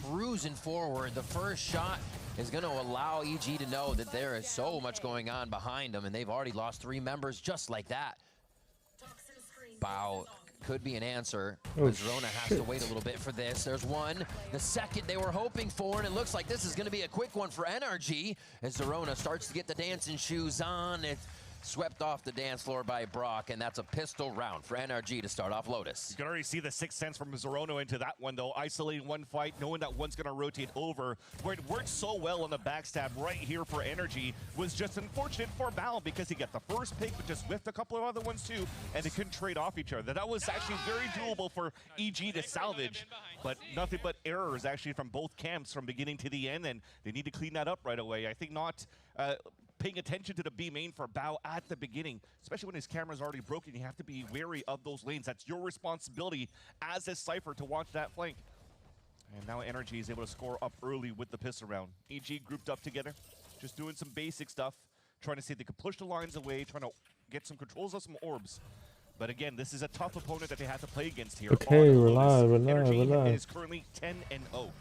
cruising forward. The first shot is going to allow EG to know that there is so much going on behind them, and they've already lost 3 members just like that. Bow could be an answer. Zerona has to wait a little bit for this. There's one. The second they were hoping for, and it looks like this is going to be a quick one for NRG as Zerona starts to get the dancing shoes on. It's swept off the dance floor by Brock, and that's a pistol round for NRG to start off Lotus. You can already see the sixth sense from Zerona into that one, though. Isolating one fight, knowing that one's going to rotate over. Where it worked so well on the backstab right here for NRG was just unfortunate for Bao because he got the first pick, but just whiffed a couple of other ones too, and they couldn't trade off each other. That was actually very doable for EG to salvage, but nothing but errors actually from both camps from beginning to the end, and they need to clean that up right away. I think not paying attention to the B main for Bao at the beginning, especially when his camera's already broken. You have to be wary of those lanes. That's your responsibility as a Cypher to watch that flank. And now NRG is able to score up early with the pistol round. EG grouped up together, just doing some basic stuff, trying to see if they could push the lines away, trying to get some controls of some orbs. But again, this is a tough opponent that they have to play against here. Okay, relax. NRG is currently 10-0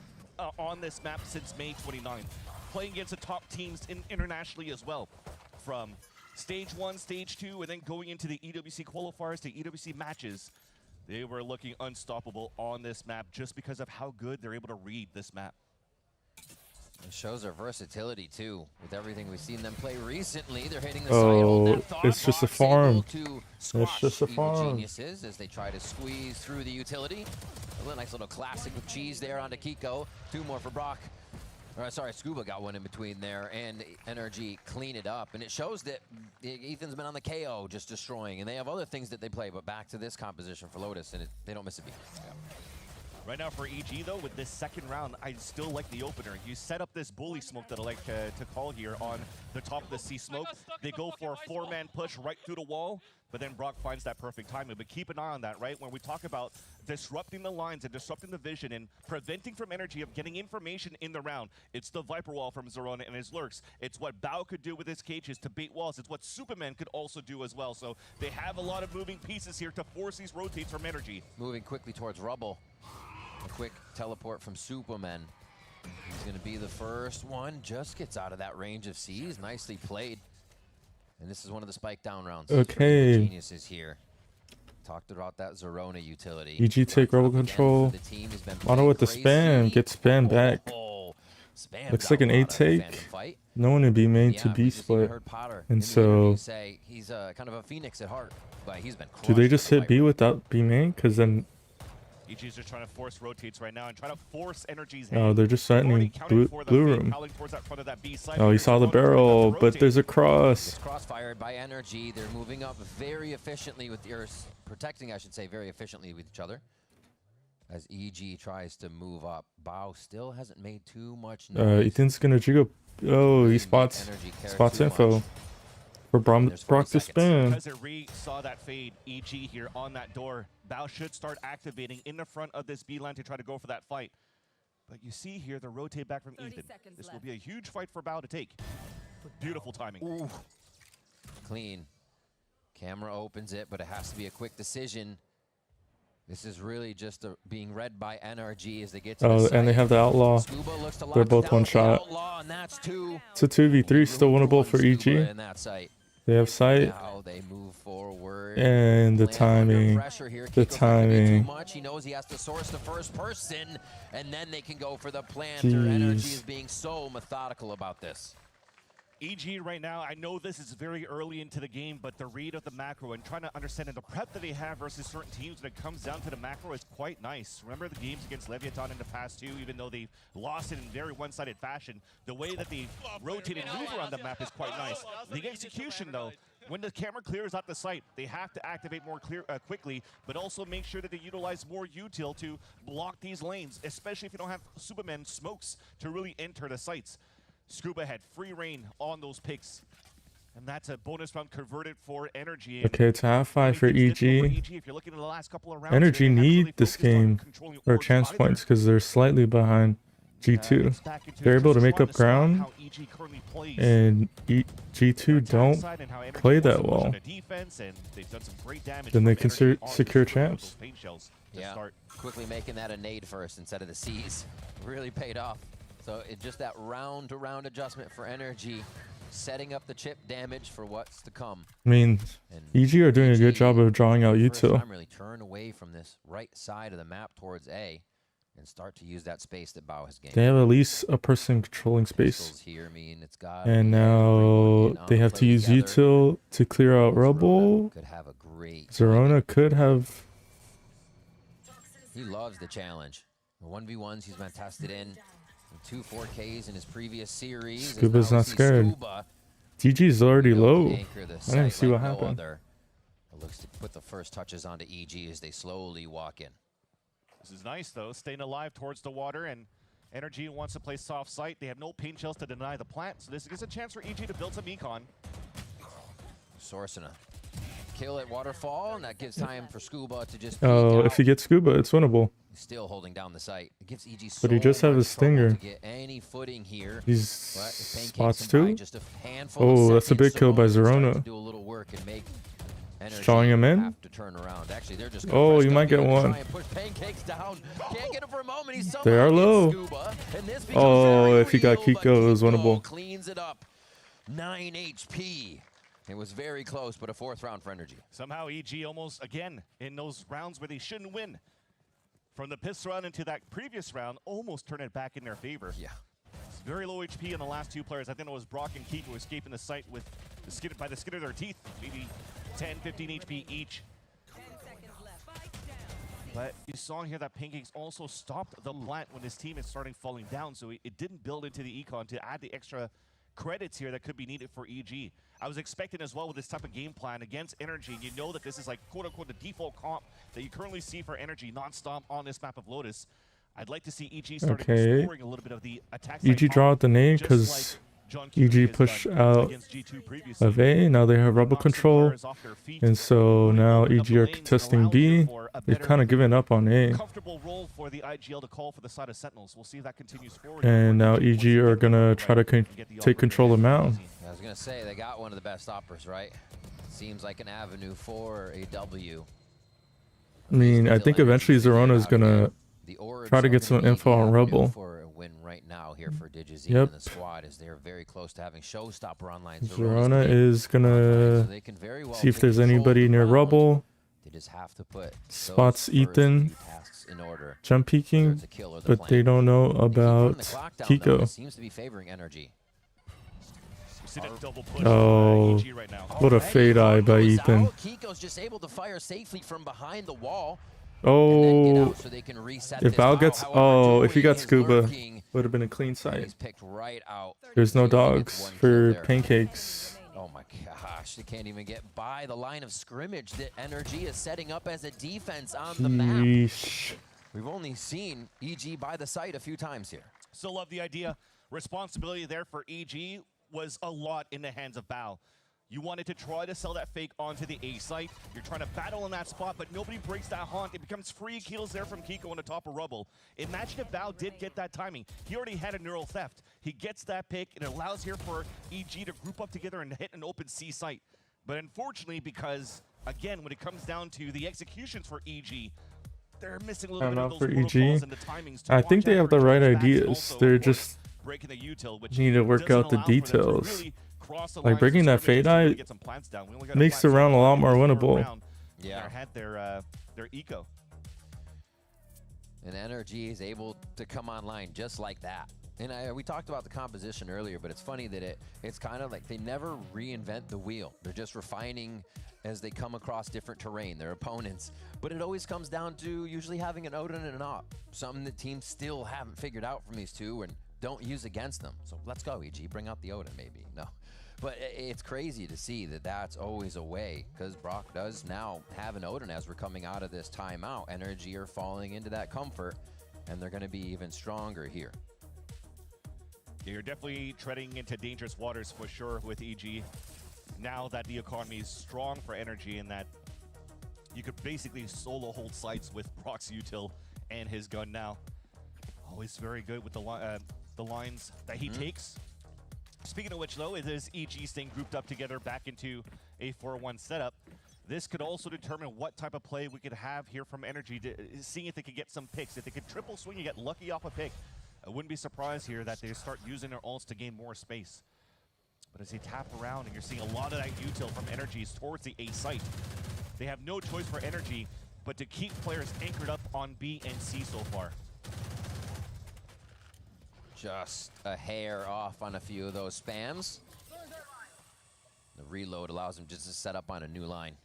on this map since May 29th. Playing against the top teams internationally as well, from stage 1, stage 2, and then going into the EWC qualifiers to EWC matches. They were looking unstoppable on this map just because of how good they're able to read this map. It shows their versatility too. With everything we've seen them play recently, they're hitting the side. It's just a farm. It's just a farm. Geniuses as they try to squeeze through the utility. A nice little classic with cheese there onto Kiko. 2 more for Brock. Sorry, Scuba got one in between there, and NRG clean it up. And it shows that Ethan's been on the KO, just destroying. And they have other things that they play, but back to this composition for Lotus, and they don't miss a beat. Yeah. Right now for EG, though, with this second round, I still like the opener. You set up this bully smoke that I like to call here on the top of the C smoke. They go for a 4-man push right through the wall, but then Brock finds that perfect timing. But keep an eye on that, right? When we talk about disrupting the lines and disrupting the vision and preventing from NRG of getting information in the round, it's the Viper Wall from Zerona and his lurks. It's what Bao could do with his cages to bait walls. It's what Superman could also do as well. So they have a lot of moving pieces here to force these rotates from NRG. Moving quickly towards Rubble. A quick teleport from Superman. He's going to be the first one. Just gets out of that range of C's. Nicely played. And this is one of the spike down rounds. Okay. Geniuses here. Talked about that Zerona utility. EG take Rubble control. Mono with the spam. Get spam back. Looks like an A take. No one in B main to B split. And so he's kind of a phoenix at heart. But he's been do they just hit B without B main? Because then EG's just trying to force rotates right now and try to force NRG's hand. Oh, they're just threatening blue room. Oh, you saw the barrel, but there's a cross. It's cross-fired by NRG. They're moving up very efficiently with protecting, I should say, very efficiently with each other. As EG tries to move up. Bao still hasn't made too much noise. Ethan's gonna jiggle. Oh, he spots info. For Brock to spam. Because saw that fade, EG here on that door. Bao should start activating in the front of this B line to try to go for that fight. But you see here the rotate back from Ethan. This will be a huge fight for Bao to take. Beautiful timing. Ooh. Clean. Camera opens it, but it has to be a quick decision. This is really just being read by NRG as they get to the site. And they have the Outlaw. They're both one shot. It's a 2v3, still winnable for EG. They have sight. Now they move forward. And the timing. The timing. He knows he has to source the first person, and then they can go for the planter. NRG is being so methodical about this. EG right now, I know this is very early into the game, but the read of the macro and trying to understand the prep that they have versus certain teams when it comes down to the macro is quite nice. Remember the games against Leviathan in the past too, even though they lost it in very one-sided fashion. The way that they rotate and move around the map is quite nice. The execution though, when the camera clears out the site, they have to activate more quickly, but also make sure that they utilize more util to block these lanes, especially if you don't have Superman smokes to really enter the sites. Scuba had free reign on those picks. And that's a bonus round converted for NRG. Okay, it's half 5 for EG. NRG need this game for chance points because they're slightly behind G2. They're able to make up ground, and G2 don't play that well. Then they can secure champs. Yeah, quickly making that a nade first instead of the C's. Really paid off. So it just that round-to-round adjustment for Energy, setting up the chip damage for what's to come. I mean, And EG are doing a good job of drawing out util. Time really turn away from this right side of the map towards A and start to use that space that Bao has gained. They have at least a person controlling space. Here, I mean, it's and now they have to use util to clear out rubble. Could have a great Zerona could have. He loves the challenge. The 1v1s he's been tested in. 2 4Ks in his previous series. Scuba's not scared. DG's already low. I didn't see what happened. It looks to put the first touches onto EG as they slowly walk in. This is nice, though, staying alive towards the water, and Energy wants to play soft site. They have no paint shells to deny the plant, so this gives a chance for EG to build some econ. Sourcing a kill at Waterfall, and that gives time for Scuba to just if he gets Scuba, it's winnable. He's still holding down the site. It gives EG but he just has a stinger. To get any footing here. These spots too. That's a big kill by Zerona. Do a little work and make drawing him in. To turn around. Actually, they're just you might get one. Push Pancakes down. Can't get him for a moment. He's they are low. Scuba, and this if he got Kiko, it was winnable. Cleans it up. 9 HP. It was very close, but a 4th round for Energy. Somehow EG almost, again, in those rounds where they shouldn't win. From the pistol round into that previous round, almost turn it back in their favor. Yeah. It's very low HP in the last 2 players. I think it was Brock and Kiko escaping the site with by the skin of their teeth. Maybe 10, 15 HP each. 10 seconds left. But you saw here that Pancakes also stopped the plant when his team is starting falling down, so it didn't build into the econ to add the extra credits here that could be needed for EG. I was expecting as well with this type of game plan against Energy, and you know that this is like quote-unquote the default comp that you currently see for Energy non-stop on this map of Lotus. I'd like to see EG start exploring a little bit of the attack. EG draw out the nade because EG push out of A. Now they have rubble control, and so now EG are contesting B. They've kind of given up on A. Comfortable role for the IGL to call for the side of Sentinels. We'll see if that continues forward. And now EG are gonna try to take control of Mountain. I was gonna say they got one of the best operas, right? Seems like an avenue for a W. I mean, I think eventually Zerona is gonna try to get some info on Rubble. For a win right now here for Digizine and the squad, as they're very close to having Showstopper online. Zerona is gonna see if there's anybody near Rubble. They just have to put spots Ethan in order. Jump peeking, but they don't know about Kiko. Seems to be favoring Energy. Oh, what a fade eye by Ethan. Kiko's just able to fire safely from behind the wall. Oh, if Val gets, if he got Scuba, would have been a clean sight. There's no dogs for Pancakes. Oh my gosh, they can't even get by the line of scrimmage that Energy is setting up as a defense on the map. We've only seen EG by the site a few times here. Still love the idea. Responsibility there for EG was a lot in the hands of Bao. You wanted to try to sell that fake onto the A site. You're trying to battle in that spot, but nobody breaks that haunt. It becomes free kills there from Kiko on the top of Rubble. Imagine if Bao did get that timing. He already had a neural theft. He gets that pick. It allows here for EG to group up together and hit an open C site. But unfortunately, because, again, when it comes down to the executions for EG, they're missing a little bit of those protocols and the timings. I think they have the right ideas. They're just need to work out the details. Like breaking that fade eye makes the round a lot more winnable. Yeah, had their eco. And Energy is able to come online just like that. And we talked about the composition earlier, but it's funny that it's kind of like they never reinvent the wheel. They're just refining as they come across different terrain, their opponents. But it always comes down to usually having an Odin and an Op, something that teams still haven't figured out from these two and don't use against them. So let's go, EG, bring out the Odin maybe. No. But it's crazy to see that that's always a way, because Brock does now have an Odin as we're coming out of this timeout. Energy are falling into that comfort, and they're going to be even stronger here. Yeah, you're definitely treading into dangerous waters for sure with EG. Now that the economy is strong for Energy, and that you could basically solo hold sites with Brock's util and his gun now. Always very good with the lines that he takes. Speaking of which, though, it is EG staying grouped up together back into a 4-1 setup. This could also determine what type of play we could have here from Energy, seeing if they could get some picks. If they could triple swing, you get lucky off a pick. I wouldn't be surprised here that they start using their ults to gain more space. But as they tap around and you're seeing a lot of that util from Energies towards the A site, they have no choice for Energy but to keep players anchored up on B and C so far. Just a hair off on a few of those spams. The reload allows him just to set up on a new line.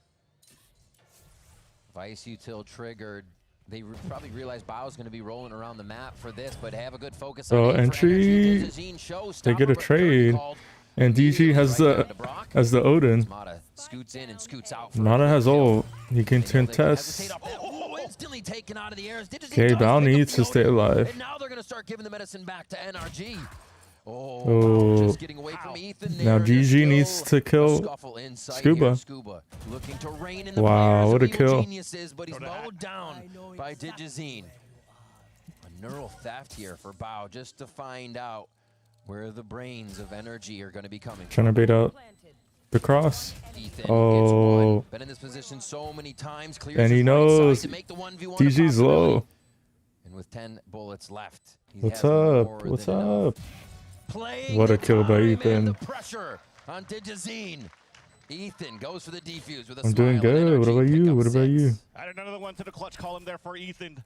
Vice util triggered. They probably realized Bao's going to be rolling around the map for this, but have a good focus. So on entry, they get a trade, and DG has the Odin. Mata scoots in and scoots out. Mata has ult. He can contest. Instantly taken out of the air. Okay, Bao needs to stay alive. And now they're going to start giving the medicine back to NRG. Oh, just getting away from Ethan now there. GG needs to kill Scuba. Looking to rein in the Wow, what a players of kill. Evil Geniuses, but he's mowed down by Digizine. A neural theft here for Bao, just to find out where the brains of Energy are going to be coming Trying to bait out the cross. Ethan Oh, gets one. Been in this position so many times. and he knows DG's low. And with 10 bullets left, he What's has up? more What's than enough. up? Playing What a the kill by time Ethan. and the pressure on Digizine. Ethan goes for the defuse with a I'm doing smile, and good. What NRG about pick you? up What about you? 6. Add another one to the clutch column there for Ethan.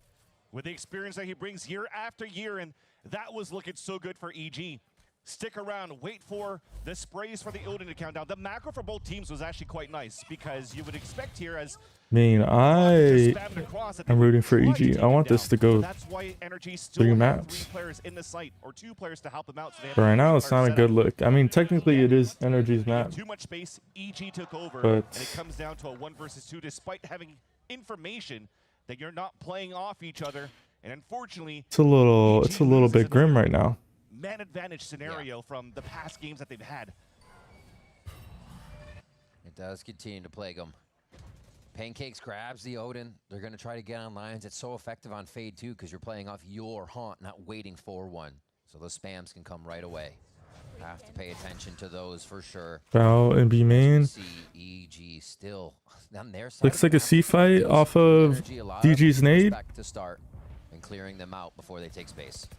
With the experience that he brings year after year, and that was looking so good for EG. Stick around, wait for the sprays for the Odin to count down. The macro for both teams was actually quite nice, because you would expect here as I mean, I'm rooting for EG. I want this to go that's why Energy still 3 have maps. 3 players in the site, or 2 players to help them out. So they have But right now, 3 it's not a players good set up. look. I mean, technically, it is Energy's map. Too much space, EG took over, But- and it comes down to a 1 versus 2, despite having information that you're not playing off each other. And unfortunately, It's a little loses bit grim another right now. man advantage scenario from the past games that they've had. It does continue to plague them. Pancakes grabs the Odin. They're going to try to get on lines. It's so effective on Fade, too, because you're playing off your haunt, not waiting for one. So those spams can come right away. Have to pay attention to those for sure. Bao and B main. See EG still on their side. Looks like a C fight off of DG's nade. To start and clearing them out before they take space.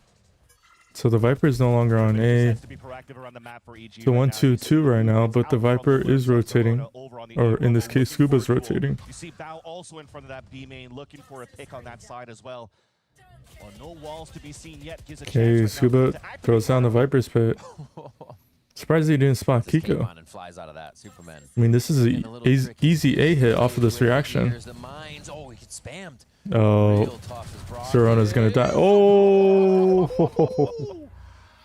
So the Viper is no longer on A. To be proactive around the map for EG It's a right now. 1-2-2 right now, but the Viper is rotating. Or in this case, Scuba's rotating. You see Bao also in front of that B main, looking for a pick on that side as well. Well, no walls to be seen yet. Gives a Okay, chance right now Scuba to activate throws down the Viper. Viper's pit. Surprised he didn't spot Just came Kiko. on and flies out of that. Superman. I mean, this is Getting a little an tricky. easy A hit off of this reaction. Here's the mines. Oh, he gets spammed. Oh, Real tough as Brock Sorona's gonna die. is. Oh!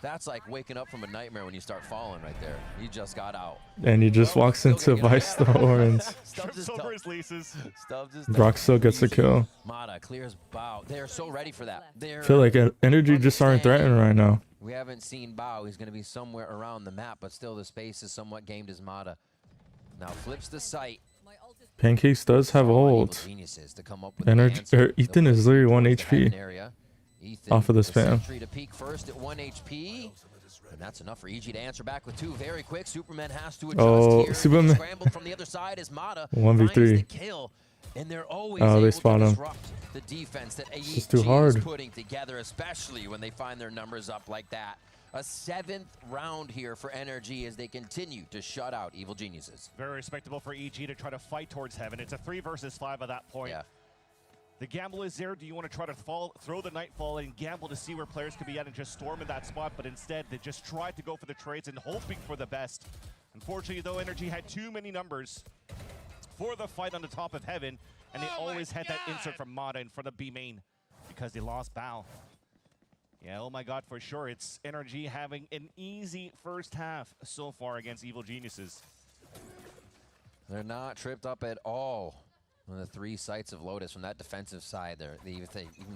That's like waking up from a nightmare when you start falling right there. He just got out. And he just walks into Vice the Horns. Stubbs his Trips over toe. his laces. Stubbs his Brock still gets a kill. Mata clears Bao. They're so ready for that. I feel like Energy just aren't threatened right now. We haven't seen Bao. He's going to be somewhere around the map, but still the space is somewhat gamed as Mata. Now flips the site. Pancakes does have All Evil ult. Geniuses to come up with the Energy, answer. Ethan They'll is literally 1 towards the heaven HP area. Ethan, off of the spam. sentry to peek first at 1 HP. And that's enough for EG to answer back with 2 very quick. Superman has to adjust Oh, here. Superman. Scrambled from the other side as Mata 1v3. finds the kill. And they're always Oh, they able spot to him. disrupt the defense that AEG just too hard. is putting together, especially when they find their numbers up like that. A 7th round here for Energy as they continue to shut out Evil Geniuses. Very respectable for EG to try to fight towards heaven. It's a 3 versus 5 at that point. Yeah. The gamble is there. Do you want to try to throw the Nightfall and gamble to see where players could be at and just storm in that spot? But instead, they just tried to go for the trades and hoping for the best. Unfortunately, though, Energy had too many numbers for the fight on the top of heaven, and they always had that insert from Mata in front of B main because they lost Bao. Yeah, oh my god, for sure. It's Energy having an easy first half so far against Evil Geniuses. They're not tripped up at all on the 3 sites of Lotus from that defensive side. They even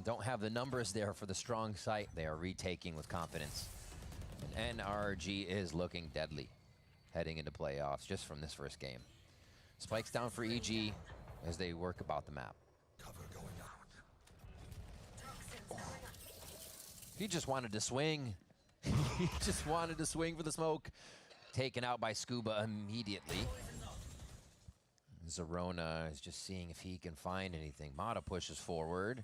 don't have the numbers there for the strong site. They are retaking with confidence. And NRG is looking deadly heading into playoffs just from this first game. Spikes down for EG as they work about the map. He just wanted to swing. He just wanted to swing for the smoke. Taken out by Scuba immediately. Zerona is just seeing if he can find anything. Mata pushes forward.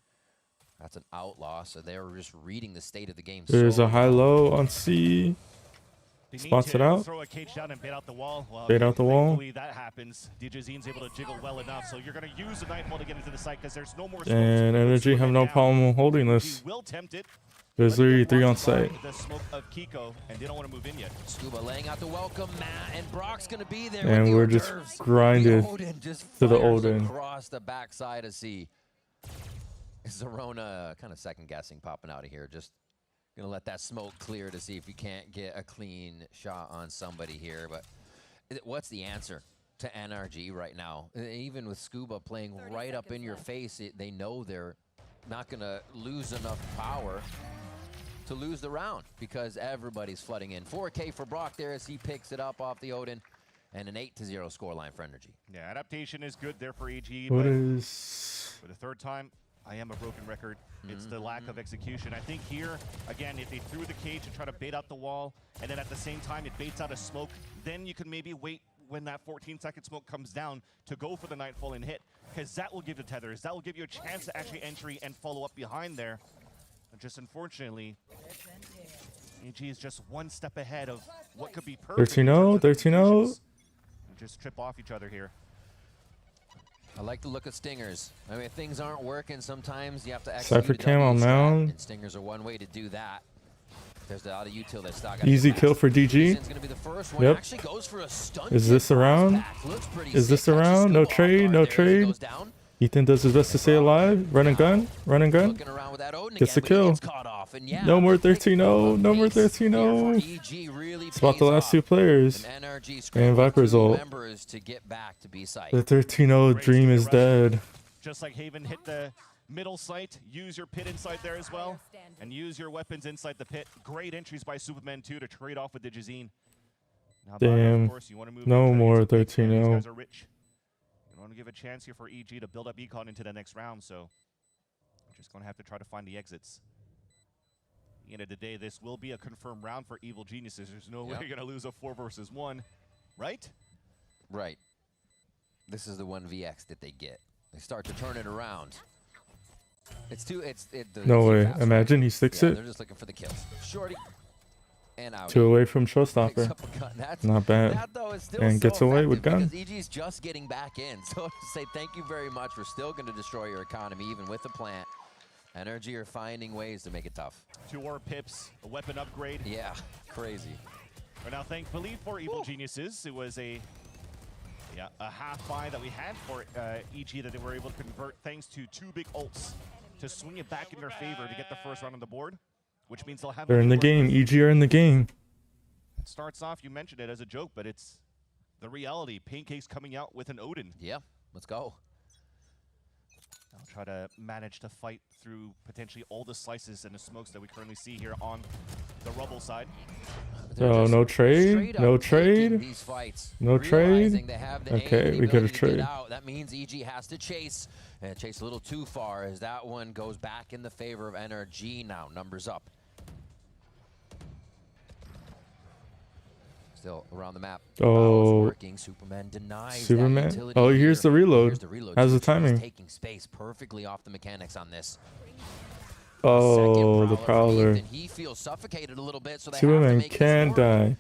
That's an outlaw, so they were just reading the state of the game. There's so a high-low on C. They need Spots to it out. throw a cage down and bait out the wall. Well, Bait out the wall. thankfully that happens. DJ Zine's able to jiggle well enough, so you're going to use the Nightfall to get into the site because there's no more. And Energy have no problem holding this. Will tempt it. There's literally 3 on site. The smoke of Kiko, and they don't want to move in yet. Scuba laying out the welcome mat, and Brock's gonna be there. And with the we're hors just d'oeuvres. grinded The Odin just to the fires Odin. across the backside of C. Zerona kind of second guessing, popping out of here. Just gonna let that smoke clear to see if you can't get a clean shot on somebody here. But what's the answer to NRG right now? Even with Scuba playing right up in your face, they know they're not gonna lose enough power to lose the round because everybody's flooding in. 4K for Brock there as he picks it up off the Odin, and an 8-0 scoreline for Energy. Yeah, adaptation is good there for AG. What but is... for the third time, I am a broken record. It's the lack of execution. I think here, again, if they threw the cage and try to bait out the wall, and then at the same time it baits out a smoke, then you can maybe wait when that 14-second smoke comes down to go for the Nightfall and hit, because that will give the tethers. That will give you a chance to actually entry and follow up behind there. And just unfortunately, AG is just one step ahead of what could be perfect. 13-0, 13-0. Just trip off each other here. I like the look of Stingers. I mean, if things aren't working, sometimes you have to execute Cypher a cam on W strat, mound. and Stingers are one way to do that. There's the out of util that's stock. Easy kill for DG. Gonna be the first one. Yep. Actually goes for a stunt Is kick this a off round? back. Looks pretty Is this sick. a Catches round? No Scuba off trade, guard no there as he trade. goes down. Ethan does his best to stay alive. Run and gun. Run and gun. Looking around with that Odin Gets again, the but he kill. gets caught off, and yeah, No more the pick 13-0. of No more pace here 13-0. for EG really It's about the pays last off. 2 players. And NRG And scrambling Viper's through ult. members to get back to B site. The 13-0 dream is dead. Just like Haven hit the middle site, use your pit inside there as well, and use your weapons inside the pit. Great entries by Superman 2 to trade off with Digizine. Now, Damn. of course, you want to move No into more these 13-0. guys are rich. You want to give a chance here for EG to build up Econ into the next round, so we're just going to have to try to find the exits. At the end of the day, this will be a confirmed round for Evil Geniuses. There's no way you're going to lose a 4 versus 1, right? Right. This is the 1vx that they get. They start to turn it around. It's too. No way. fast, Imagine right? he sticks Yeah, it. They're just looking for the kills. Shorty. And out. 2 away from Picks showstopper. up a gun. That's, Not bad. That, though, is still And so gets away with effective gun. because EG's just getting back in. So to say thank you very much. We're still going to destroy your economy, even with the plant. Energy are finding ways to make it tough. 2 ore pips, a weapon upgrade. Yeah, crazy. But now, thankfully for Evil Geniuses, it was a half buy that we had for EG that they were able to convert thanks to 2 big ults to swing it back in their favor to get the first round on the board, which means they'll have. They're in the game. EG are in the game. It starts off, you mentioned it as a joke, but it's the reality. Pancake's coming out with an Odin. Yeah, let's go. I'll try to manage to fight through potentially all the slices and the smokes that we currently see here on the rubble side. Oh, no trade? Straight up No taking trade? These fights, No trade? realizing they have the Okay, aim and the we get a ability to get trade. out. That means EG has to chase, and chase a little too far as that one goes back in the favor of NRG now. Numbers up. Still around the map. Oh. Working. Superman denies that Superman? utility Oh, here's here. the reload. Here's the reload. How's the Superman's timing? Taking space perfectly off the mechanics on this. Oh, the Second Prowler. And he feels suffocated a little bit, so they have Superman to make can this work. die.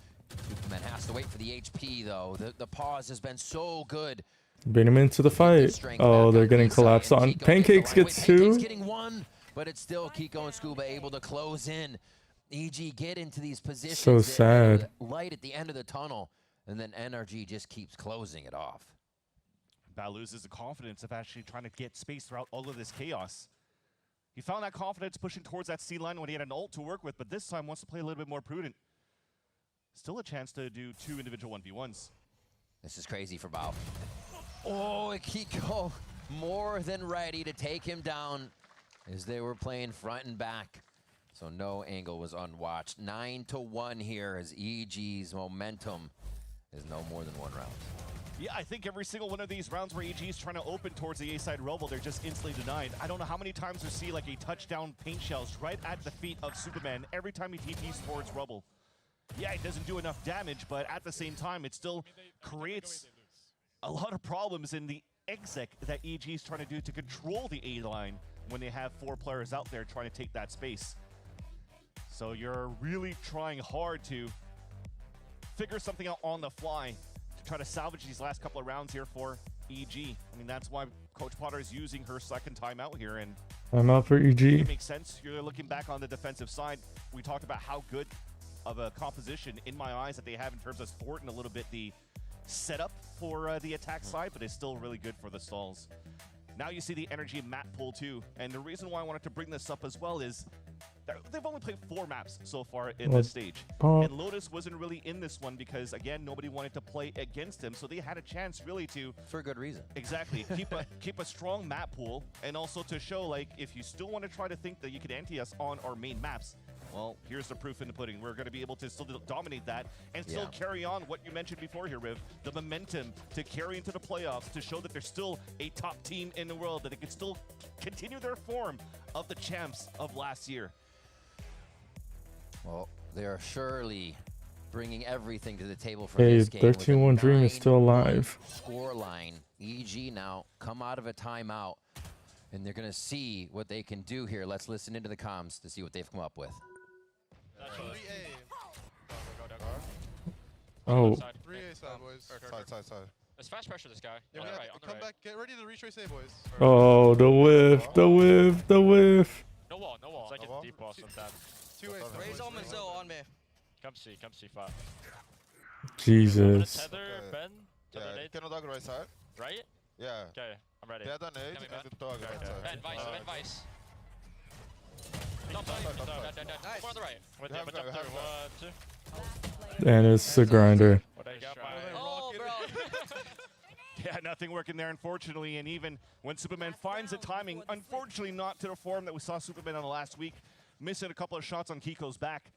Superman has to wait for the HP, though. The pause has been so good. Bring him into the Good fight. strength Oh, back they're on getting B side, collapsed and on. Kiko gets Pancakes the gets lightweight. Pancake's 2. getting 1, but it's still Kiko and Scuba able to close in. EG get into these positions. So that- sad. Light at the end of the tunnel, and then NRG just keeps closing it off. Bao loses the confidence of actually trying to get space throughout all of this chaos. He found that confidence pushing towards that C line when he had an ult to work with, but this time wants to play a little bit more prudent. Still a chance to do 2 individual 1v1s. This is crazy for Bao. Oh, Kiko more than ready to take him down as they were playing front and back. So no angle was unwatched. 9-1 here as EG's momentum is no more than 1 round. Yeah, I think every single one of these rounds where EG is trying to open towards the A-side rubble, they're just instantly denied. I don't know how many times we see like a touchdown paint shells right at the feet of Superman every time he TPs towards rubble. Yeah, it doesn't do enough damage, but at the same time, it still creates a lot of problems in the exec that EG is trying to do to control the A line. when they have 4 players out there trying to take that space. So you're really trying hard to figure something out on the fly to try to salvage these last couple of rounds here for EG. I mean, that's why Coach Potter is using her second timeout here, and I'm out for EG. it makes sense. You're looking back on the defensive side. We talked about how good of a composition, in my eyes, that they have in terms of thwarting a little bit the setup for the attack side, but it's still really good for the stalls. Now you see the energy map pool too, and the reason why I wanted to bring this up as well is they've only played 4 maps so far in this stage. And Lotus wasn't really in this one because, again, nobody wanted to play against him, so they had a chance really to... For a good reason. Exactly. keep a strong map pool, and also to show, like, if you still want to try to think that you could anti us on our main maps, well, here's the proof in the pudding. We're going to be able to still dominate that and still carry on what you mentioned before here, Riv. The momentum to carry into the playoffs to show that they're still a top team in the world, that they could still continue their form of the champs of last year. Well, they are surely bringing everything to the table for Hey, this game. their 2-1 dream is still alive. Score line. EG now come out of a timeout, and they're going to see what they can do here. Let's listen into the comms to see what they've come up with. Oh, 3A side, boys. Side. Let's fast pressure this guy. Yeah, On we the have right, to on the come right. back. Get ready to retrace A, boys. oh, the whiff, the whiff, the whiff. No wall, no wall. It's like No wall? a deep wall sometimes. 2A side, Raise boys. on me, Still on me. Come see 5. Jesus. Tether, Ben. Tether Yeah, nade. can dog right side. Right? Yeah. Okay, I'm ready. They are done nade Coming and back. the dog right side. Ben, Vice. Top side. Dead. Nice. One on the right. With We the have jump that, we have through. that. 1, 2. And it's a grinder. What I got, Oh, bro. Yeah, nothing working there, unfortunately. And even when Superman finds the timing, unfortunately not to the form that we saw Superman on the last week, missing a couple of shots on Kiko's back.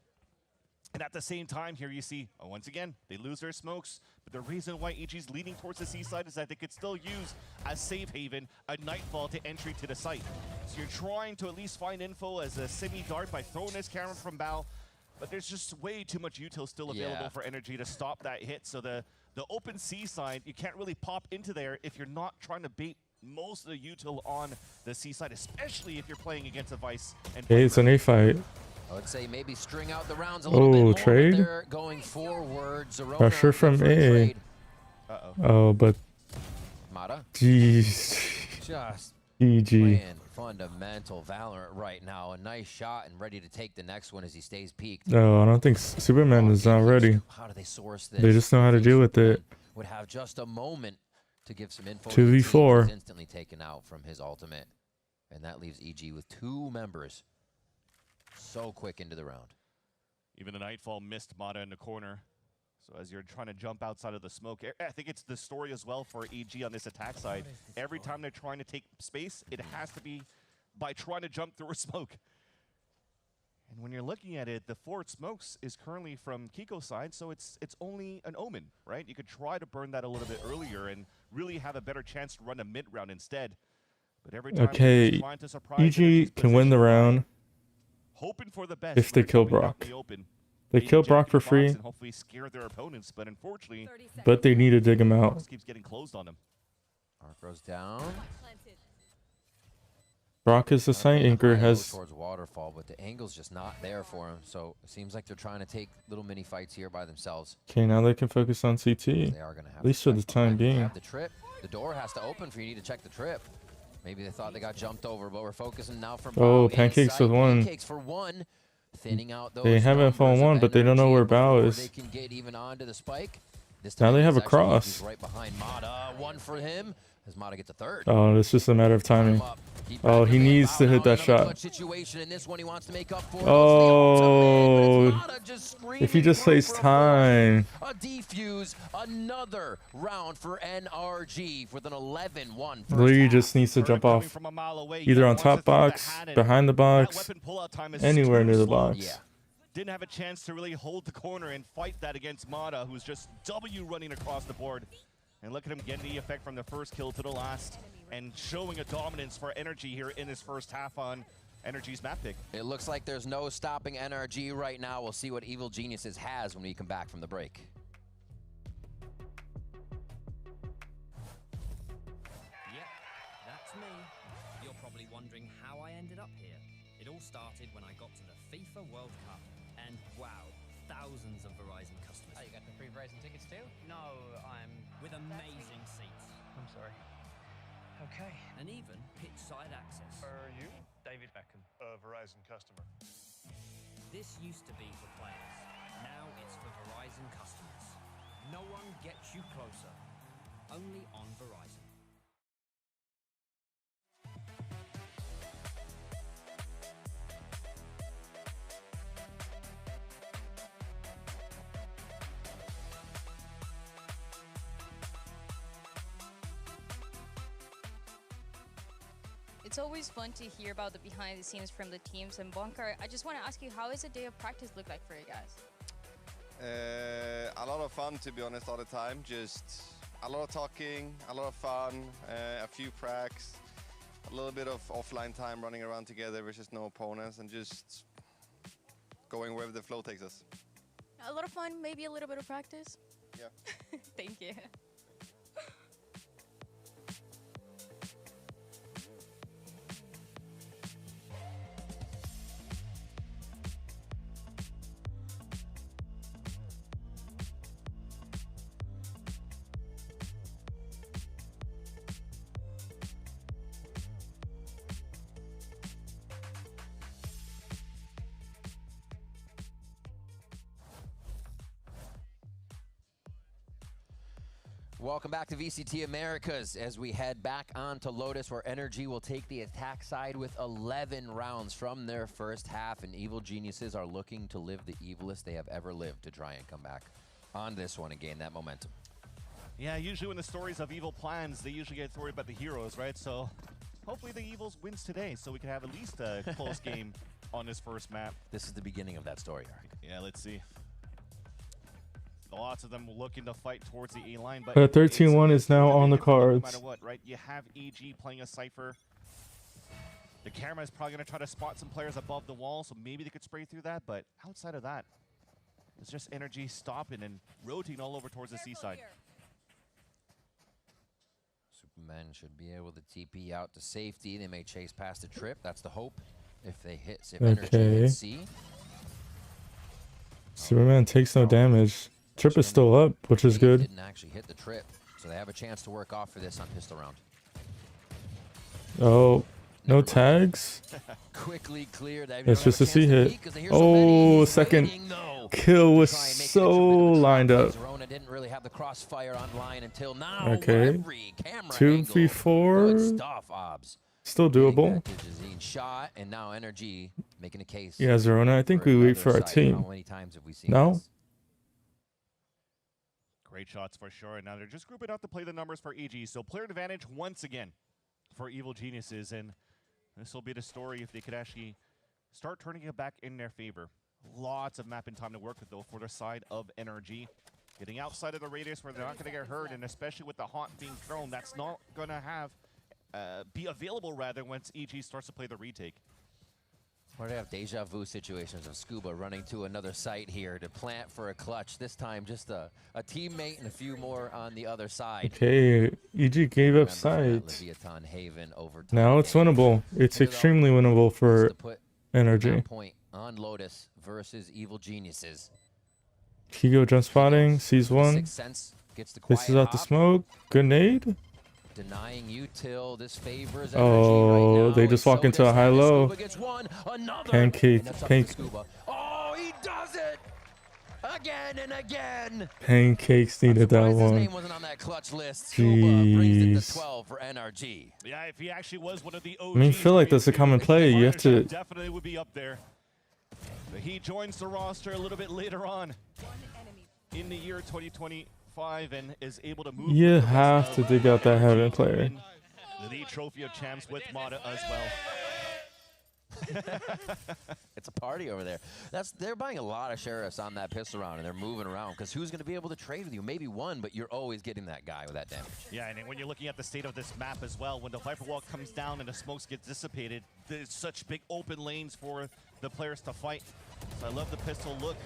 And at the same time here, you see, once again, they lose their smokes. But the reason why EG's leaning towards the seaside is that they could still use as safe haven a Nightfall to entry to the site. So you're trying to at least find info as a semi-dart by throwing this camera from Bao. But there's just way too much util still available for energy to stop that hit. So the open seaside, you can't really pop into there if you're not trying to bait most of the util on the seaside, especially if you're playing against a Vice. And Hey, it's an A fight. I would say maybe string out the rounds a little bit more. But trade? they're going forward. Zerona Pressure from for a A. trade. Oh, but Mata jeez. just GG. playing fundamental Valorant right now. A nice shot and ready to take the next one as he stays peaked. No, I don't think Superman is not ready. How do they source this? They just know how to deal with it. Would have just a moment to give some info. 2v4. He's instantly taken out from his ultimate, and that leaves EG with 2 members. So quick into the round. Even the Nightfall missed Mata in the corner. So as you're trying to jump outside of the smoke, I think it's the story as well for EG on this attack side. Every time they're trying to take space, it has to be by trying to jump through a smoke. And when you're looking at it, the forward smokes is currently from Kiko's side, so it's only an omen, right? You could try to burn that a little bit earlier and really have a better chance to run a mid round instead. But every time Okay, they're trying to surprise EG Energy's can win the position, round hoping for the best if they when kill they're coming out Brock. in the open. They kill inject Brock the for box free, and hopefully scare their opponents, but unfortunately, 30 seconds. but they need to dig him out. box keeps getting closed on them. Arc goes down. Planted. Brock is the site anchor, has towards waterfall, but the angle's just not there for him. So it seems like they're trying to take little mini fights here by themselves. okay. Now they can focus on CT. They are going to have At least for the time being. The trip, the door has to open for you to check the trip. Maybe they thought they got jumped over, but we're focusing now from Oh, Bao Pancakes inside. with 1. Pancakes for 1, thinning out those. They haven't fallen numbers 1, of but they don't know energy where Bao before is. They can get even onto the spike. This Now time they have it's a actually cross. he's right behind Mata. 1 for him as Mata gets a 3rd. Oh, it's just a matter of timing. Oh, he needs to hit that shot. Situation in this one he wants to make up for. Oh, If he just plays time. A defuse, another round for NRG with an 11-1. Lee just needs to Bird jump coming off from a mile away. either He on wants to top throw the box, hat in. behind the That box, weapon pull-out time is anywhere too near the slow. box. Yeah. Didn't have a chance to really hold the corner and fight that against Mata, who's just W running across the board. And look at him getting the effect from the first kill to the last and showing a dominance for Energy here in this first half on Energy's map pick. It looks like there's no stopping NRG right now. We'll see what Evil Geniuses has when we come back from the break. Yep, that's me. You're probably wondering how I It all started when I got to the FIFA World Cup, and wow, thousands of Verizon customers. Oh, you got the free Verizon tickets too? No, I'm with amazing seats. I'm sorry. Okay. And even pitch side access. Are you? David Beckham. A Verizon customer. This used to be for players. Now it's for Verizon customers. No one gets you closer. Only on Verizon. It's always fun to hear about the behind the scenes from the teams. And Bonkar, I just want to ask you, how is a day of practice look like for you guys? A lot of fun, to be honest, all the time. Just a lot of talking, a lot of fun, a few pracs, a little bit of offline time running around together versus no opponents, and just going wherever the flow takes us. A lot of fun, maybe a little bit of practice? Yeah. Thank you. Welcome back to VCT Americas as we head back onto Lotus, where Energy will take the attack side with 11 rounds from their first half, and Evil Geniuses are looking to live the evilest they have ever lived to try and come back on this one and gain that momentum. Yeah, usually when the stories of evil plans, they usually get worried about the heroes, right? So hopefully the evils wins today so we can have at least a close game on this first map. This is the beginning of that story arc. Yeah, let's see. Lots of them looking to fight towards the A line, but 13-1 is now on the cards. No matter what, right? You have EG playing a Cypher. The camera is probably going to try to spot some players above the wall, so maybe they could spray through that, but outside of that, it's just Energy stopping and rotating all over towards the seaside. Supermen should be able to TP out to safety. They may chase past the trip. That's the hope. If they hit, if Energy hits C. Superman takes no damage. Trip is still up, which is good. Didn't actually hit the trip, so they have a chance to work off for this on pistol round. Oh, no tags. Quickly cleared. It's just a C hit. Oh, second kill was so lined up. Zerona didn't really have the crossfire online until now. Okay. 2v4. Good stuff, Obs. Still doable. Shot, and now Energy making a case. Yeah, Zerona, I think we wait for our team. How many times have we seen No? this? Great shots for sure. And now they're just grouping out to play the numbers for EG. So player advantage once again for Evil Geniuses. And this will be the story if they could actually start turning it back in their favor. Lots of mapping time to work with, though, for the side of Energy. Getting outside of the radius where they're not going to get hurt, and especially with the haunt being thrown, that's not going to have be available, rather, once EG starts to play the retake. We're going to have deja vu situations of Scuba running to another site here to plant for a clutch. This time, just a teammate and a few more on the other side. Okay, EG gave up sight. Now it's winnable. It's extremely winnable for Energy. Point on Lotus versus Evil Geniuses. Kigo jump spotting, sees one. Misses out the smoke. Grenade. Denying util. This favors oh, right now. They just walk into a high-low. Pancake. Oh, he does it again and again. Pancakes needed that one. His name wasn't on that clutch list. Scuba brings it to 12 for NRG. Yeah, if he actually was one of the OGs, I mean, I feel like that's a common play. You have to. Definitely would be up there. But he joins the roster a little bit later on in the year 2025 and is able to move. You have to dig out that Heaven player. The Trophy of Champs with Mata as well. It's a party over there. They're buying a lot of sheriffs on that pistol round, and they're moving around because who's going to be able to trade with you? Maybe one, but you're always getting that guy with that damage. Yeah, and when you're looking at the state of this map as well, when the Viper Wall comes down and the smokes get dissipated, there's such big open lanes for the players to fight. So I love the pistol look.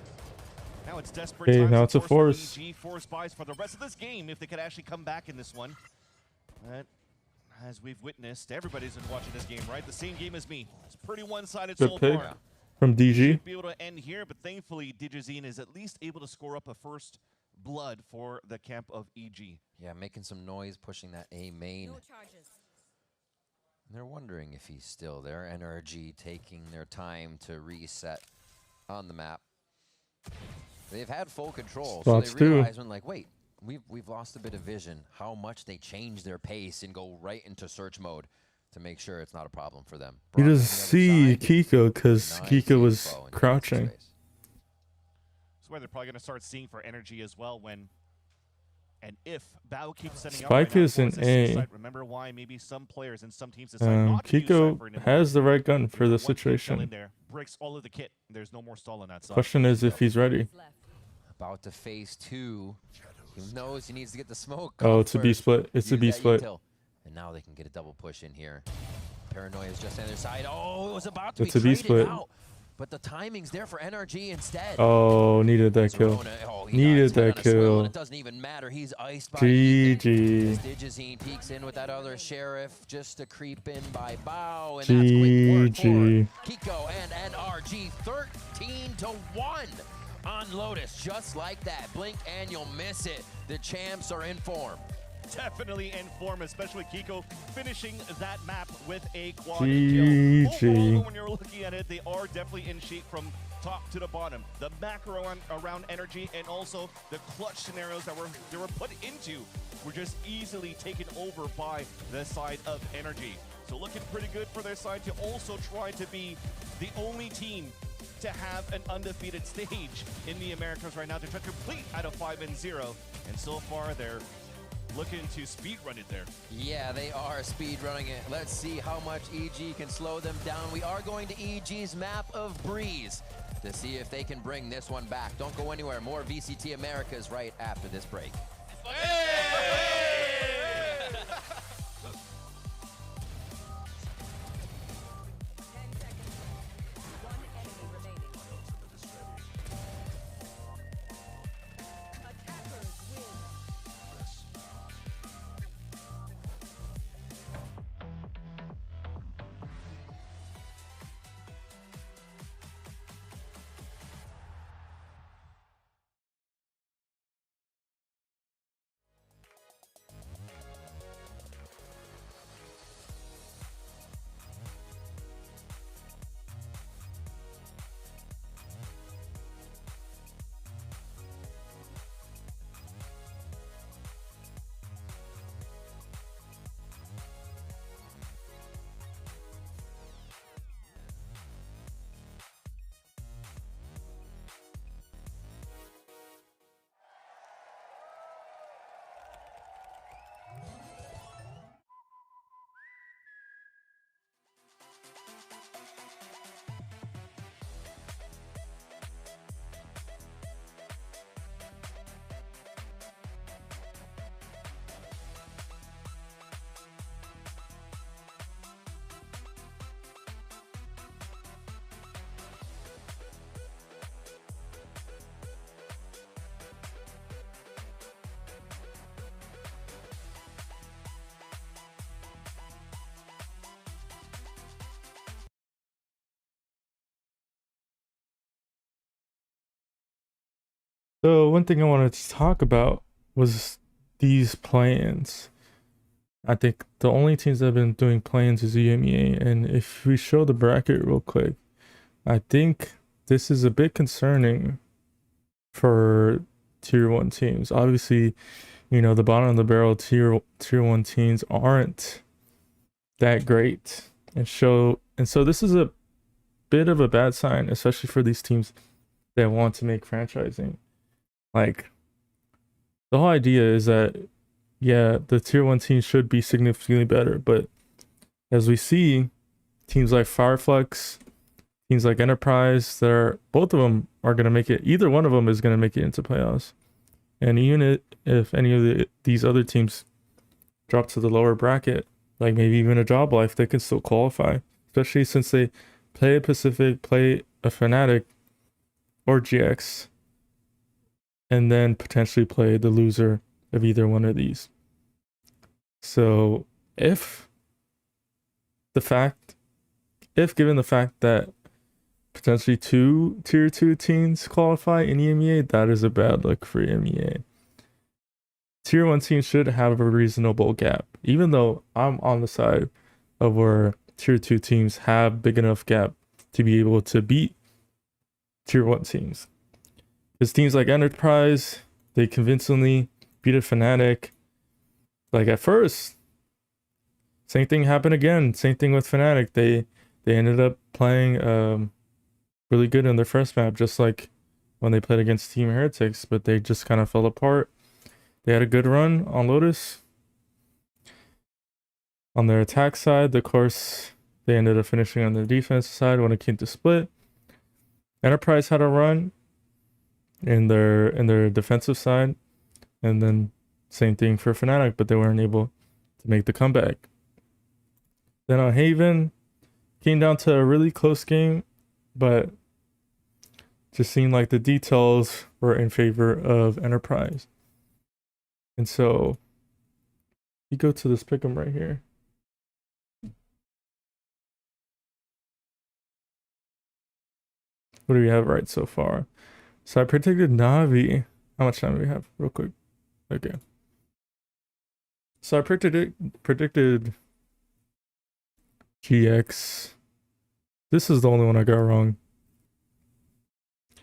Now it's desperate times, now it's a force. EG, 4 spies for the rest of this game if they could actually come back in this one. But as we've witnessed, everybody's been watching this game, right? The same game as me. It's pretty one-sided Good so pick far. from DG. Should be able to end here, but thankfully, Digizine is at least able to score up a first blood for the camp of EG. Yeah, making some noise, pushing that A main. No charges. They're wondering if he's still there. NRG taking their time to reset on the map. They've had full control, Spots so they too. realize when, like, wait, we've lost a bit of vision. How much they change their pace and go right into search mode to make sure it's not a problem for them. You Brock on just the other see side, Kiko because nice Kiko was info into crouching. space. That's where they're probably going to start seeing for energy as well when and if Bao keeps sending out Spike right now is an towards this A. site, remember why maybe some players and some teams decide not to use Kiko Cypher anymore. has the right gun for the Once they fell in situation. there, breaks all of the kit. There's no more stall on that side. Question is if he's ready. Left. About to phase 2. He knows he needs to get the smoke. Oh, off it's a B first. split. It's a Use B that split. util. And now they can get a double push in here. Paranoia is just on their side. Oh, it was about to It's be a B traded split. out. But the timing's there for NRG instead. Oh, needed that kill. Zerona, oh, he got Needed his head that on a swivel, kill. and it doesn't even matter. He's iced by Ethan. GG. As Digizine peeks in with that other sheriff just to creep in by Bao. And that's quick work GG. for Kiko and NRG. 13-1 on Lotus. Just like that. Blink and you'll miss it. The champs are in form. Definitely in form, especially Kiko finishing that map with a quad kill. GG. Overall, when you're looking at it, they are definitely in shape from top to the bottom. The macro around energy and also the clutch scenarios that they were put into were just easily taken over by the side of energy. So looking pretty good for their side to also try to be the only team to have an undefeated stage in the Americas right now to try to complete out of 5-0. And so far they're looking to speedrun it there. Yeah, they are speed running it. Let's see how much EG can slow them down. We are going to EG's map of Breeze to see if they can bring this one back. Don't go anywhere. More VCT Americas right after this break. So one thing I wanted to talk about was these plans. I think the only teams that have been doing plans is EMEA, and if we show the bracket real quick, I think this is a bit concerning for tier 1 teams. Obviously, you know, the bottom of the barrel tier 1 teams aren't that great, and so this is a bit of a bad sign, especially for these teams that want to make franchising. Like, the whole idea is that, yeah, the tier 1 teams should be significantly better, but as we see, teams like Fireflex, teams like Enterprise, both of them are going to make it. Either one of them is going to make it into playoffs. And even if any of these other teams drop to the lower bracket, like maybe even a Job Life, they can still qualify, especially since they play a Pacific, play a Fnatic or GX, and then potentially play the loser of either one of these. So if the fact, if given the fact that potentially 2 tier 2 teams qualify in EMEA, that is a bad look for EMEA. Tier 1 teams should have a reasonable gap, even though I'm on the side of where tier 2 teams have big enough gap to be able to beat tier 1 teams. Because teams like Enterprise, they convincingly beat a Fnatic. Like at first, same thing happened again. Same thing with Fnatic. They ended up playing really good in their first map, just like when they played against Team Heretics, but they just kind of fell apart. They had a good run on Lotus. On their attack side, of course, they ended up finishing on the defense side when it came to split. Enterprise had a run in their defensive side, and then same thing for Fnatic, but they weren't able to make the comeback. Then on Haven, came down to a really close game, but just seemed like the details were in favor of Enterprise. And so you go to this pick'em right here. What do we have right so far? So I predicted Navi. How much time do we have? Real quick. Okay. So I predicted GX. This is the only one I got wrong.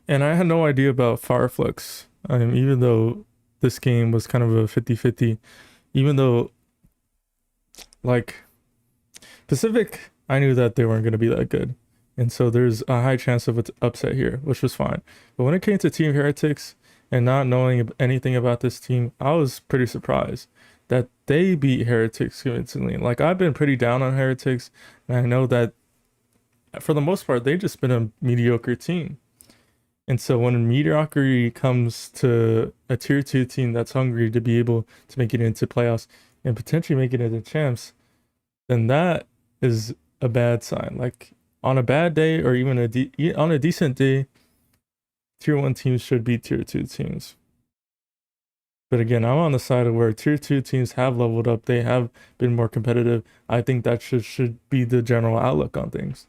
And I had no idea about Fireflux. Even though this game was kind of a 50-50, even though like Pacific, I knew that they weren't going to be that good. And so there's a high chance of an upset here, which was fine. But when it came to Team Heretics and not knowing anything about this team, I was pretty surprised that they beat Heretics convincingly. Like, I've been pretty down on Heretics, and I know that for the most part, they've just been a mediocre team. And so when mediocrity comes to a tier 2 team that's hungry to be able to make it into playoffs and potentially make it into champs, then that is a bad sign. Like, on a bad day or even on a decent day, tier 1 teams should beat tier 2 teams. But again, I'm on the side of where tier 2 teams have leveled up. They have been more competitive. I think that should be the general outlook on things.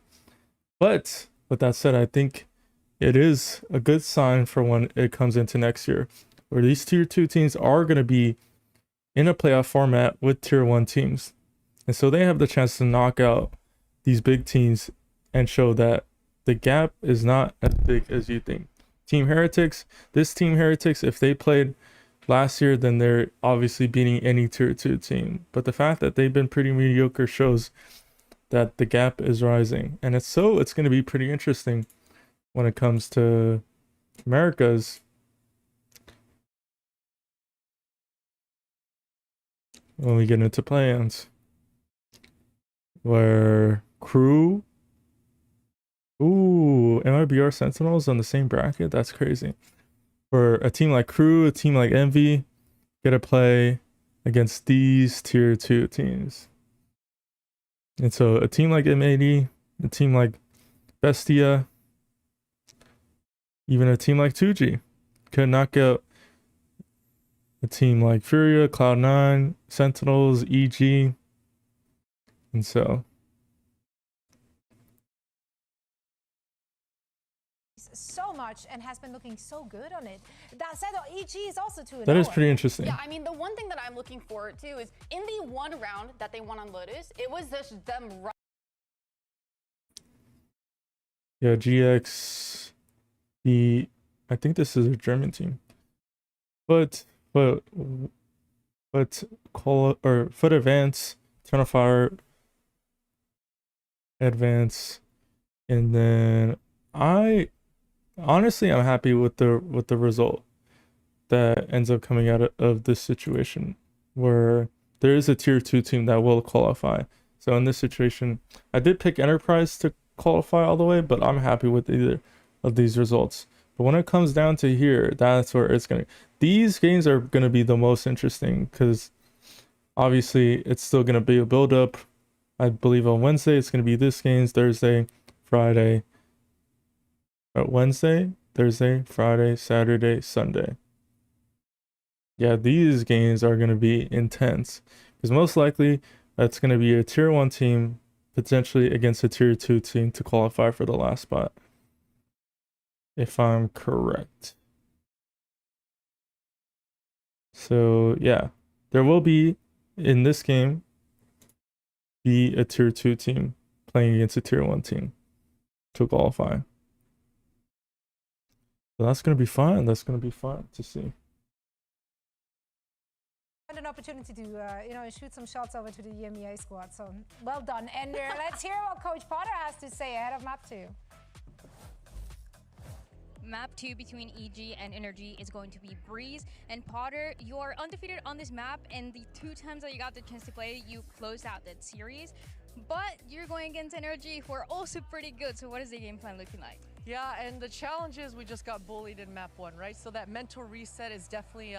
But with that said, I think it is a good sign for when it comes into next year, where these tier 2 teams are going to be in a playoff format with tier 1 teams. And so they have the chance to knock out these big teams and show that the gap is not as big as you think. Team Heretics, if they played last year, then they're obviously beating any tier 2 team. But the fact that they've been pretty mediocre shows that the gap is rising. And it's going to be pretty interesting when it comes to Americas. When we get into play-ins, where Crew, MIBR Sentinels on the same bracket. That's crazy. For a team like Crew, a team like Envy, get to play against these tier 2 teams. And so a team like M80, a team like Bestia, even a team like 2G could knock out a team like Furia, Cloud9, Sentinels, EG. And so so much and has been looking so good on it. That said, though, EG is also 2-0. that is pretty interesting. Yeah, I mean, the one thing that I'm looking forward to is in the one round that they won on Lotus, it was just them right. Yeah, GX, I think this is a German team. But Foot Advance, Turn of Fire, Advance, and then I'm happy with the result that ends up coming out of this situation, where there is a tier 2 team that will qualify. So in this situation, I did pick Enterprise to qualify all the way, but I'm happy with either of these results. But when it comes down to here, that's where these games are gonna be the most interesting, because obviously it's still gonna be a build up. I believe on Wednesday it's gonna be this games, Thursday, Friday, Wednesday, Thursday, Friday, Saturday, Sunday. Yeah, these games are going to be intense, because most likely that's going to be a tier 1 team potentially against a tier 2 team to qualify for the last spot. If I'm correct. So yeah, there will be in this game be a tier 2 team playing against a tier 1 team to qualify. So that's going to be fun. That's going to be fun to see. An opportunity to shoot some shots over to the EMEA squad. So well done. And let's hear what Coach Potter has to say ahead of map 2. Map 2 between EG and Energy is going to be Breeze. And Potter, you're undefeated on this map, and the 2 times that you got the chance to play, you closed out that series. But you're going against Energy, who are also pretty good. So what is the game plan looking like? Yeah, and the challenge is we just got bullied in map 1, right? So that mental reset is definitely,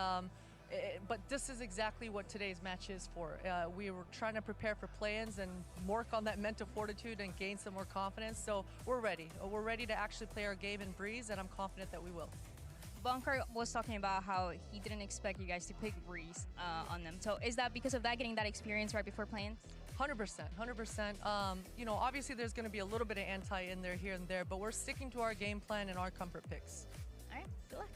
but this is exactly what today's match is for. We were trying to prepare for play-ins and work on that mental fortitude and gain some more confidence. So we're ready. We're ready to actually play our game in Breeze, and I'm confident that we will. Bunker was talking about how he didn't expect you guys to pick Breeze on them. So is that because of that, getting that experience right before playing? 100%, 100%. Obviously there's going to be a little bit of anti in there here and there, but we're sticking to our game plan and our comfort picks. All right, good luck.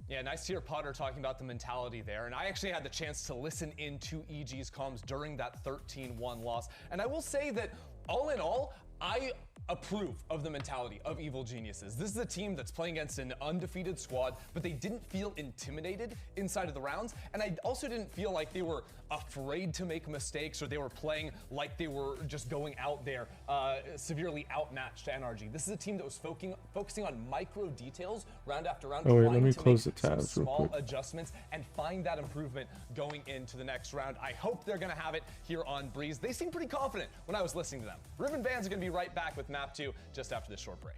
Yeah, nice to hear Potter talking about the mentality there. And I actually had the chance to listen into EG's comms during that 13-1 loss. And I will say that all in all, I approve of the mentality of Evil Geniuses. This is a team that's playing against an undefeated squad, but they didn't feel intimidated inside of the rounds. And I also didn't feel like they were afraid to make mistakes, or they were playing like they were just going out there severely outmatched to NRG. This is a team that was focusing on micro details round after round. Oh wait, trying let me to close the make some tabs real small quick. adjustments and find that improvement going into the next round. I hope they're going to have it here on Breeze. They seem pretty confident when I was listening to them. Ribbon Bands are going to be right back with map 2 just after this short break.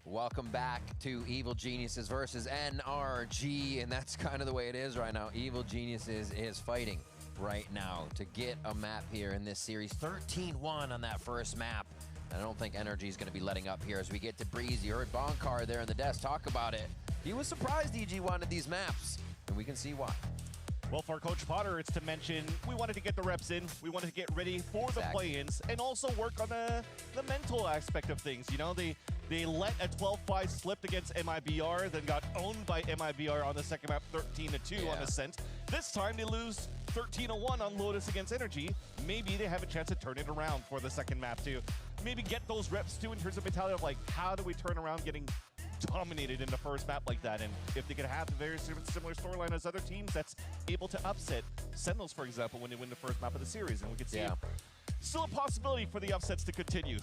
Welcome back to Evil Geniuses versus NRG, and that's kind of the way it is right now. Evil Geniuses is fighting right now to get a map here in this series. 13-1 on that first map. I don't think NRG is going to be letting up here as we get to Breeze. You heard Bonkar there in the desk talk about it. He was surprised EG wanted these maps, and we can see why. Well, for Coach Potter, it's to mention we wanted to get the reps in. We wanted to get ready for the play-ins and also work on the mental aspect of things. You know, they let a 12-5 slip against MIBR, then got owned by MIBR on the second map, 13-2 on Ascent. This time they lose 13-1 on Lotus against Energy. Maybe they have a chance to turn it around for the second map too. Maybe get those reps too in terms of mentality of like, how do we turn around getting dominated in the first map like that? And if they could have a very similar storyline as other teams that's able to upset Sentinels, for example, when they win the first map of the series, and we could see still a possibility for the upsets to continue.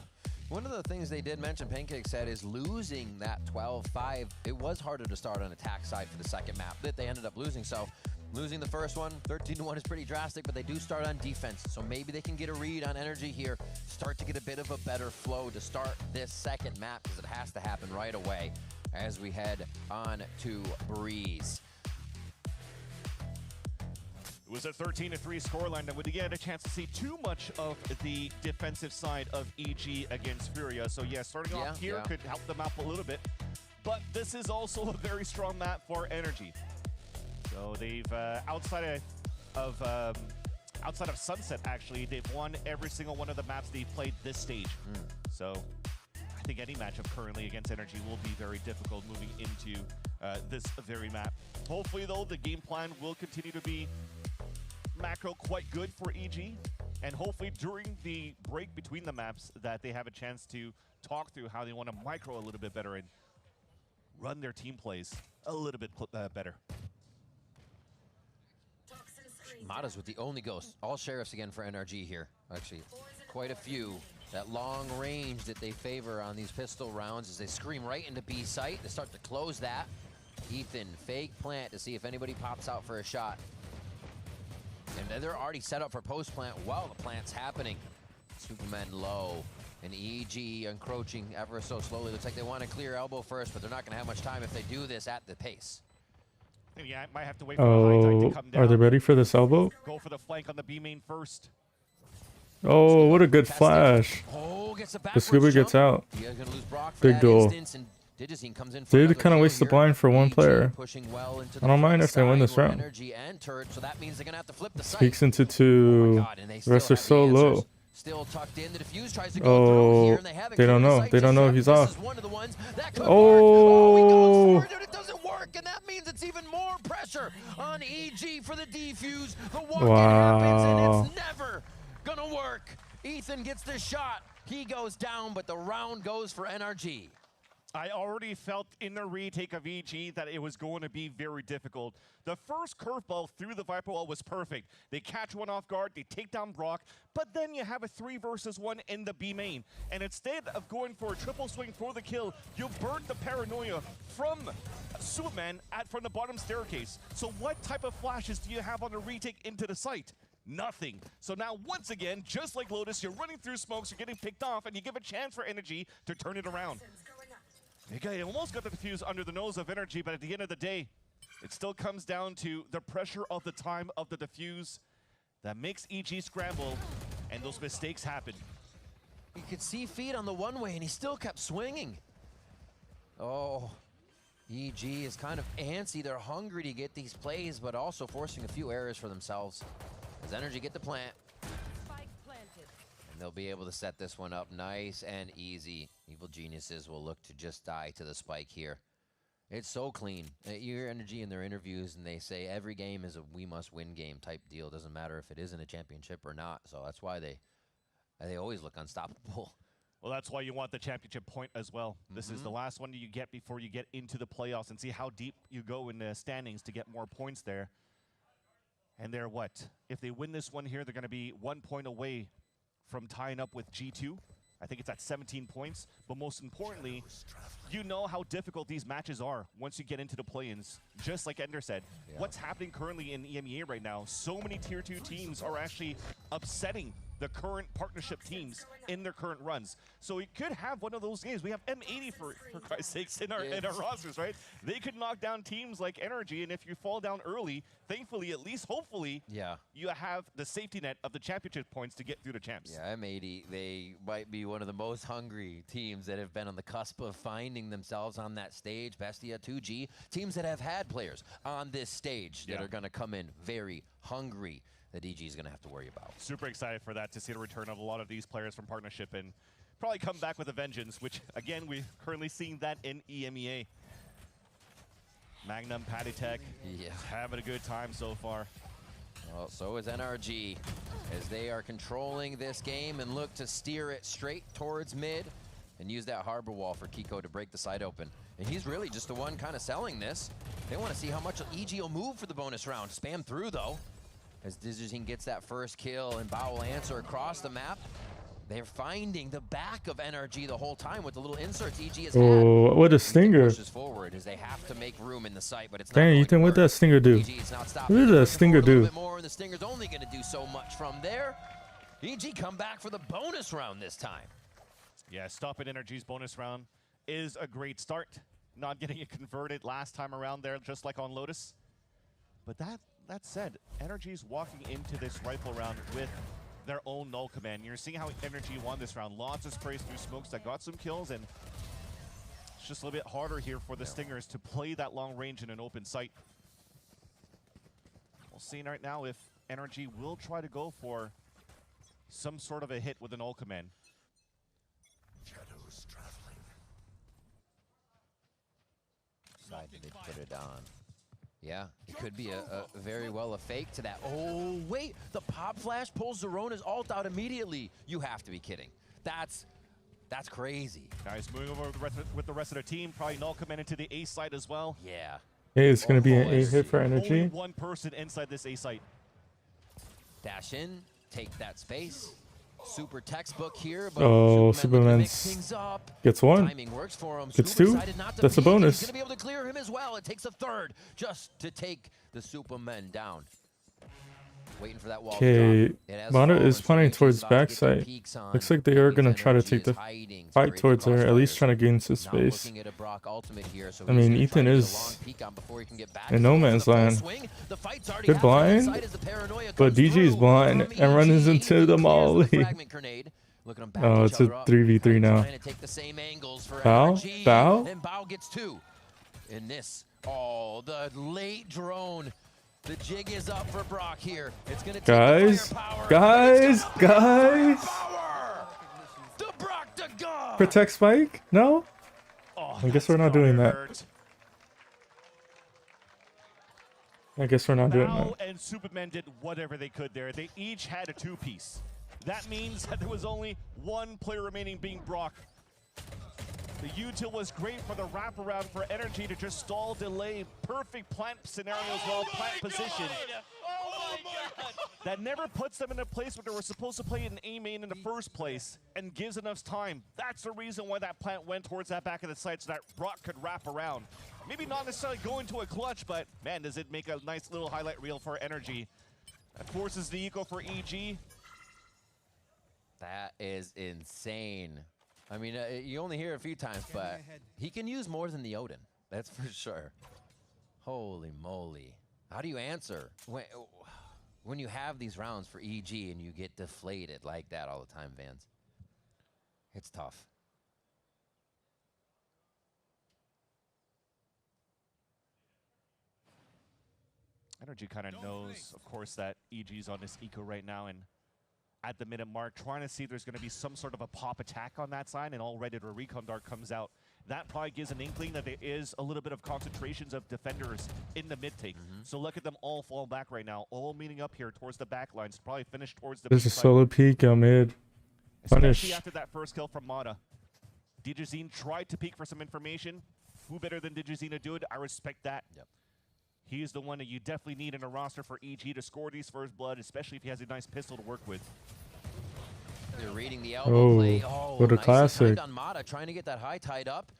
One of the things they did mention, Pancake said, is losing that 12-5. It was harder to start on attack side for the second map that they ended up losing. So losing the first one, 13-1 is pretty drastic, but they do start on defense. So maybe they can get a read on Energy here, start to get a bit of a better flow to start this second map, because it has to happen right away as we head on to Breeze. It was a 13-3 scoreline that we didn't get a chance to see too much of the defensive side of EG against Furia. So yeah, starting off here could help them out a little bit. But this is also a very strong map for Energy. So they've, outside of Sunset, actually, they've won every single one of the maps they've played this stage. So I think any matchup currently against Energy will be very difficult moving into this very map. Hopefully, though, the game plan will continue to be macro quite good for EG, and hopefully during the break between the maps that they have a chance to talk through how they want to micro a little bit better and run their team plays a little bit better. Mata's with the only ghost. All sheriffs again for NRG here. Actually, quite a few. That long range that they favor on these pistol rounds as they scream right into B site. They start to close that. Ethan, fake plant to see if anybody pops out for a shot. And they're already set up for post plant while the plant's happening. Superman low. And EG encroaching ever so slowly. Looks like they want to clear elbow first, but they're not going to have much time if they do this at the pace. Yeah, I might have to wait for the high tide to come down. Are they ready for this elbow? Go for the flank on the B main first. Oh, what a good flash. Oh, gets a The Scuba gets out. Big duel. Did kind of waste the blind for one player. I don't mind if they win this round. Peeks into 2. The rest are so low. Still tucked in. The defuse tries to go through here, and they haven't. They don't know. They don't know if he's off. Oh, he goes for it, and it doesn't work, and that means it's even more pressure on EG for the defuse. The walk-in happens, and it's never gonna work. Ethan gets the shot. He goes down, but the round goes for NRG. I already felt in the retake of EG that it was going to be very difficult. The first curveball through the Viper wall was perfect. They catch one off guard, they take down Brock, but then you have a 3 versus 1 in the B main. And instead of going for a triple swing for the kill, you burnt the paranoia from Superman from the bottom staircase. So what type of flashes do you have on the retake into the site? Nothing. So now, once again, just like Lotus, you're running through smokes, you're getting picked off, and you give a chance for Energy to turn it around. You almost got the defuse under the nose of Energy, but at the end of the day, it still comes down to the pressure of the time of the defuse that makes EG scramble, and those mistakes happen. You could see feet on the one-way, and he still kept swinging. Oh, EG is kind of antsy. They're hungry to get these plays, but also forcing a few errors for themselves. As Energy get the plant. They'll be able to set this one up nice and easy. Evil Geniuses will look to just die to the spike here. It's so clean. You hear Energy in their interviews, and they say every game is a we-must-win game type deal. Doesn't matter if it isn't a championship or not. So that's why they always look unstoppable. Well, that's why you want the championship point as well. This is the last one you get before you get into the playoffs and see how deep you go in the standings to get more points there. And they're what? If they win this one here, they're going to be 1 point away from tying up with G2. I think it's at 17 points. But most importantly, you know how difficult these matches are once you get into the play-ins. Just like Ender said, what's happening currently in EMEA right now, so many Tier 2 teams are actually upsetting the current partnership teams in their current runs. So we could have one of those games. We have M80 for Christ's sakes in our rosters, right? They could knock down teams like Energy, and if you fall down early, thankfully, at least hopefully, you have the safety net of the championship points to get through the champs. Yeah, M80, they might be one of the most hungry teams that have been on the cusp of finding themselves on that stage. Bestia, 2G, teams that have had players on this stage that are going to come in very hungry that EG is going to have to worry about. Super excited for that, to see the return of a lot of these players from partnership and probably come back with a vengeance, which, again, we're currently seeing that in EMEA. Magnum, Patty Tech, having a good time so far. Well, so is NRG, as they are controlling this game and look to steer it straight towards mid and use that harbor wall for Kiko to break the side open. And he's really just the one kind of selling this. They want to see how much EG will move for the bonus round. Spam through, though, as Dizzyzine gets that first kill and Bao will answer across the map. They're finding the back of NRG the whole time with the little inserts EG has had. Oh, what a stinger. Pushes forward as they have to make room in the site, but it's Dang, Ethan, what did that stinger do? What did that stinger do? Bit more, and the stinger's only going to do so much from there. EG come back for the bonus round this time. Yeah, stopping Energy's bonus round is a great start. Not getting it converted last time around there, just like on Lotus. But that said, Energy's walking into this rifle round with their own null command. You're seeing how Energy won this round. Lots of sprays through smokes that got some kills, and it's just a little bit harder here for the Stingers to play that long range in an open site. We'll see right now if Energy will try to go for some sort of a hit with an null command. Shadows traveling. Decided to put it on. Yeah, it could be a very well a fake to that. Oh, wait, the pop flash pulls Zerona's ult out immediately. You have to be kidding. That's crazy. Guys, moving over with the rest of the team. Probably null command into the A site as well. Yeah. Hey, it's going to be an A hit for Energy. Only one person inside this A site. Dash in, take that space. Super textbook here, but Oh, Superman mix Superman's things up. gets one. Timing works for him. Gets Super two. decided not to That's a peek, and bonus. He's gonna be able to clear him as well. It takes a third just to take the Superman down. Waiting for that wall. Okay, Mana is planning towards backside. Looks like they are gonna try to take the fight towards her, at least trying to gain some space. I mean, Ethan is in no man's land. Good blind, but DG is blind and runs into the molly. Oh, it's a 3v3 now. Bow? Bow? And Bow gets 2. In this, oh, the late drone. The jig is up for Brock here. It's gonna take Guys, guys. Protect Spike? No? Oh, I guess we're not doing that. I guess we're not doing Bao that. and Superman did whatever they could there. They each had a 2-piece. That means that there was only one player remaining, being Brock. The util was great for the wraparound for energy to just stall, delay. Perfect plant scenario as well, plant position. Oh my god! That never puts them in a place where they were supposed to play an A main in the first place and gives enough time. That's the reason why that plant went towards that back of the site so that Brock could wrap around. Maybe not necessarily go into a clutch, but man, does it make a nice little highlight reel for energy. That forces the eco for EG. That is insane. I mean, you only hear it a few times, but he can use more than the Odin. That's for sure. Holy moly. How do you answer when you have these rounds for EG and you get deflated like that all the time, Vans? It's tough. Energy kind of knows, of course, that EG's on this eco right now, and at the minute mark, trying to see if there's going to be some sort of a pop attack on that side, and already the recon dart comes out. That probably gives an inkling that there is a little bit of concentrations of defenders in the mid take. So look at them all fall back right now, all meeting up here towards the back lines, probably finish towards the There's a B side. solo peek on mid. Especially Punish. after that first kill from Mata. Digizine tried to peek for some information. Who better than Digizine to do it? I respect that. Yep. He's the one that you definitely need in a roster for EG to score these first blood, especially if he has a nice pistol to work with. They're reading the elbow play. Oh, what a nicely classic. timed on Mata, trying to get that high tied up.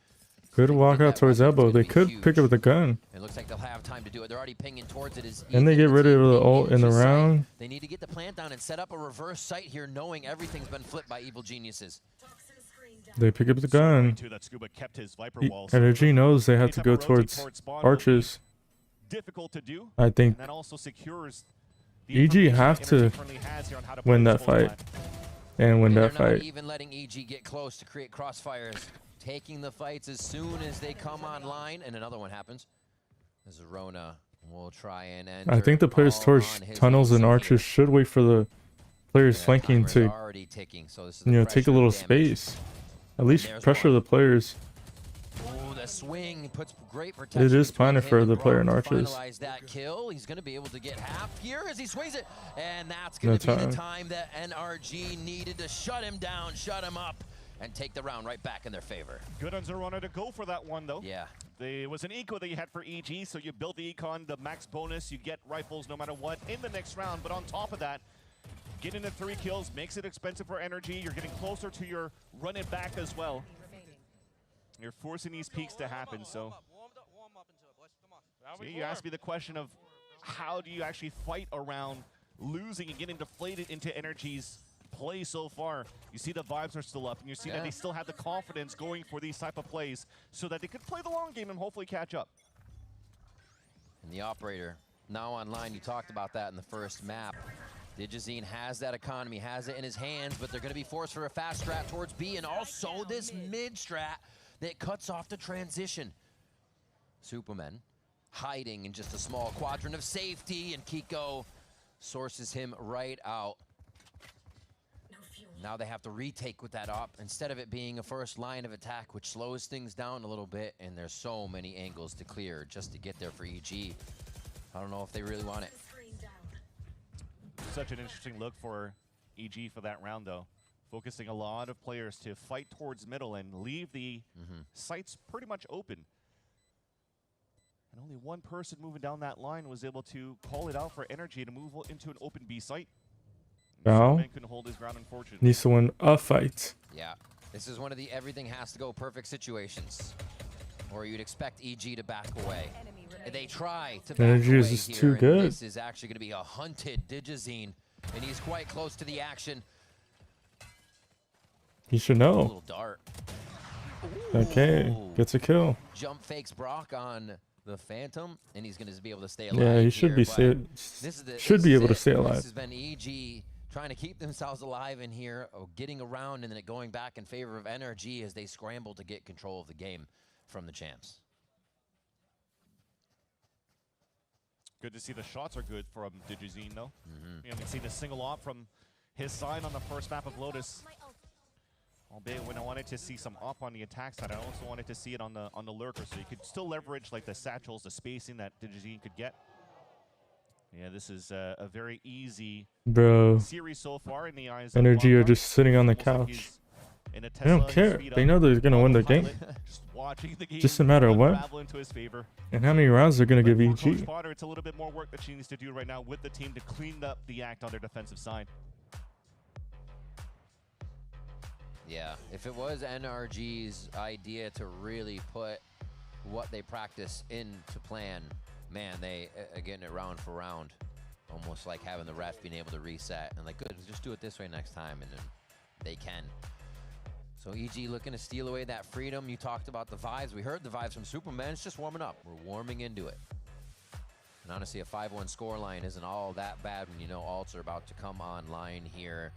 Good walk out towards elbow. They could pick up the gun. It looks like they'll have time to do it. They're already pinging towards it. And they get rid of the ult in the round. They need to get the plant down and set up a reverse site here, knowing everything's been flipped by evil geniuses. They pick up the gun. That Scuba kept his Viper wall, so Energy knows they have to go anytime a rotate towards spawn will be arches. difficult to do. I think And that also secures the EG information have that to Energy currently has here on how to play win this that full fight. plan. And win They're that not fight. even letting EG get close to create crossfires. Taking the fights as soon as they come online, and another one happens. As Rona will try and enter. I think the players all towards on his tunnels and Wilson arches here. should wait for the players Yeah, flanking timer's to, already ticking, so this is you the know, take a pressure little damage. space. At least there's pressure one. the players. Ooh, the swing puts great protection. It is between planted him for and the player Brock in to arches. finalize that kill. He's going to be able to get half here as he swings it, and that's going to No be time. the time that NRG needed to shut him down, shut him up, and take the round right back in their favor. Good on Zerona to go for that one, though. Yeah. There was an eco that you had for EG, so you build the econ, the max bonus, you get rifles no matter what in the next round. But on top of that, getting the 3 kills makes it expensive for energy. You're getting closer to your run it back as well. You're forcing these peaks to happen, so. See, you asked me the question of how do you actually fight around losing and getting deflated into energy's play so far. You see the vibes are still up, and you see that they still have the confidence going for these type of plays so that they could play the long game and hopefully catch up. And the operator now online. You talked about that in the first map. Digizine has that economy, has it in his hands, but they're going to be forced for a fast strat towards B, and also this mid strat that cuts off the transition. Superman hiding in just a small quadrant of safety, and Kiko sources him right out. Now they have to retake with that op instead of it being a first line of attack, which slows things down a little bit, and there's so many angles to clear just to get there for EG. I don't know if they really want it. Such an interesting look for EG for that round, though. Focusing a lot of players to fight towards middle and leave the sites pretty much open. And only one person moving down that line was able to call it out for energy to move into an open B site. Now couldn't hold his ground, unfortunately. needs to win a fight. Yeah, this is one of the everything has to go perfect situations, or you'd expect EG to back away. They try to back Energy away is just here, too and good. this is actually going to be a hunted Digizine, and he's quite close to the action. He should A know. little dart. Okay, Ooh. gets a kill. Jump fakes Brock on the Phantom, and he's going to be able to stay alive. Yeah, he should be should be able to stay alive. This has been EG trying to keep themselves alive in here, getting around, and then going back in favor of NRG as they scramble to get control of the game from the champs. Good to see the shots are good from Digizine, though. We haven't seen a single op from his side on the first map of Lotus. Albeit when I wanted to see some op on the attack side, I also wanted to see it on the lurker, so you could still leverage like the satchels, the spacing that Digizine could get. Yeah, this is a very easy series so far in the eyes of Energy are Wildcard. just sitting on the Almost like couch. he's in a They don't Tesla, care. speed They up, know they're gonna win the game. autopilot, just watching the game Just a matter of what. unravel into his favor. And how many rounds they're gonna But give for Coach EG. Potter, it's a little bit more work that she needs to do right now with the team to clean up the act on their defensive side. Yeah, if it was NRG's idea to really put what they practice into plan, man, they are getting it round for round. Almost like having the ref being able to reset and like, good, just do it this way next time, and then they can. So EG looking to steal away that freedom. You talked about the vibes. We heard the vibes from Superman. It's just warming up. We're warming into it. And honestly, a 5-1 scoreline isn't all that bad when you know alts are about to come online here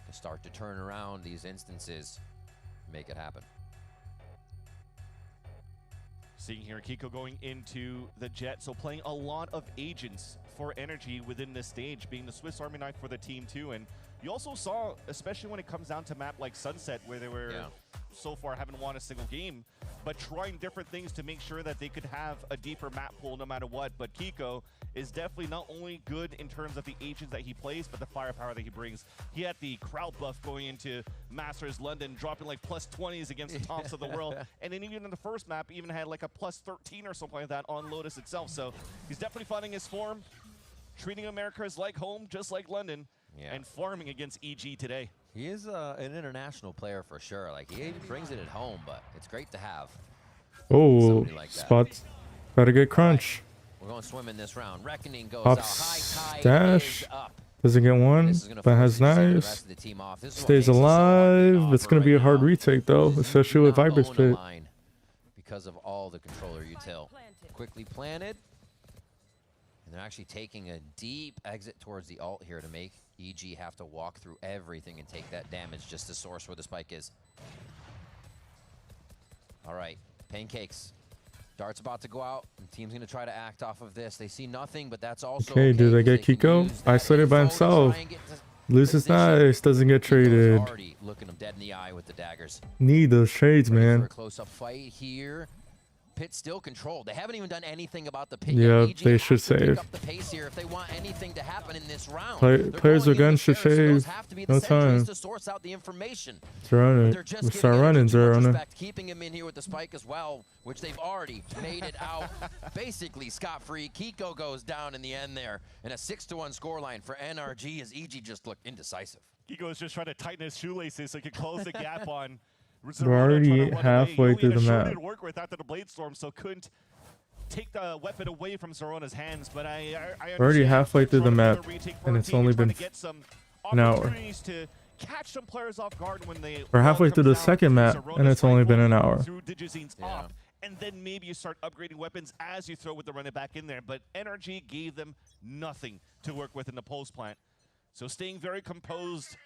to start to turn around these instances, make it happen. Seeing here, Kiko going into the jet, so playing a lot of agents for energy within this stage, being the Swiss Army knife for the team too. And you also saw, especially when it comes down to map like Sunset, where they were so far haven't won a single game, but trying different things to make sure that they could have a deeper map pool no matter what. But Kiko is definitely not only good in terms of the agents that he plays, but the firepower that he brings. He had the crowd buff going into Masters London, dropping like +20s against the tops of the world. And then even in the first map, even had like a +13 or something like that on Lotus itself. So he's definitely finding his form, treating Americas like home, just like London, and farming against EG today. He is an international player for sure. Like, he brings it at home, but it's great to have. Oh, like that. spots. Gotta get crunch. We're going swimming this round. Reckoning goes Pops out. High tide dash. is up. Doesn't get one, but has knives. Stays alive. It's gonna be a hard retake though, especially with Viper's Pit. Because of all the controller util. Quickly planted. And they're actually taking a deep exit towards the ult here to make EG have to walk through everything and take that damage just to source where the spike is. All right, pancakes. Dart's about to go out, and the team's going to try to act off of this. They see nothing, but that's also Okay, do they get Kiko? Isolated by himself. Loses nice, doesn't get traded. Already looking him dead in the eye with the daggers. Need those trades, man. For a close-up fight here. Pit still controlled. They haven't even done anything about the pit. Yeah, yet. they should save. Pick up the pace here if they want anything to happen in this round. Players with guns should save. No time. To source out the information. Start running, Zerona. Keeping him in here with the spike as well, which they've already made it out basically scot-free. Kiko goes down in the end there, and a 6-1 scoreline for NRG as EG just looked indecisive. Kiko is just trying to tighten his shoelaces so he can close the gap on. We're already halfway through the map. To work with after the blade storm, so couldn't take the weapon away from Zerona's hands. But I We're already halfway through the map, and it's only been an hour. To catch some players off guard when they We're halfway through the second map, and it's only been an hour. Through Digizine's op, and then maybe you start upgrading weapons as you throw with the running back in there. But NRG gave them nothing to work with in the post plant. So staying very composed.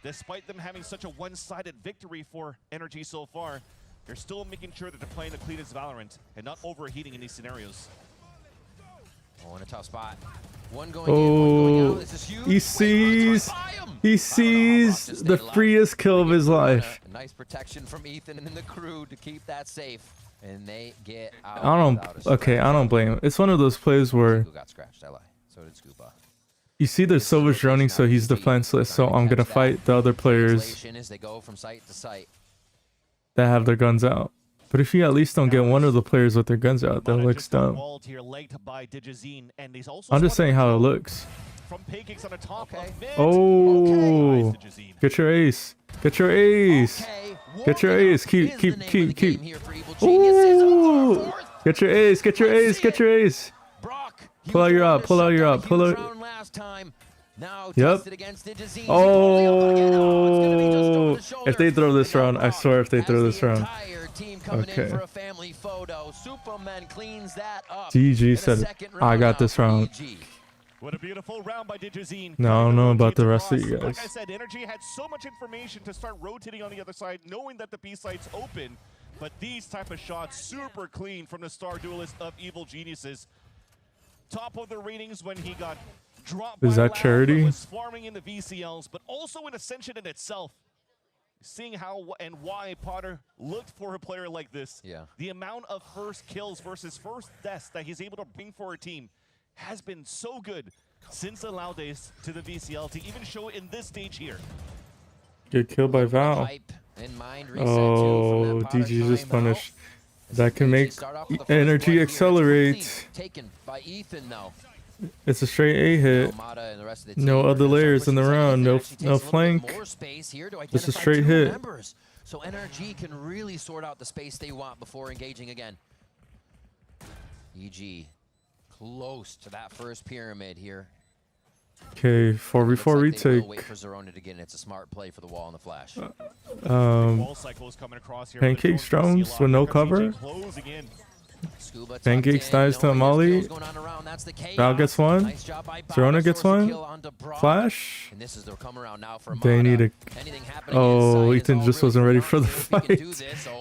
Despite them having such a one-sided victory for NRG so far, they're still making sure that they're playing the cleanest Valorant and not overheating in these scenarios. Oh, in a tough spot. One going in, one going out. This is huge. He sees the freest kill of his life. A nice protection from Ethan and the crew to keep that safe, and they get out. I don't blame him. It's one of those plays where got scratched. I lie. So did Scuba. you see there's Silver's running, so he's defenseless, so I'm gonna fight the other players As they go from site to site. that have their guns out. But if you at least don't get one of the players with their guns out, that looks dumb. I'm just saying how it looks. from Pancakes on the top of mid. Oh, Nice to Jazeen. get your ace. Get your ace. Get your ace. Keep. Ooh. Get your ace. Get your ace. Get your ace. Pull out your up. Pull out your up. Pull out. Yep. Oh, if they throw this round, I swear if they throw this round. Okay. DG said, I got this round. What a beautiful round by Digizine. No, I don't know about the rest of you guys. Like I said, Energy had so much information to start rotating on the other side, knowing that the B site's open. But these type of shots, super clean from the star duelist of Evil Geniuses. Top of the ratings when he got dropped. Is that Charity? Was farming in the VCLs, but also in Ascension in itself. Seeing how and why Potter looked for a player like this. Yeah. The amount of first kills versus first deaths that he's able to bring for a team has been so good since the Lao days to the VCL to even show it in this stage here. Get killed by Val. Oh, DG just punished. That can make Energy accelerate. Taken by Ethan though. It's a straight A hit. No other layers in the round. No flank. Just a straight hit. So NRG can really sort out the space they want before engaging again. EG close to that first pyramid here. Okay, 4v4 retake. Wait for Zerona to get in. It's a smart play for the wall and the flash. Pancakes drones with no cover. Pancakes dives to Amali. Val gets one. Zerona gets one. Flash. They need a... Oh, Ethan just wasn't ready for the fight.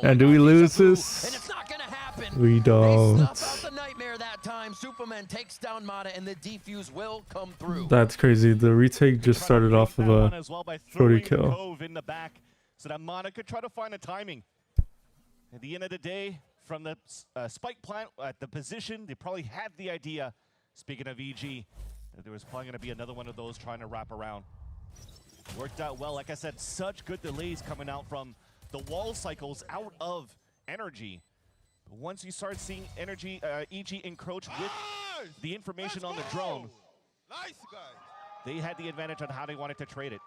And do we lose this? We don't. Superman takes down Mata and the defuse will come through. That's crazy. The retake just started off of a 40 kill. In the back so that Mata could try to find a timing. At the end of the day, from the spike plant at the position, they probably had the idea, speaking of EG, that there was probably going to be another one of those trying to wrap around. Worked out well. Like I said, such good delays coming out from the wall cycles out of Energy. But once you start seeing EG encroach with the information on the drone, nice guys. They had the advantage on how they wanted to trade it.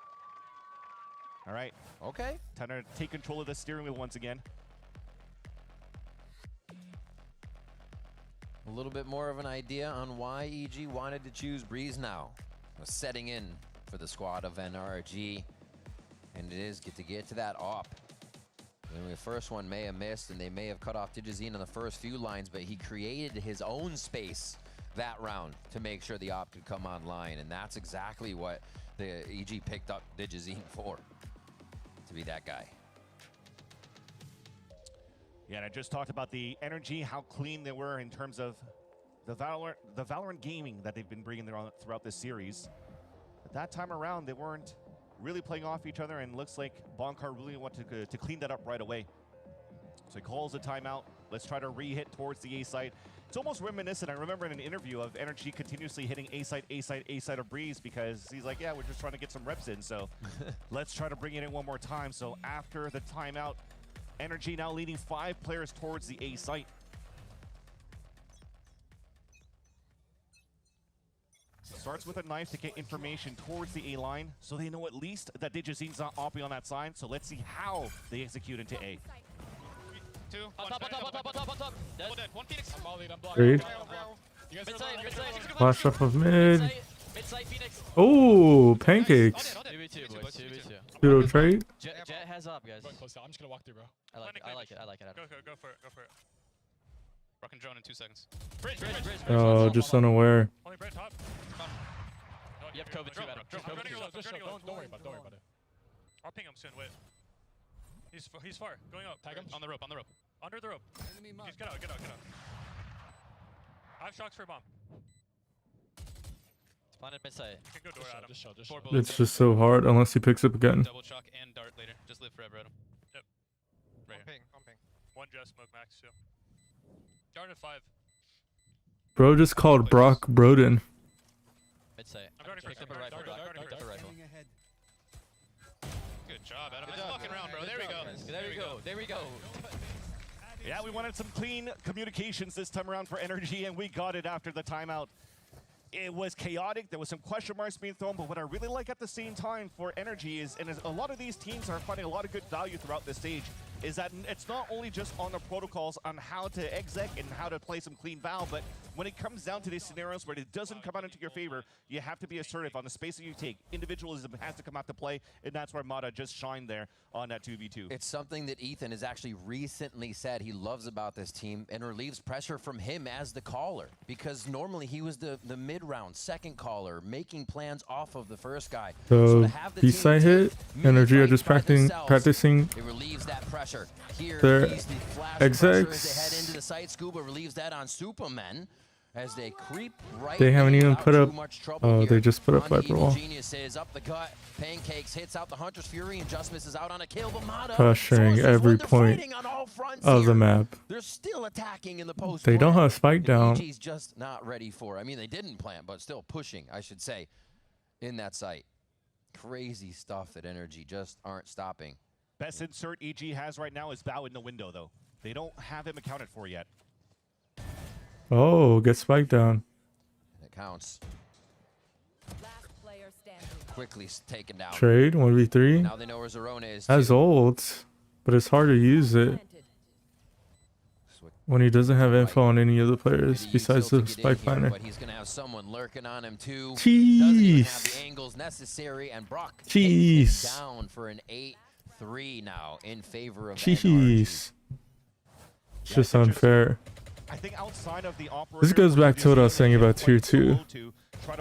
All right. Okay. Time to take control of the steering wheel once again. A little bit more of an idea on why EG wanted to choose Breeze now. Setting in for the squad of NRG. And it is to get to that op. And the first one may have missed, and they may have cut off Digizine on the first few lines, but he created his own space that round to make sure the op could come online. And that's exactly what the EG picked up Digizine for, to be that guy. Yeah, and I just talked about the Energy, how clean they were in terms of the Valorant gaming that they've been bringing throughout this series. But that time around, they weren't really playing off each other, and looks like Bonkar really wanted to clean that up right away. So he calls a timeout. Let's try to re-hit towards the A site. It's almost reminiscent. I remember in an interview of Energy continuously hitting A site, A site, A site of Breeze, because he's like, yeah, we're just trying to get some reps in. So let's try to bring it in one more time. So after the timeout, Energy now leading 5 players towards the A site. Starts with a knife to get information towards the A line, so they know at least that Digizine's not opping on that side. So let's see how they execute into A. 2, on top. Dead. One Phoenix. I'm all lead. I'm blocking. 3. You guys are Flash off of mid. Oh, Pancakes. 2-0 trade. Jet has up, guys. I'm just gonna walk through, bro. I like it. Go for it. Rockin' drone in 2 seconds. Bridge. Oh, just unaware. Only bridge top. You have COVID too, Adam. I'm running low. Don't worry about it. I'll ping him soon. Wait. He's far. Going up. Tag him. On the rope. Under the rope. Just get out. I have shocks for a bomb. It's planted mid-side. You can go door, Adam. Just It's just so hard unless he picks up again. Double shock and dart later. Just live forever, Adam. Yep. Right here. On ping. One jet smoke max too. Dart at 5. Bro just called Brock Broden. Mid-side. I'm darting picked up a rifle. Good job, Adam. Nice fucking round, bro. There we go. Yeah, we wanted some clean communications this time around for Energy, and we got it after the timeout. It was chaotic. There was some question marks being thrown, but what I really like at the same time for Energy is, and a lot of these teams are finding a lot of good value throughout this stage, is that it's not only just on the protocols on how to exec and how to play some clean Val, but when it comes down to these scenarios where it doesn't come out into your favor, you have to be assertive on the space that you take. Individualism has to come out to play, and that's where Mata just shined there on that 2v2. It's something that Ethan has actually recently said he loves about this team and relieves pressure from him as the caller, because normally he was the mid-round second caller, making plans off of the first guy. So to have the B-side team hit, Energy are just by practicing it relieves that pressure. Here, their he's the flash pressure as they head execs. into the site. Scuba relieves that on Superman as they creep right. They haven't even without put too up. much trouble Oh, here. they just put up On the Viper Evil Wall. Geniuses up the gut. Pancakes hits out the Hunter's Fury and just misses out on a kill. But Mata Pressuring sources every when they're point fighting on all fronts of the here. map. They're still attacking in the post. They don't plant, have spike and down. EG's just not ready for. I mean, they didn't plant, but still pushing, I should say, in that site. Crazy stuff that Energy just aren't stopping. Best insert EG has right now is Bao in the window, though. They don't have him accounted for yet. Oh, get spike down. It counts. Quickly taken down. Trade 1v3. Now they know where Zerona is. Has too. ult, but it's hard to use it when he doesn't have info on any other players besides the spike planner. But he's gonna have someone lurking on him too. Jeez. Doesn't even have the angles necessary, and Brock takes Jeez. it down for an 8-3 now in favor of Jeez. It's just unfair. I think outside of the This goes back to what I was saying about tier 2.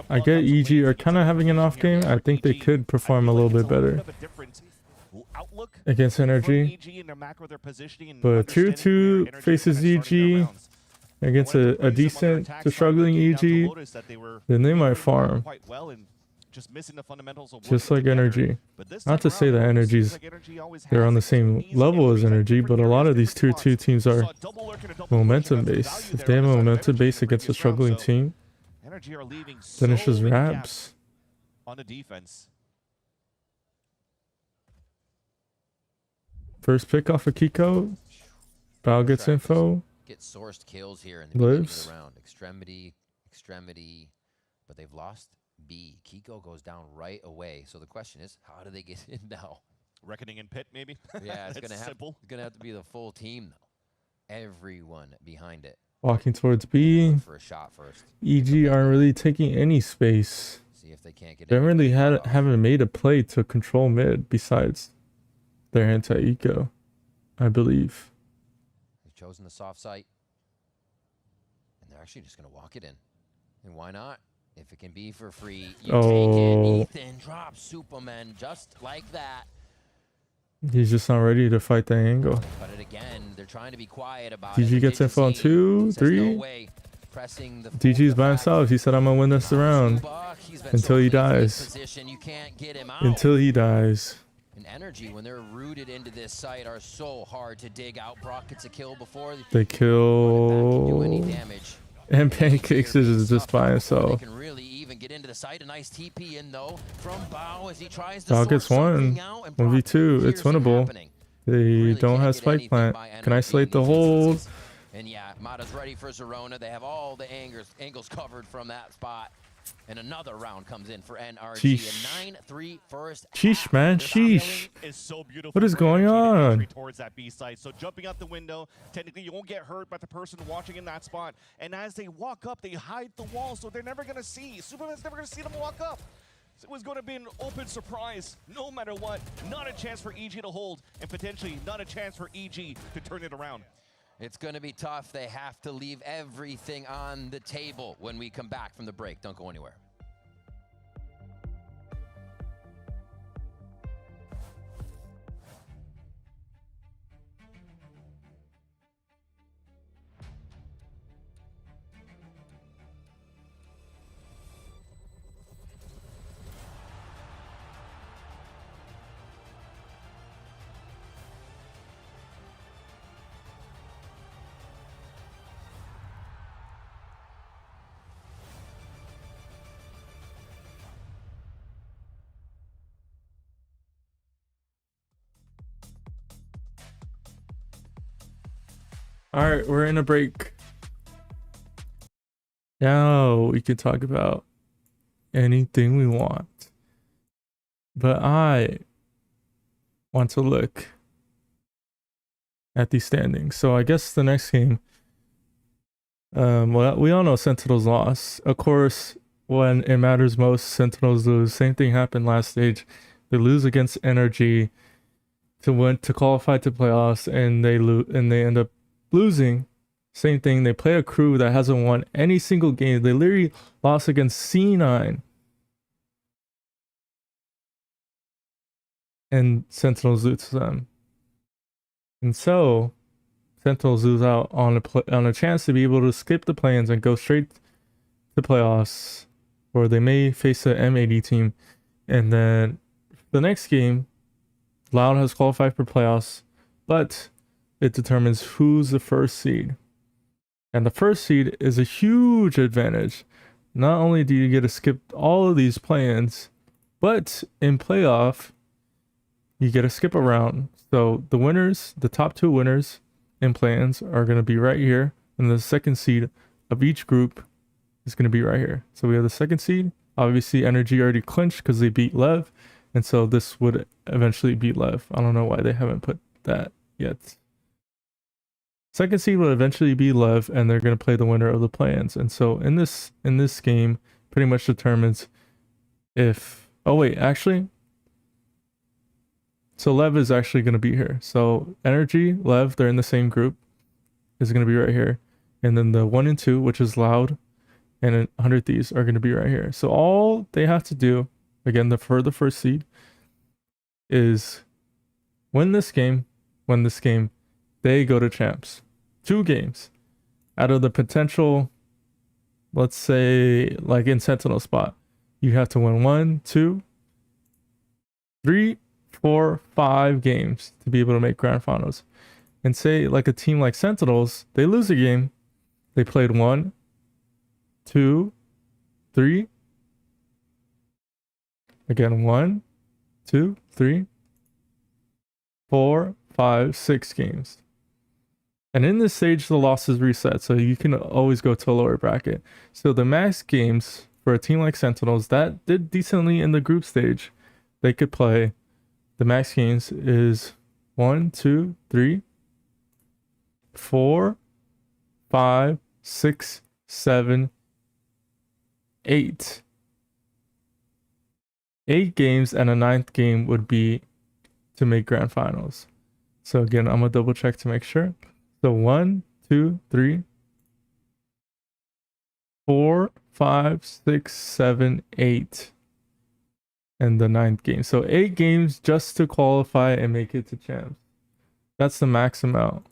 I get EG are kind of having an off game. I think they could perform a little bit better against Energy. But tier 2 faces EG against a decent to struggling EG, then they might farm. Just like Energy. Not to say that Energy's they're on the same level as Energy, but a lot of these tier 2 teams are momentum based. If they have a momentum base against a struggling team, Energy are leaving then it's just so many wraps. gaps on the defense. First pick off of Kiko. Bao gets info. Get sourced kills here in the beginning Lives. of the round. Extremity, but they've lost B. Kiko goes down right away. So the question is, how do they get in now? Reckoning in pit, maybe? Yeah, it's gonna simple. have to be the full team though. Everyone behind it. Walking towards B. For a shot first. EG aren't really taking any space. See if they can't get They in. really haven't made a play to control mid besides their anti-eco, I believe. They've chosen the soft site. And they're actually just gonna walk it in. And why not? If it can be for free, you take it. Ethan drops Superman just like that. He's just not ready to fight the angle. But it again, they're trying to be quiet about DG it. gets info on 2, 3. DG's by himself. He said, I'm gonna win this round until he dies. Until he dies. And Energy, when they're rooted into this site, are so hard to dig out. Brock gets a kill before They kill. do any damage. And Pancakes is just by himself. They can really even get into the site. A nice TP in though from Bao as he tries to Bao sort gets one. something out, and Brock 1v2. It's hears it winnable. happening. They don't have spike plant. Can isolate the hold. And yeah, Mata's ready for Zerona. They have all the angles covered from that spot. And another round comes in for NRG. Sheesh. A 9-3 first. Sheesh, man. Sheesh. Is so beautiful. What is for going Energy to on? entry towards that B site. So jumping out the window, technically you won't get hurt by the person watching in that spot. And as they walk up, they hide the wall, so they're never going to see. Superman's never going to see them walk up. So it was going to be an open surprise, no matter what. Not a chance for EG to hold, and potentially not a chance for EG to turn it around. It's going to be tough. They have to leave everything on the table when we come back from the break. Don't go anywhere. All right, we're in a break. Now we can talk about anything we want. But I want to look at these standings. So I guess the next game, well, we all know Sentinels lost. Of course, when it matters most, Sentinels lose. Same thing happened last stage. They lose against Energy to qualify to playoffs, and they end up losing. Same thing. They play a crew that hasn't won any single game. They literally lost against C9. And Sentinels lose to them. And so Sentinels lose out on a chance to be able to skip the plans and go straight to playoffs, or they may face a M80 team. And then the next game, Loud has qualified for playoffs, but it determines who's the first seed. And the first seed is a huge advantage. Not only do you get to skip all of these plans, but in playoff, you get to skip a round. So the winners, the top 2 winners in plans are going to be right here. And the second seed of each group is going to be right here. So we have the second seed. Obviously, Energy already clinched because they beat Lev. And so this would eventually beat Lev. I don't know why they haven't put that yet. Second seed will eventually be Lev, and they're going to play the winner of the plans. And so in this game, pretty much determines if... Oh, wait, actually... So Lev is actually going to be here. So Energy, Lev, they're in the same group, is going to be right here. And then the 1 and 2, which is Loud and 100 Thieves, are going to be right here. So all they have to do, again, for the first seed, is win this game, they go to champs. 2 games out of the potential, let's say, like in Sentinel spot, you have to win 1, 2, 3, 4, 5 games to be able to make grand finals. And say like a team like Sentinels, they lose a game, they played 1, 2, 3, again 1, 2, 3, 4, 5, 6 games. And in this stage, the losses reset, so you can always go to a lower bracket. So the max games for a team like Sentinels that did decently in the group stage, they could play. The max games is 1, 2, 3, 4, 5, 6, 7, 8. 8 games, and a 9th game would be to make grand finals. So again, I'm gonna double check to make sure. So 1, 2, 3, 4, 5, 6, 7, 8. And the 9th game. So 8 games just to qualify and make it to champs. That's the max amount.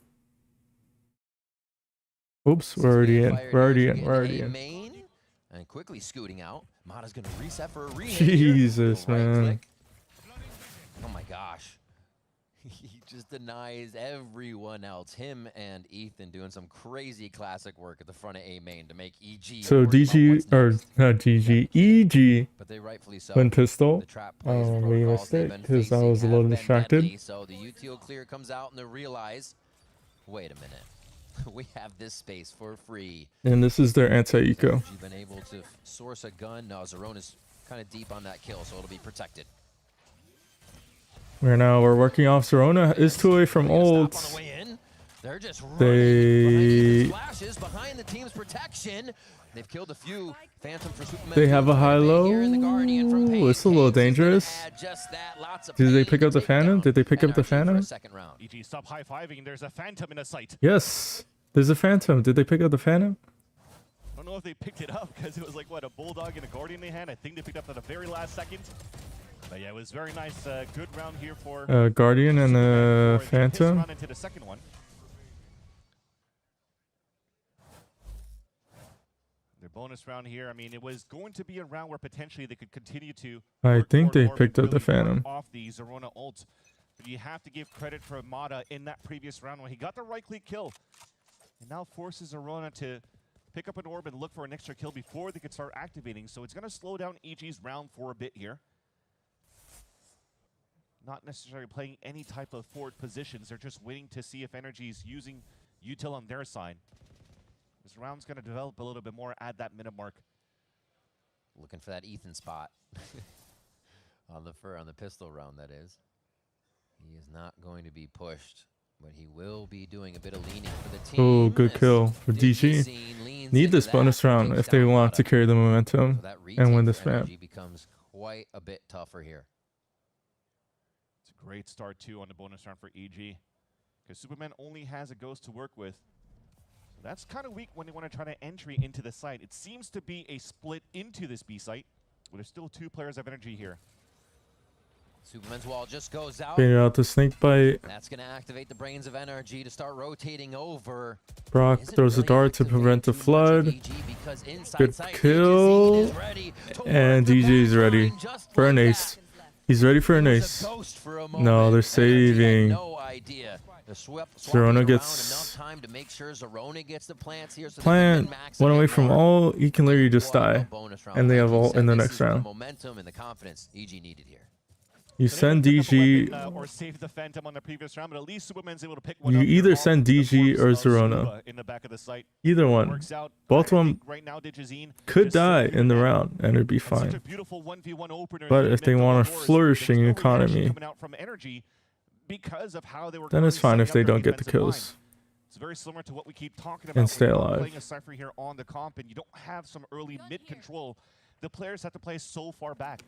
Oops, we're already in. Main, and quickly scooting out. Mata's gonna reset for a rehit. Jesus, man. Click. Oh my gosh. He just denies everyone else. Him and Ethan doing some crazy classic work at the front of A main to make EG. So DG, or not GG, EG but they rightfully so. went pistol. Oh, made a mistake because I was a little distracted. So the UTO clear comes out and they realize, wait a minute. We have this space for free. And this is their anti-eco. You've been able to source a gun. No, Zerona's kind of deep on that kill, so it'll be protected. We're working off. Zerona is 2 away from ult. They're just They flashes behind the team's protection. They've killed a few Phantom for Superman. They have a high-low. It's a little dangerous. Did they pick up the Phantom? Did they pick up the Phantom? EG, stop high-fiving. There's a Phantom in a sight. Yes, there's a Phantom. Did they pick up the Phantom? I don't know if they picked it up because it was like, what, a Bulldog and a Guardian in hand. I think they picked up at the very last second. But yeah, it was very nice. Good round here for Guardian and a Phantom. Run into the second one. Their bonus round here. I mean, it was going to be a round where potentially they could continue to. I think they picked up the Phantom. Off the Zerona ult. But you have to give credit for Mata in that previous round when he got the right-click kill. And now forces Zerona to pick up an orb and look for an extra kill before they could start activating. So it's going to slow down EG's round for a bit here. Not necessarily playing any type of forward positions. They're just waiting to see if Energy is using util on their side. This round's going to develop a little bit more at that minute mark. Looking for that Ethan spot on the pistol round, that is. He is not going to be pushed, but he will be doing a bit of leaning for the team. Oh, good kill for DG. Need this bonus round if they want to carry the momentum and win this map. Becomes quite a bit tougher here. It's a great start, too, on the bonus round for EG. Because Superman only has a ghost to work with. So that's kind of weak when they want to try to entry into the site. It seems to be a split into this B site, but there's still 2 players of energy here. Superman's wall just goes out. Figure out the snake bite. That's going to activate the brains of energy to start rotating over. Brock throws a dart to prevent the flood. Good kill. And DG is ready for an ace. He's ready for an ace. No, they're saving. Zerona gets plant one away from all. He can literally just die, and they have all in the next round. Momentum and the confidence EG needed here. You send DG, or save the Phantom on the previous round, but at least Superman's able to pick one you up either send DG or Zerona. in the back of the site. Either one. Both of them right now, could die in the round, and it'd be fine. But if they want a flourishing economy, because of how they were then it's fine if they don't get the kills. It's very similar to what we keep talking about. And stay alive. Playing a Cypher here on the comp, and you don't have some early mid control. The players have to play so far back.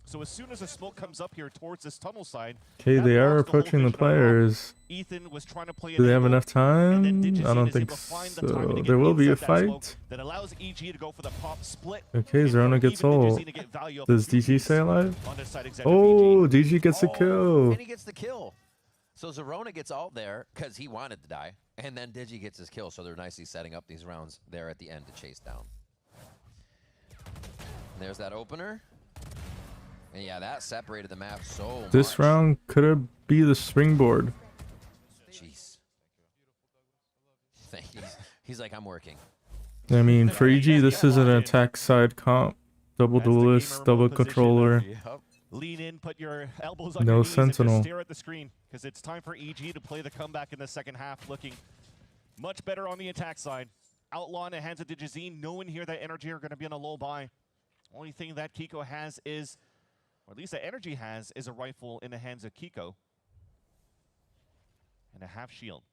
So as soon as the smoke comes up here towards this tunnel side, okay, they are approaching the players. Ethan was trying to play. Do they have enough time? I don't think so. There will be a fight. That allows EG to go for the pop split. Okay, Zerona gets ult. Does DG stay alive? Oh, DG gets a kill. And he gets the kill. So Zerona gets ult there because he wanted to die, and then Digi gets his kill. So they're nicely setting up these rounds there at the end to chase down. And there's that opener. And yeah, that separated the map so much. This round could have be the springboard. Jeez. He's like, I'm working. I mean, for EG, this is an attack side comp. Double duelist, double controller. Lean in, put your elbows on No your knees sentinel. And just stare at the screen, because it's time for EG to play the comeback in the second half, looking much better on the attack side. Outlaw in the hands of Digizine, knowing here that Energy are going to be on a low buy. Only thing that Kiko has is, or at least that Energy has, is a rifle in the hands of Kiko. And a half shield.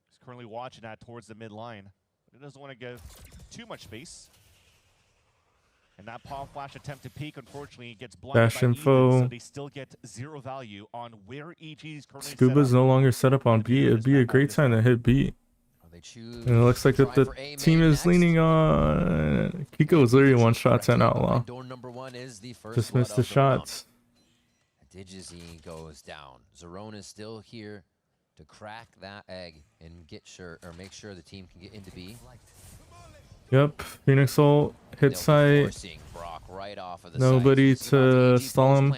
He's currently watching that towards the mid line, but he doesn't want to give too much space. And that palm flash attempt to peek, unfortunately, gets blinded Dash by info. Ethan, so they still get 0 value on where EG is currently Scuba's set up. no longer set up on B. It'd be a great time to hit B. And it looks like that the team is leaning on. Kiko is literally one shot 10 Outlaw. Just missed the shots. Digizine goes down. Zerona is still here to crack that egg and get sure, or make sure the team can get into B. Yep, Phoenix ult, hit site. Right off of the Nobody site. to stall him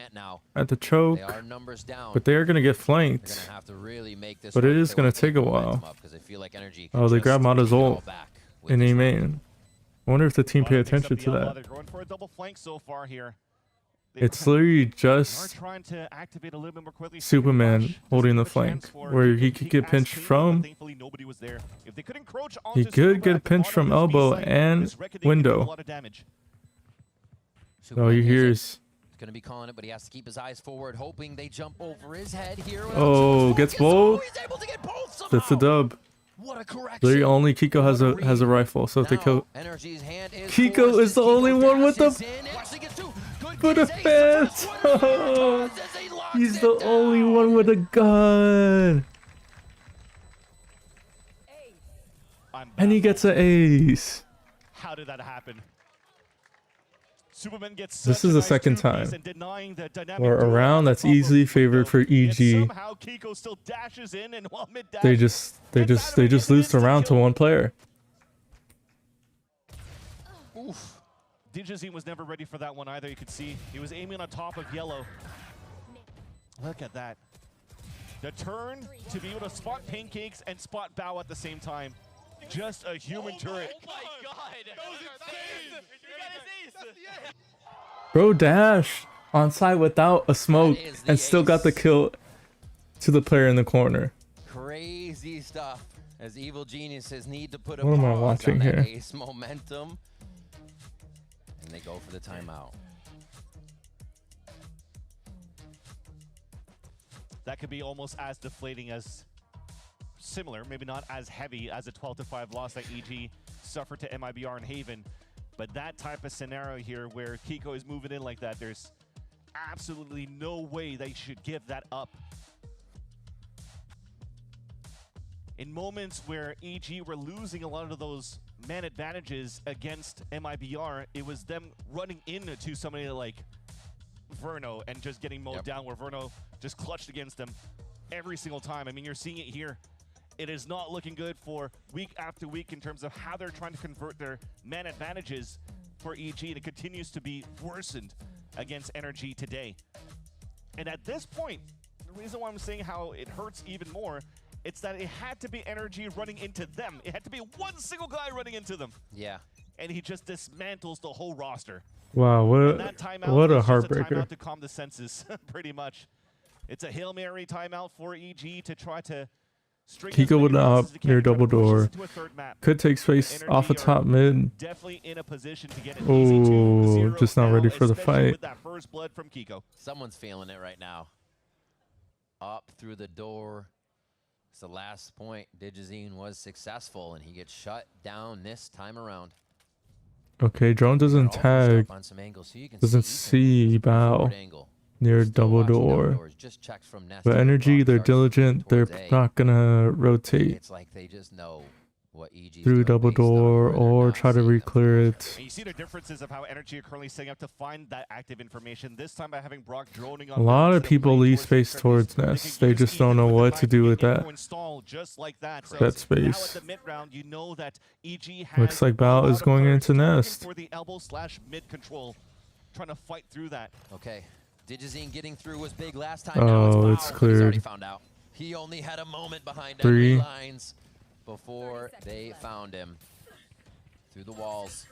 at the choke. They are numbers down. But they are going to get flanked. Have to really make this but it is going to take a while. Like oh, they grab Mata's ult in A main. I wonder if the team pay attention to that. They're going for a double flank so far here. It's literally just Superman holding the flank, where he could get pinched from. He could get pinched from elbow and window. So he hears. He's gonna be calling it, but he has to keep his eyes forward, hoping they jump over his head here. Oh, gets both. That's the dub. What a correction. Literally, only Kiko has a rifle, so if they kill. Kiko is the only one with the. For the Phantom! He's the only one with a gun! And he gets an ace. How did that happen? Superman gets this is the second time where a round that's easily favored for EG. They just lose the round to one player. Oof. Digizine was never ready for that one either. You could see he was aiming on top of yellow. Look at that. The turn to be able to spot pancakes and spot bow at the same time. Just a human turret. Oh my god! Bro dashed on side without a smoke and still got the kill to the player in the corner. Crazy stuff. As evil geniuses need to put a What am I pause watching on that here? ace momentum. And they go for the timeout. That could be almost as deflating as similar, maybe not as heavy as a 12-5 loss that EG suffered to MIBR and Haven. But that type of scenario here where Kiko is moving in like that, there's absolutely no way they should give that up. In moments where EG were losing a lot of those man advantages against MIBR, it was them running into somebody like Verno and just getting mowed down, where Verno just clutched against them every single time. I mean, you're seeing it here. It is not looking good for week after week in terms of how they're trying to convert their man advantages for EG, and it continues to be worsened against Energy today. And at this point, the reason why I'm saying how it hurts even more, it's that it had to be Energy running into them. It had to be one single guy running into them. Yeah. And he just dismantles the whole roster. Wow, what a heartbreaker. Timeout to calm the senses, pretty much. It's a Hail Mary timeout for EG to try to string Kiko would up near double door. Could take space off a top mid. Definitely in a position to get an Oh, just not ready for the fight. with that first blood from Kiko. Someone's feeling it right now. Up through the door. It's the last point. Digizine was successful, and he gets shut down this time around. Okay, drone doesn't tag. Doesn't see Bao near double door. But Energy, they're diligent. They're not gonna rotate It's like they just know what EG's through doing double based on door where they're or now try to seeing them. re-clear it. And you see the differences of how Energy are currently setting up to find that active information. This time by having Brock droning on A lot of people leave space towards Nest. They just don't know what to do with that. just like that. So That space. Now at the mid round, you know that EG has Looks like Bao is going into Nest. for the elbow/mid control, trying to fight through that. Okay, Digizine getting through was big last time. Oh, now it's Bao, but he's already cleared. found out. He only had a moment behind 3. enemy lines before they found him through the walls.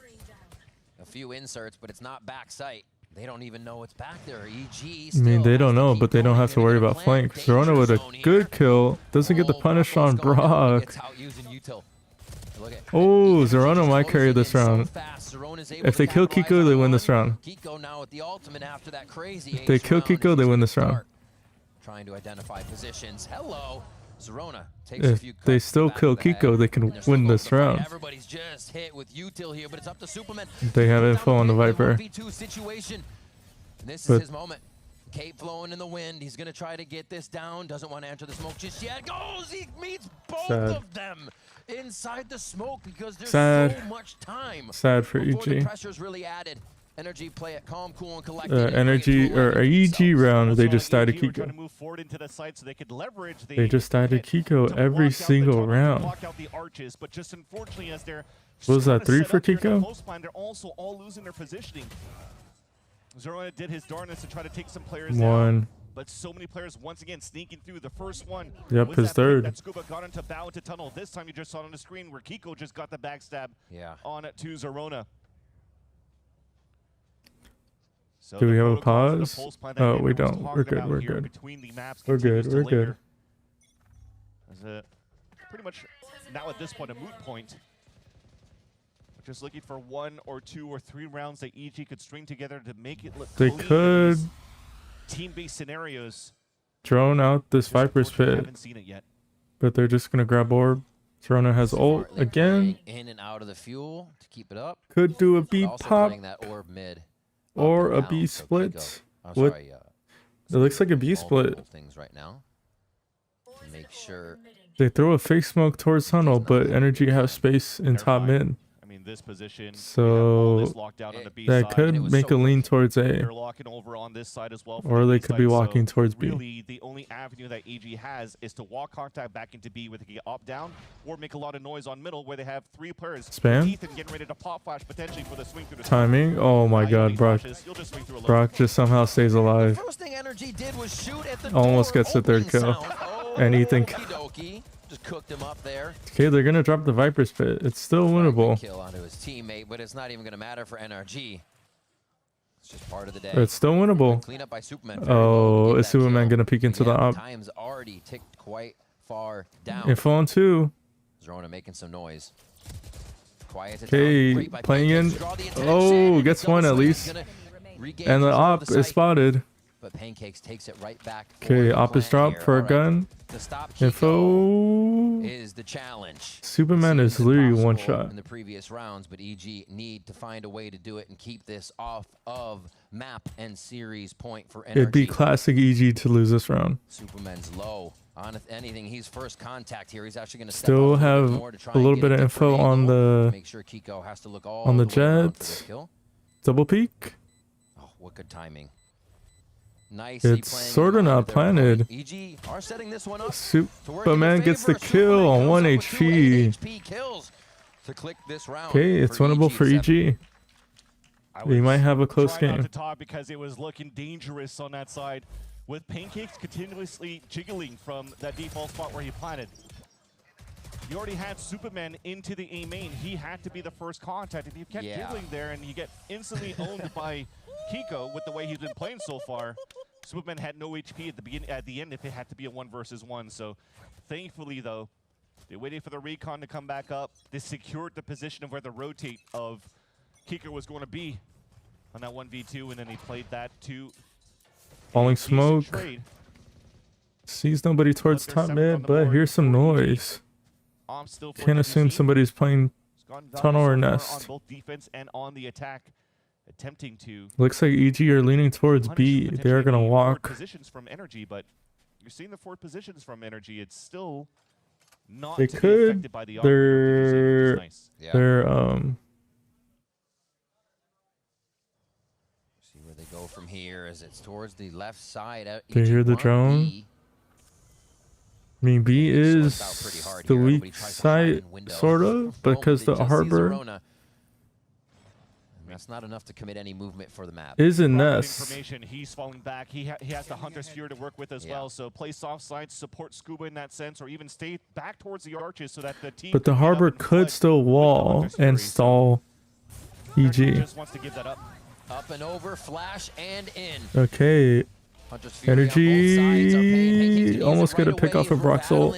A few inserts, but it's not back sight. They don't even know what's back there. EG I mean, they don't know, but they don't have to worry about flank. Zerona with a good kill. Doesn't get the punish on Brock. Oh, Zerona might carry this round. If they kill Kiko, they win this round. Kiko now with the ultimate after that crazy If they kill Kiko, they win this round. Trying to identify positions. Hello. Zerona takes a If few they cuts still back kill of the head, Kiko, they can and they're still win going this to fight. round. Everybody's just hit with util here, but it's up to Superman. They have info on the Viper. 1v2 situation. And this But- is his moment. Cape flowing in the wind. He's going to try to get this down. Doesn't want to enter the smoke just yet. Goes! He meets both Sad. of them inside the smoke because there's Sad. so much time. Sad for before the EG. pressure's really added. Energy play it calm, cool, and collected. Energy or EG round, they just died to Trying to Kiko. move forward into the site so they could leverage the They just died to Kiko to every block out the single tunnel, to round. block out the arches, but just unfortunately as they're What was trying that, to 3 set for up here in the Kiko? close line, they're also all losing their positioning. Zerona did his darnest to try to take some players 1. down, but so many players once again sneaking through. The first one Yep, was his that third. That Scuba got into Bao into tunnel. This time you just saw it on the screen where Kiko just got the backstab on to Zerona. So Do we the have a protocol for the pause? pulse plan that Oh, we everyone's don't. We're talking good. about We're here good. between the maps We're good. continues to We're layer. good. As a pretty much now at this point a moot point. We're just looking for 1 or 2 or 3 rounds that EG could string together to make it look They clean in could these team-based scenarios. drone out this Viper's Unfortunately, pit, haven't seen it yet. but they're just gonna grab orb. Zerona has ult Smartly again. playing in and out of the fuel to keep it up. Could do a B Also pop playing that orb mid. or up a and B down, so split. Kiko- I'm What? sorry, It looks like a B split. multiple things right now. To make sure They throw a fake smoke towards tunnel, but Energy have space in top mid. I mean, this position, So that could make a lean towards A. They're locking over on this side as well. for Or the they B could be side, so walking towards B. Really, the only avenue that EG has is to walk contact back into B with a up down, or make a lot of noise on middle where they have 3 players. Spam? Ethan getting ready to pop flash potentially for the swing through the Timing. Oh my God, Brock. Brock just somehow stays alive. first thing Energy did was shoot at the Almost door gets the third opening kill. sound. Oh, And Ethan. okie-dokie. Just cooked him up there. Okay, they're gonna drop the Viper's pit. It's still winnable. Kill onto his teammate, but it's not even going to matter for NRG. It's just part of the day. But it's still winnable. Clean up by Superman. Very low Oh, to get is that Superman kill. gonna peek into the Again, op? Time's already ticked quite far down. Info on 2. Zerona making some noise. Quiet. Okay, playing in. Oh, gets one at least. And the op is spotted. But Pancakes takes it right back. Okay, op is dropped for a gun. Info is the challenge. Superman is literally one shot. In the previous rounds, but EG need to find a way to do it and keep this off of map and series point for energy. It'd be classic EG to lose this round. Superman's low on anything. He's first contact here. He's actually going to still have a little bit of info on the make sure Kiko has to look all on the jet. Double peek. Oh, what good timing. Nice. It's sort of not planted. EG are setting this one up. Superman gets the kill on 1 HP. Okay, it's winnable for EG. They might have a close game. Not to talk because it was looking dangerous on that side, with Pancakes continuously jiggling from that default spot where he planted. You already had Superman into the A main. He had to be the first contact. If you kept jiggling there and you get instantly owned by Kiko with the way he's been playing so far, Superman had no HP at the end if it had to be a 1 versus 1. So thankfully though, they waited for the recon to come back up. They secured the position of where the rotate of Kiko was going to be on that 1v2, and then he played that to falling smoke. Sees nobody towards top mid, but here's some noise. Can't assume somebody's playing tunnel or nest. On both defense and on the attack, attempting to. Looks like EG are leaning towards B. They are gonna walk. Positions from Energy, but you're seeing the 4 positions from Energy. It's still not. They could. By the They're. Nice. They're See where they go from here as it's towards the left side. They hear the drone. B. I mean, B is the weak side, sort of, because the harbor that's not enough to commit any movement for the map. Is a nest. Information, he's falling back. He has the Hunter's Fury to work with as well, so play soft side, support Scuba in that sense, or even stay back towards the arches so that the team. But the harbor could still wall and stall EG. Just wants to give that up. Up and over, flash and in. Okay. Energy almost gonna pick off a Broxel.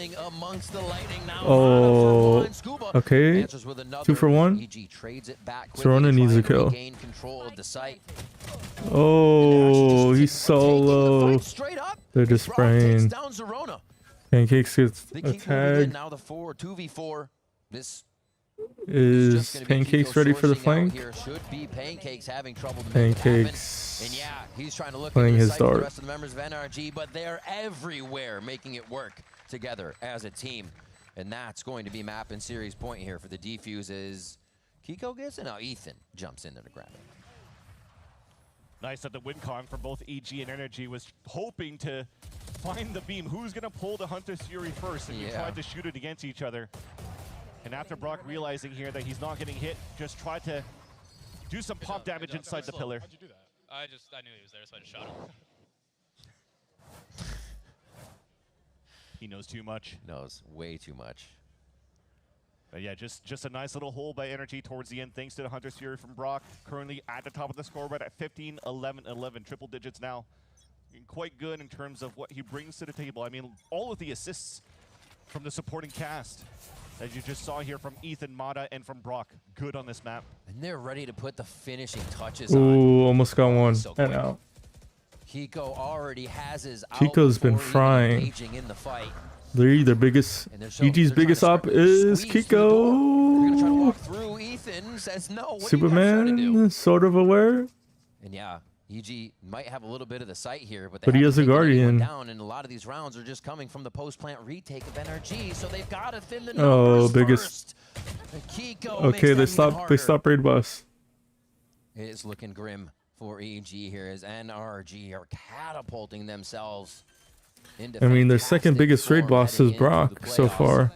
Oh, okay. 2 for 1. Zerona needs a kill. Oh, he's solo. They're just spraying. Pancakes gets a tag. Now the 2v4. This is Pancakes ready for the flank? Should be Pancakes having trouble. Pancakes. And yeah, he's trying to look playing his the dart. rest of the members of NRG, but they're everywhere making it work together as a team. And that's going to be map and series point here for the defuses. Kiko gets it. Now Ethan jumps in there to grab it. Nice that the win con for both EG and Energy was hoping to find the beam. Who's going to pull the Hunter's Fury first? And you tried to shoot it against each other. And after Brock realizing here that he's not getting hit, just tried to do some pop damage inside the pillar. How'd you do that? I knew he was there, so I just shot him. He knows too much. Knows way too much. But yeah, just a nice little hole by Energy towards the end, thanks to the Hunter's Fury from Brock. Currently at the top of the scoreboard at 15, 11, 11, triple digits now. Quite good in terms of what he brings to the table. I mean, all of the assists from the supporting cast, as you just saw here from Ethan, Mata, and from Brock. Good on this map. And they're ready to put the finishing touches on. Ooh, almost got one. And out. Kiko already has his Kiko's been frying. In the fight. Their biggest, EG's biggest op is Kiko. Through. Ethan says no. Superman, sort of aware. And yeah, EG might have a little bit of the sight here, but he has a Guardian. Down, and a lot of these rounds are just coming from the post-plant retake of NRG, so they've got to thin the numbers biggest. Kiko okay, they stop raid bus. It is looking grim for EG here as NRG are catapulting themselves into. I mean, their second biggest raid boss is Brock so far,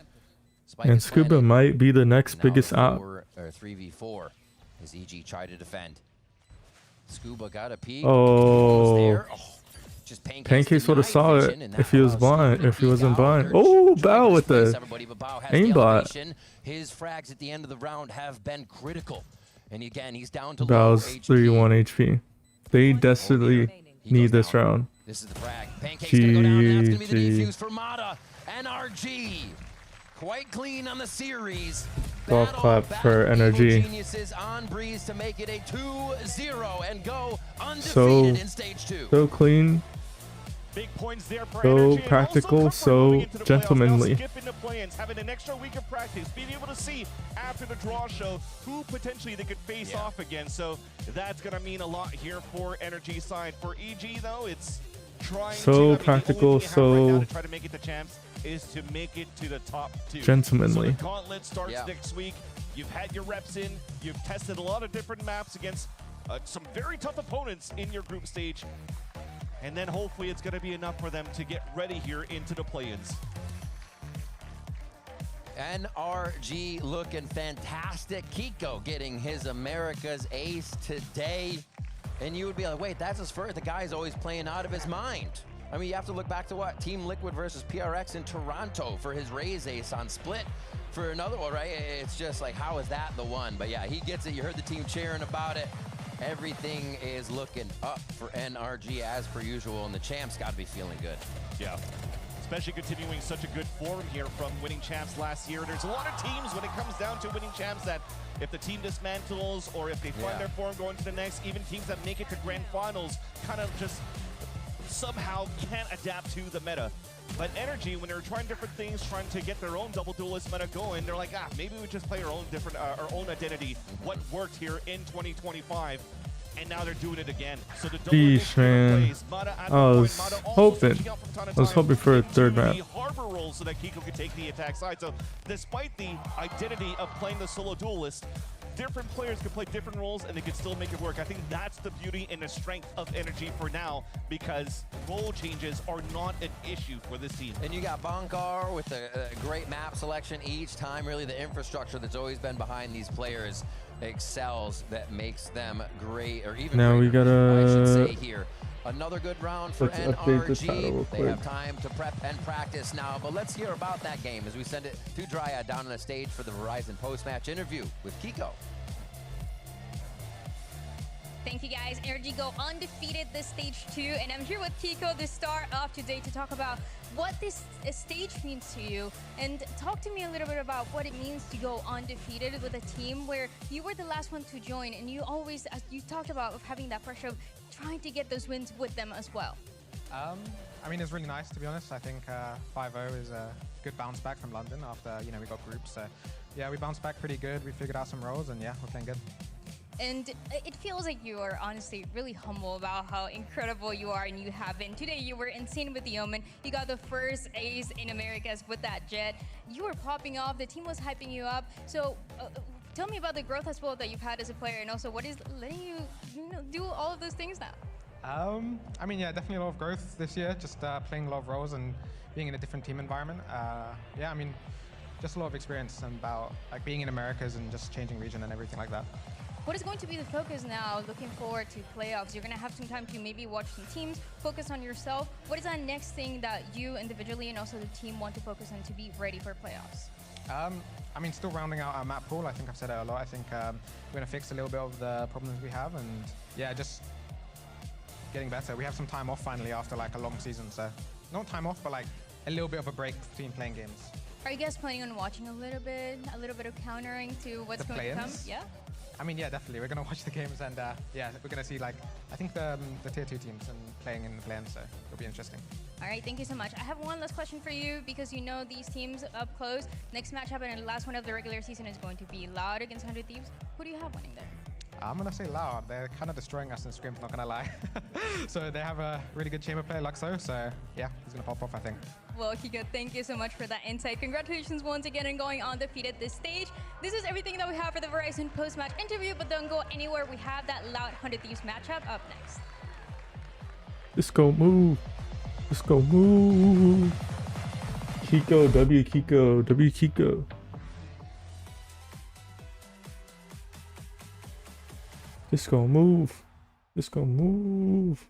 and Scuba might be the next biggest op. 3v4 as EG try to defend. Scuba got a peek. Oh, just Pancakes would have saw it if he was blind. If he wasn't blind. Oh, Bao with the aimbot. His frags at the end of the round have been critical, and again he's down to Bao's 31 HP. They desperately need this round. This is the frag. Pancakes gonna go down. That's gonna be the defuse for Mata. NRG quite clean on the series. Golf clap Battle for back energy. Evil Geniuses on Breeze to make it a 2-0 and go undefeated in stage 2. So clean. Big points there for So energy, practical, and also comfort moving so into the playoffs. gentlemanly. Now skip into play-ins, having an extra week of practice, being able to see after the draw show who potentially they could face off against. So that's going to mean a lot here for energy side. For EG though, it's trying so to practical, the only thing you have right now so to try to make it to champs is to make it to the top 2. Gentlemanly. So the gauntlet starts next week. You've had your reps in. You've tested a lot of different maps against some very tough opponents in your group stage. And then hopefully it's going to be enough for them to get ready here into the play-ins. NRG looking fantastic. Kiko getting his America's ace today. And you would be like, wait, that's his first. The guy's always playing out of his mind. I mean, you have to look back to what? Team Liquid versus PRX in Toronto for his Raze ace on Split. For another one, right? It's just like, how is that the one? But yeah, he gets it. You heard the team cheering about it. Everything is looking up for NRG as per usual, and the champs got to be feeling good. Yeah, especially continuing such a good form here from winning champs last year. There's a lot of teams when it comes down to winning champs that if the team dismantles or if they find their form going to the next, even teams that make it to grand finals kind of just somehow can't adapt to the meta. But energy, when they're trying different things, trying to get their own double duelist meta going, they're like, maybe we just play our own different, our own identity. What worked here in 2025, and now they're doing it again. So the Sheesh, man. I was hoping for a third map. Harbor roll so that Kiko could take the attack side. So despite the identity of playing the solo duelist, different players can play different roles and they can still make it work. I think that's the beauty and the strength of energy for now, because role changes are not an issue for this team. And you got Bankar with a great map selection each time. Really the infrastructure that's always been behind these players excels, that makes them great, or even now we gotta, I should say here. Another good round for let's update the title real NRG. They quick. have time to prep and practice now, but let's hear about that game as we send it to Dryad down on the stage for the Verizon post-match interview with Kiko. Thank you guys. Energy go undefeated this stage 2, and I'm here with Kiko, the star of today, to talk about what this stage means to you, and talk to me a little bit about what it means to go undefeated with a team where you were the last one to join, and you always, as you talked about, of having that pressure of trying to get those wins with them as well. I mean, it's really nice, to be honest. I think 5-0 is a good bounce back from London after, you know, we got groups. So yeah, we bounced back pretty good. We figured out some roles, and yeah, we're playing good. And it feels like you are honestly really humble about how incredible you are, and you have been. Today you were insane with the Omen. You got the first ace in Americas with that Jet. You were popping off. The team was hyping you up. So tell me about the growth as well that you've had as a player, and also what is letting you, do all of those things now? I mean, yeah, definitely a lot of growth this year. Just playing a lot of roles and being in a different team environment. Yeah, I mean, just a lot of experience about like being in Americas and just changing region and everything like that. What is going to be the focus now, looking forward to playoffs? You're going to have some time to maybe watch some teams, focus on yourself. What is that next thing that you individually and also the team want to focus on to be ready for playoffs? I mean, still rounding out our map pool. I think I've said it a lot. I think we're going to fix a little bit of the problems we have, and yeah, just getting better. We have some time off finally after like a long season, so not time off, but like a little bit of a break between playing games. Are you guys planning on watching a little bit of countering to what's going to come? Yeah. I mean, yeah, definitely. We're going to watch the games, and yeah, we're going to see, like, I think the tier 2 teams and playing in the play-in, so it'll be interesting. All right, thank you so much. I have one last question for you, because you know these teams up close. Next matchup and the last one of the regular season is going to be Loud against 100 Thieves. Who do you have winning there? I'm going to say Loud. They're kind of destroying us in Scrimp, not going to lie. So they have a really good chamber player, Luxo, so yeah, he's going to pop off, I think. Well, Kiko, thank you so much for that insight. Congratulations once again on going undefeated this stage. This is everything that we have for the Verizon post-match interview, but don't go anywhere. We have that Loud 100 Thieves matchup up next. Let's go move. Let's go move. Kiko, W Kiko, W Kiko. Let's go move. Let's go move.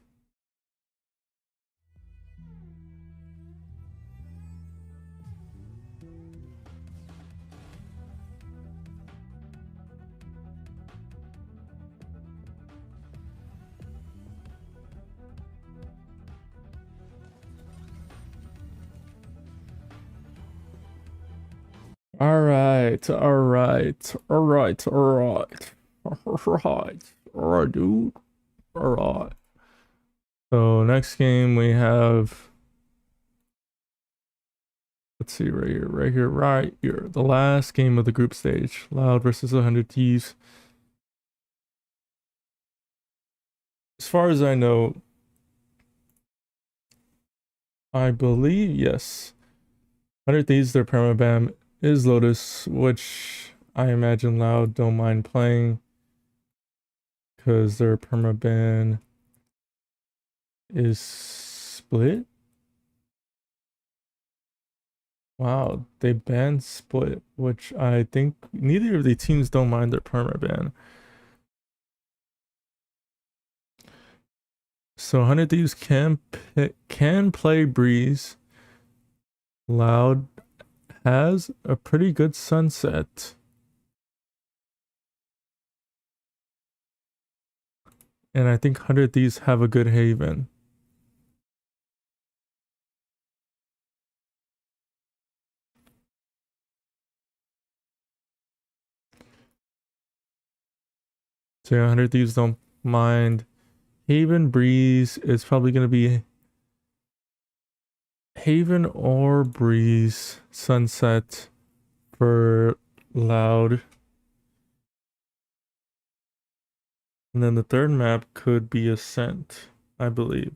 All right, dude. All right. So next game we have, let's see, right here, the last game of the group stage, Loud versus 100 Thieves. As far as I know, I believe, yes, 100 Thieves, their permaban is Lotus, which I imagine Loud don't mind playing because their permaban is split. Wow, they banned split, which I think neither of the teams don't mind their permaban. So 100 Thieves can play Breeze. Loud has a pretty good Sunset. And I think 100 Thieves have a good Haven. So yeah, 100 Thieves don't mind. Haven Breeze is probably going to be Haven or Breeze Sunset for Loud. And then the third map could be Ascent, I believe.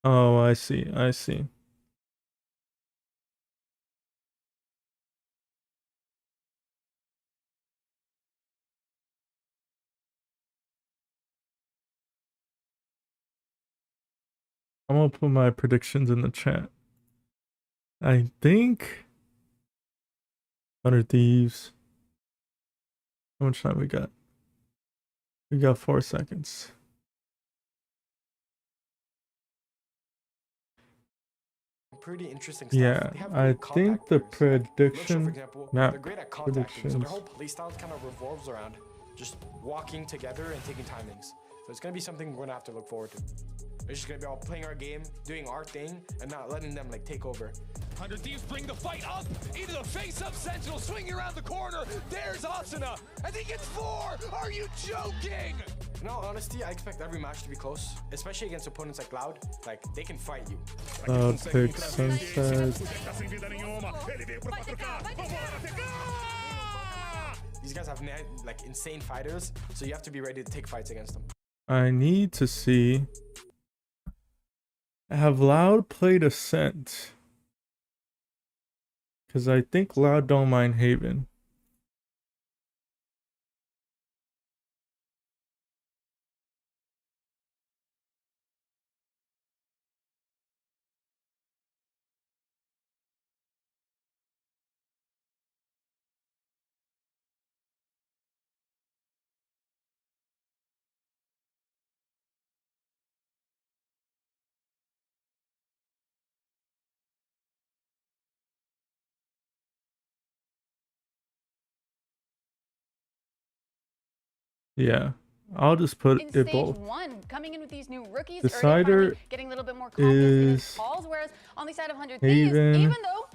Oh, I see. I'm gonna put my predictions in the chat. I think 100 Thieves. How much time we got? We got 4 seconds. Pretty interesting stuff. Yeah, I think the prediction map they're great at contacting, predictions. so their whole playstyle kind of revolves around just walking together and taking timings. So it's gonna be something we're gonna have to look forward to. It's just gonna be all playing our game, doing our thing, and not letting them like take over. 100 Thieves bring the fight up into the face-up Sentinel, swinging around the corner. There's Asuna, and he gets 4. Are you joking? In all honesty, I expect every match to be close, especially against opponents like Loud. Like, they can fight you. Loud pick Sunset. These guys have like insane fighters, so you have to be ready to take fights against them. I need to see. Have Loud played Ascent? Because I think Loud don't mind Haven. Yeah, I'll just put in it stage both. 1, coming in with these new rookies, Decider getting a little bit more confidence is in calls, whereas on the side of 100 Thieves, Haven. even though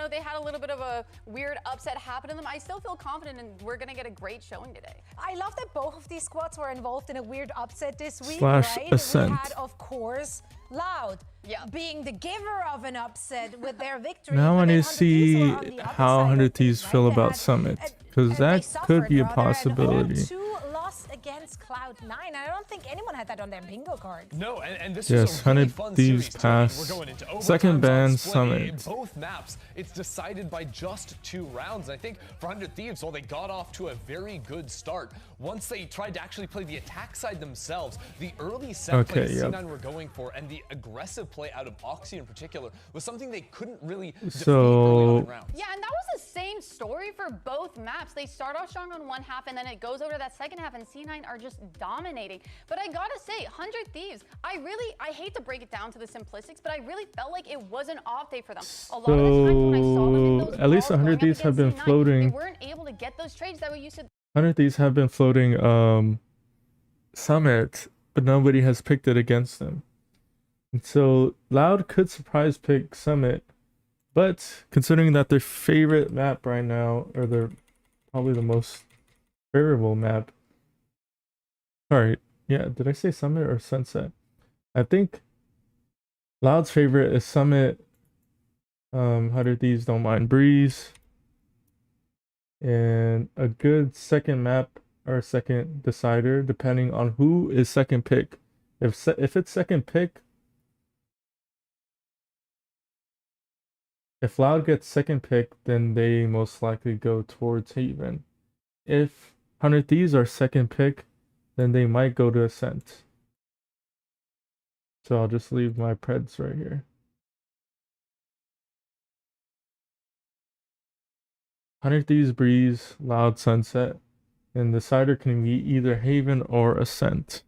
they had a little bit of a weird upset happen to them, I still feel confident and we're gonna get a great showing today. I love that both of these squads were involved in a weird upset this week, Slash right? Ascent. We had, of course, Loud being the giver of an upset with their victory. Now I but then need to 100 Thieves see were on the other how side 100 of Thieves things, feel right? They about had Summit, because that could be a possibility. 2 lost against Cloud9. I don't think anyone had that on their bingo card. No, and this Yes, is a really 100 fun Thieves series, too. pass. We're going into overtimes Second on ban Split A. Summit. Both maps, it's decided by just 2 rounds. I think for 100 Thieves, well, they got off to a very good start. Once they tried to actually play the attack side themselves, the early set play C9 were going for, and the aggressive play out of Oxy in particular, was something they couldn't really defeat early on in rounds. Yeah, and that was the same story for both maps. They start off strong on one half, and then it goes over to that second half, and C9 are just dominating. But I gotta say, 100 Thieves, I hate to break it down to the simplistics, but I really felt like it was an off day for them. A lot of the times when I saw them in those at least 100 Thieves have been floating. They weren't able to get those trades that we used to. 100 Thieves have been floating Summit, but nobody has picked it against them. And so Loud could surprise pick Summit, but considering that their favorite map right now, or their probably the most favorable map. Sorry, yeah, did I say Summit or Sunset? I think Loud's favorite is Summit. 100 Thieves don't mind Breeze. And a good second map or second decider, depending on who is second pick. If it's second pick, if Loud gets second pick, then they most likely go towards Haven. If 100 Thieves are second pick, then they might go to Ascent. So I'll just leave my Preds right here. 100 Thieves, Breeze, Loud, Sunset, and the decider can be either Haven or Ascent.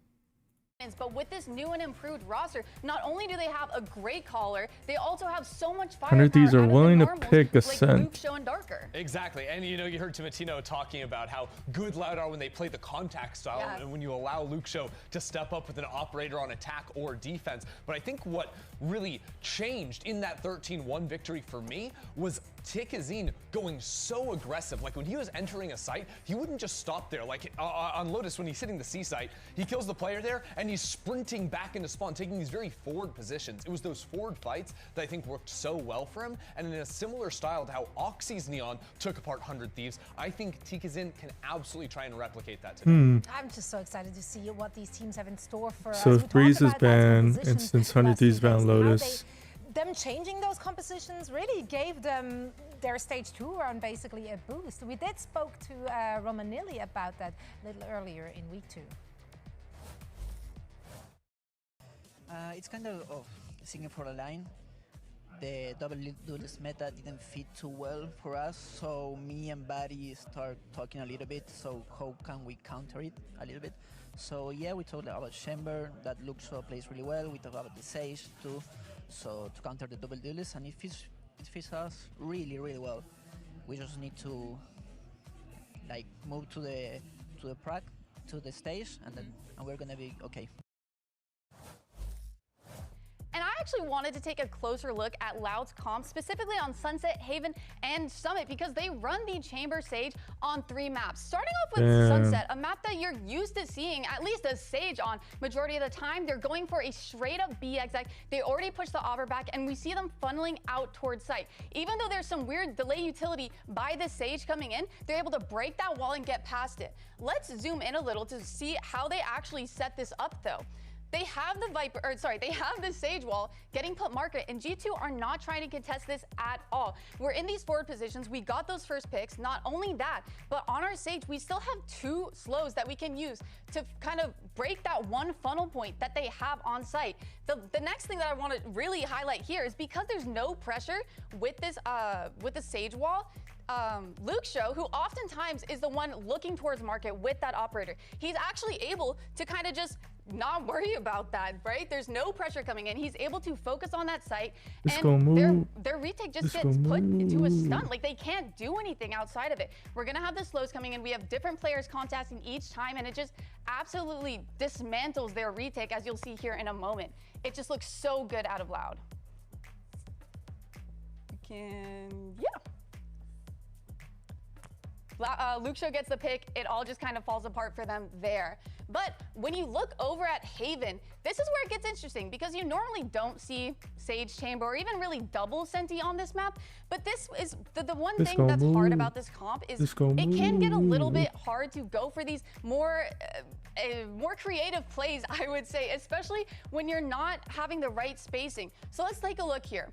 But with this new and improved roster, not only do they have a great caller, they also have so much firepower. 100 Thieves are willing to normals, pick like Ascent. Luke, Show, and Darker. Exactly, and you know, you heard Tomatino talking about how good Loud are when they play the contact style, Yeah. and when you allow Luke Show to step up with an operator on attack or defense. But I think what really changed in that 13-1 victory for me was Tikazine going so aggressive. Like when he was entering a site, he wouldn't just stop there. Like on Lotus, when he's hitting the C site, he kills the player there and he's sprinting back into spawn, taking these very forward positions. It was those forward fights that I think worked so well for him. And in a similar style to how Oxy's Neon took apart 100 Thieves, I think Tikazine can absolutely try and replicate that today. I'm just so excited to see what these teams have in store for us. So We if talked Breeze is about that banned, composition instance 100 last Thieves few days, ban how Lotus. them changing those compositions really gave them their stage 2 run basically a boost. We did spoke to Romanilli about that a little earlier in week 2. It's kind of singing for a line. The double duelist meta didn't fit too well for us, so me and Barry start talking a little bit, so how can we counter it a little bit. So yeah, we talked about Chamber, that looks plays really well. We talked about the Sage too, so to counter the double duelist, and it fits us really, really well. We just need to like move to the stage, and then we're gonna be okay. And I actually wanted to take a closer look at Loud's comp, specifically on Sunset, Haven, and Summit, because they run the Chamber Sage on 3 maps. Starting off with Sunset, a map that you're used to seeing at least a Sage on majority of the time. They're going for a straight up B exec. They already pushed the Auber back, and we see them funneling out towards site. Even though there's some weird delay utility by the Sage coming in, they're able to break that wall and get past it. Let's zoom in a little to see how they actually set this up though. They have the they have the Sage wall getting put market, and G2 are not trying to contest this at all. We're in these forward positions. We got those first picks. Not only that, but on our Sage, we still have 2 slows that we can use to kind of break that one funnel point that they have on site. The next thing that I want to really highlight here is because there's no pressure with this with the Sage wall, Luke Show, who oftentimes is the one looking towards market with that operator, he's actually able to kind of just not worry about that, right? There's no pressure coming in. He's able to focus on that site, and their retake just gets put into a stun. Like they can't do anything outside of it. We're gonna have the slows coming in. We have different players contesting each time, and it just absolutely dismantles their retake, as you'll see here in a moment. It just looks so good out of Loud. Luke Show gets the pick. It all just kind of falls apart for them there. But when you look over at Haven, this is where it gets interesting, because you normally don't see Sage Chamber or even really double Senti on this map. But this is the one thing that's hard about this comp is it can get a little bit hard to go for these more creative plays, I would say, especially when you're not having the right spacing. So let's take a look here.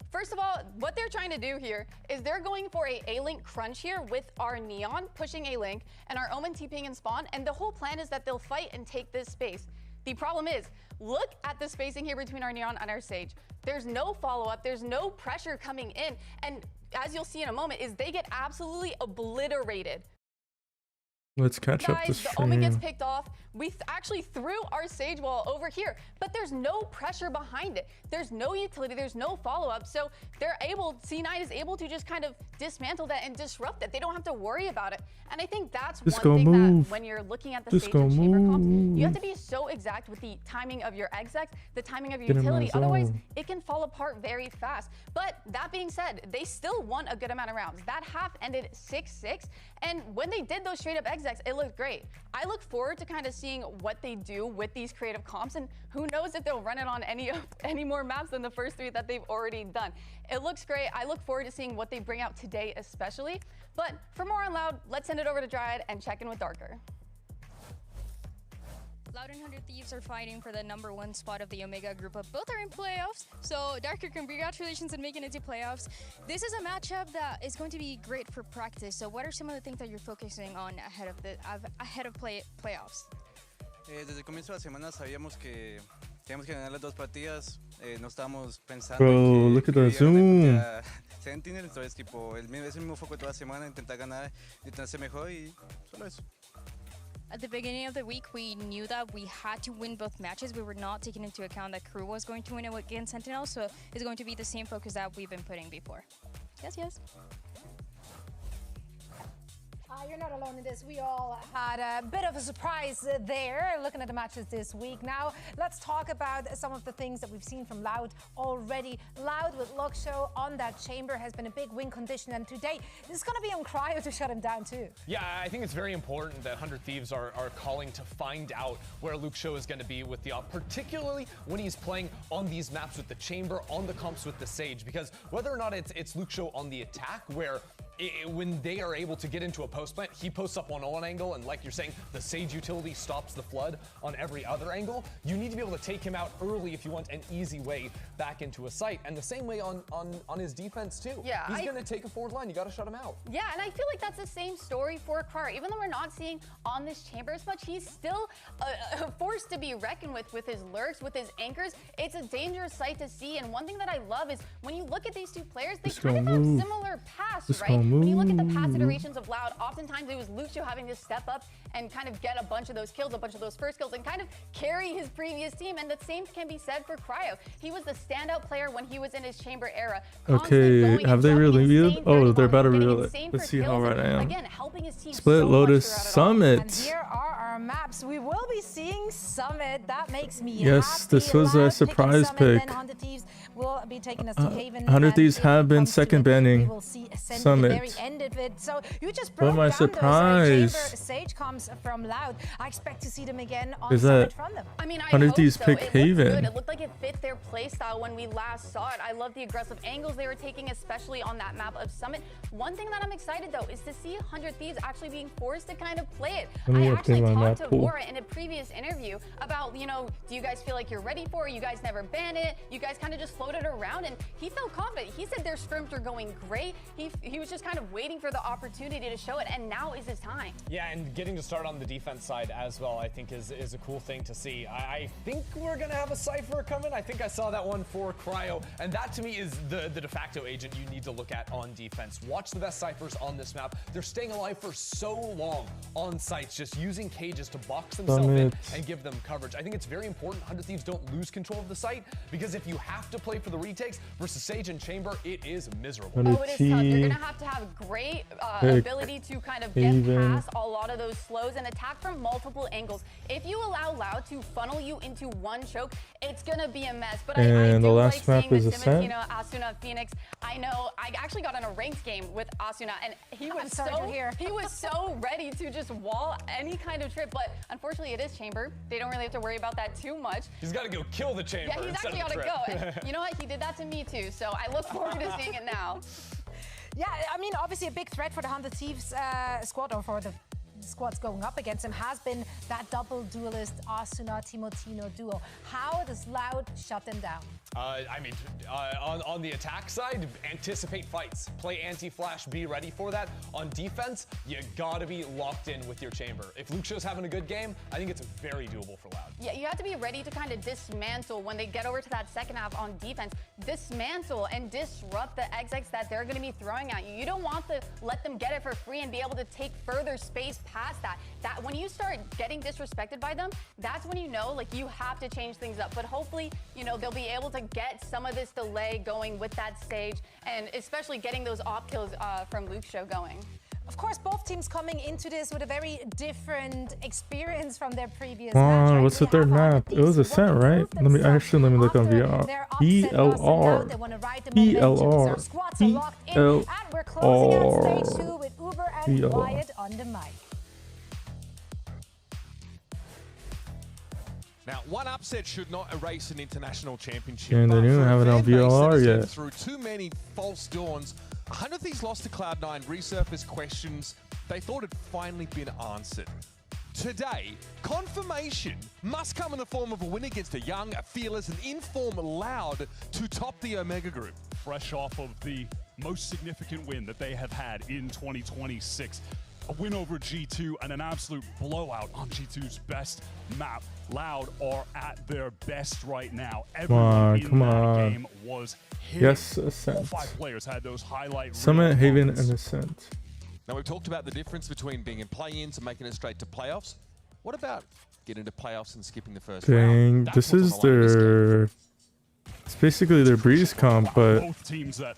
First of all, what they're trying to do here is they're going for a A-Link crunch here with our Neon pushing A-Link and our Omen TPing in spawn, and the whole plan is that they'll fight and take this space. The problem is, look at the spacing here between our Neon and our Sage. There's no follow-up, there's no pressure coming in, and as you'll see in a moment, is they get absolutely obliterated Let's catch up the Guys, the Omen gets stream. picked off. We actually threw our Sage wall over here, but there's no pressure behind it. There's no utility, there's no follow-up, so C9 is able to just kind of dismantle that and disrupt it. They don't have to worry about it. And I think that's Just one thing move. that when you're looking at the Just Sage and Chamber comps, move. you have to be so exact with the timing of your execs, the timing of your Get in my utility. Otherwise, zone. it can fall apart very fast. But that being said, they still won a good amount of rounds. That half ended 6-6, and when they did those straight up execs, it looked great. I look forward to kind of seeing what they do with these creative comps, and who knows if they'll run it on any more maps than the first 3 that they've already done. It looks great. I look forward to seeing what they bring out today especially. But for more on Loud, let's send it over to Dryad and check in with Darker. Loud and 100 Thieves are fighting for the #1 spot of the Omega group, but both are in playoffs. So Darker, congratulations on making it to playoffs. This is a matchup that is going to be great for practice. So what are some of the things that you're focusing on ahead of playoffs? Desde el comienzo de la semana sabíamos que teníamos que ganar las 2 partidas. No estábamos pensando Bro, look at the zoom. se entiende, entonces tipo es el mismo foco toda la semana, intentar ganar, intentar ser mejor y solo eso. At the beginning of the week, we knew that we had to win both matches. We were not taking into account that Crew was going to win against Sentinel, so it's going to be the same focus that we've been putting before. Yes. You're not alone in this. We all had a bit of a surprise there, looking at the matches this week. Now, let's talk about some of the things that we've seen from Loud already. Loud with Luxo on that chamber has been a big win condition, and today, this is going to be on Cryo to shut him down too. Yeah, I think it's very important that 100 Thieves are calling to find out where Luxo is going to be with the op, particularly when he's playing on these maps with the chamber, on the comps with the Sage, because whether or not it's Luxo on the attack, where when they are able to get into a post plant, he posts up on one angle, and like you're saying, the Sage utility stops the flood on every other angle. You need to be able to take him out early if you want an easy way back into a site. And the same way on his defense too. Yeah, he's gonna take a forward line, you gotta shut him out. Yeah, and I feel like that's the same story for Cryer. Even though we're not seeing on this chamber as much, he's still a force to be reckoned with his lurks, with his anchors. It's a dangerous sight to see, and one thing that I love is when you look at these two players, they kind of have similar paths, right? When you look at the past iterations of Loud, oftentimes it was Luxo having to step up and kind of get a bunch of those kills, a bunch of those first kills, and kind of carry his previous team, and the same can be said for Cryo. He was the standout player when he was in his chamber era. Okay, have they revealed? Oh, they're about to reveal it. Let's see how right I am. Again, helping his team Split so Lotus much Summit. And here are our maps. We will be seeing Summit. That makes me Yes, happy. this was a Loud surprise picking Summit, pick. then 100 Thieves will be taking us to Haven. 100 and Thieves if have it been comes to second it, banning we will see Ascend at the Summit. very end of it. So you just What broke am I down those surprised? chamber Sage comms from Loud. I expect to see them again on Is Summit that from them. I mean, I 100 hope Thieves so. pick It looked Haven? good. It looked like it fit their playstyle when we last saw it. I love the aggressive angles they were taking, especially on that map of Summit. One thing that I'm excited though is to see 100 Thieves actually being forced to kind of play it. Let me I actually update my talked map to pool. Vora in a previous interview about, you know, do you guys feel like you're ready for it? You guys never ban it. You guys kind of just floated around, and he felt confident. He said their scrims are going great. He was just kind of waiting for the opportunity to show it, and now is his time. Yeah, and getting to start on the defense side as well, I think is a cool thing to see. I think we're gonna have a Cypher coming. I think I saw that one for Cryo, and that to me is the de facto agent you need to look at on defense. Watch the best Cyphers on this map. They're staying alive for so long on sites, just using cages to box themselves in and give them coverage. I think it's very important 100 Thieves don't lose control of the site, because if you have to play for the retakes versus Sage and Chamber, it is miserable. Oh, it is tough. You're gonna have great ability to kind of get past a lot of those slows and attack from multiple angles. If you allow Loud to funnel you into one choke, it's gonna be a mess. But I And the do last like map is seeing the Ascent. Simatina, Asuna, Phoenix. I know I actually got in a ranked game with Asuna, and he was so ready to just wall any kind of trip. But unfortunately, it is Chamber. They don't really have to worry about that too much. He's got to go kill the Chamber. Yeah, he's actually got to go. And you know what? He did that to me too. So I look forward to seeing it now. Yeah, I mean, obviously a big threat for the 100 Thieves squad, or for the squads going up against him, has been that double duelist Asuna Timotino duo. How does Loud shut them down? I mean, on the attack side, anticipate fights. Play anti-flash, be ready for that. On defense, you gotta be locked in with your chamber. If Luxo's having a good game, I think it's very doable for Loud. Yeah, you have to be ready to kind of dismantle when they get over to that second half on defense. Dismantle and disrupt the execs that they're going to be throwing at you. You don't want to let them get it for free and be able to take further space past that, that when you start getting disrespected by them, that's when you know, like, you have to change things up. But hopefully, you know, they'll be able to get some of this delay going with that stage, and especially getting those op kills from Luke's show going. Of course, both teams coming into this with a very different experience from their previous Come match. on, Right? what's the We third have map? It was Ascent, right? Let me look on VR. PLR. PLR. And we're closing out stage 2 with Uber and PLR. Wyatt on the mic. Now, one upset should not erase an international championship. And they but didn't for a have it on fan base that VLR has been yet. Through too many false dawns, 100 Thieves lost to Cloud9, resurfaced questions they thought had finally been answered. Today, confirmation must come in the form of a win against a young, a fearless, and in-form Loud to top the Omega Group. Fresh off of the most significant win that they have had in 2026. A win over G2 and an absolute blowout on G2's best map. Loud are at their best right now. Everyone in that game was hitting. Yes, Ascent. All 5 players had those highlight Summit, reel Haven, moments. and Ascent. Now, we've talked about the difference between being in play-ins and making it straight to playoffs. What about getting to playoffs and skipping the first Dang, round? this is their... It's basically their Breeze comp, but Both teams that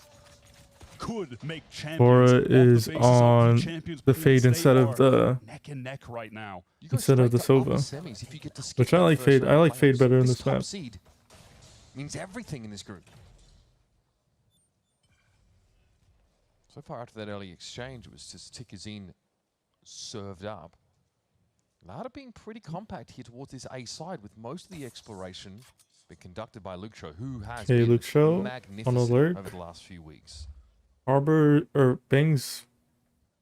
could make champions. Bora off the is basis of on champions the points. Fade They instead are of the... neck and neck right now. Instead of the Sova. Which I like Fade. I like Fade better in this map. Seed means everything in this group. So far after that early exchange, it was just Tikazine served up. Loud are being pretty compact here towards this A side, with most of the exploration being conducted by Luke Show, who has Okay, been Luke Show on magnificent alert. over the last few weeks. Harbor, or Bang's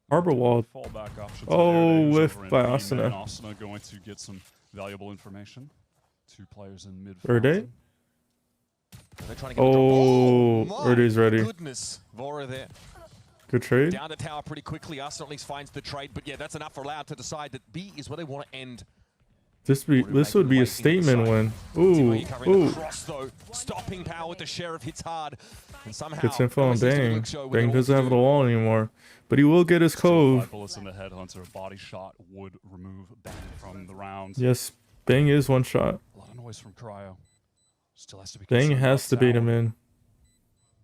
Harbor Wall. Fallback option. Oh, whiff by Asuna. Asuna going to get some valuable information. 2 players in mid. Erde? They're trying to get Oh, my Erde's ready. Goodness, Vora there. Good trade. Down the tower pretty quickly. Asuna at least finds the trade, but yeah, that's enough for Loud to decide that B is where they want to end. This would be a statement win. Ooh, ooh. Cross, though, stopping power with the Sheriff hits hard, and somehow Gets info on Bang. Bang doesn't have the wall anymore, but he will get his 5 cove. bullets in the headhunter. A body shot would remove Bang from the round. Yes, Bang is one shot. A lot of noise from Cryo. Still has to be. Bang has to bait him in.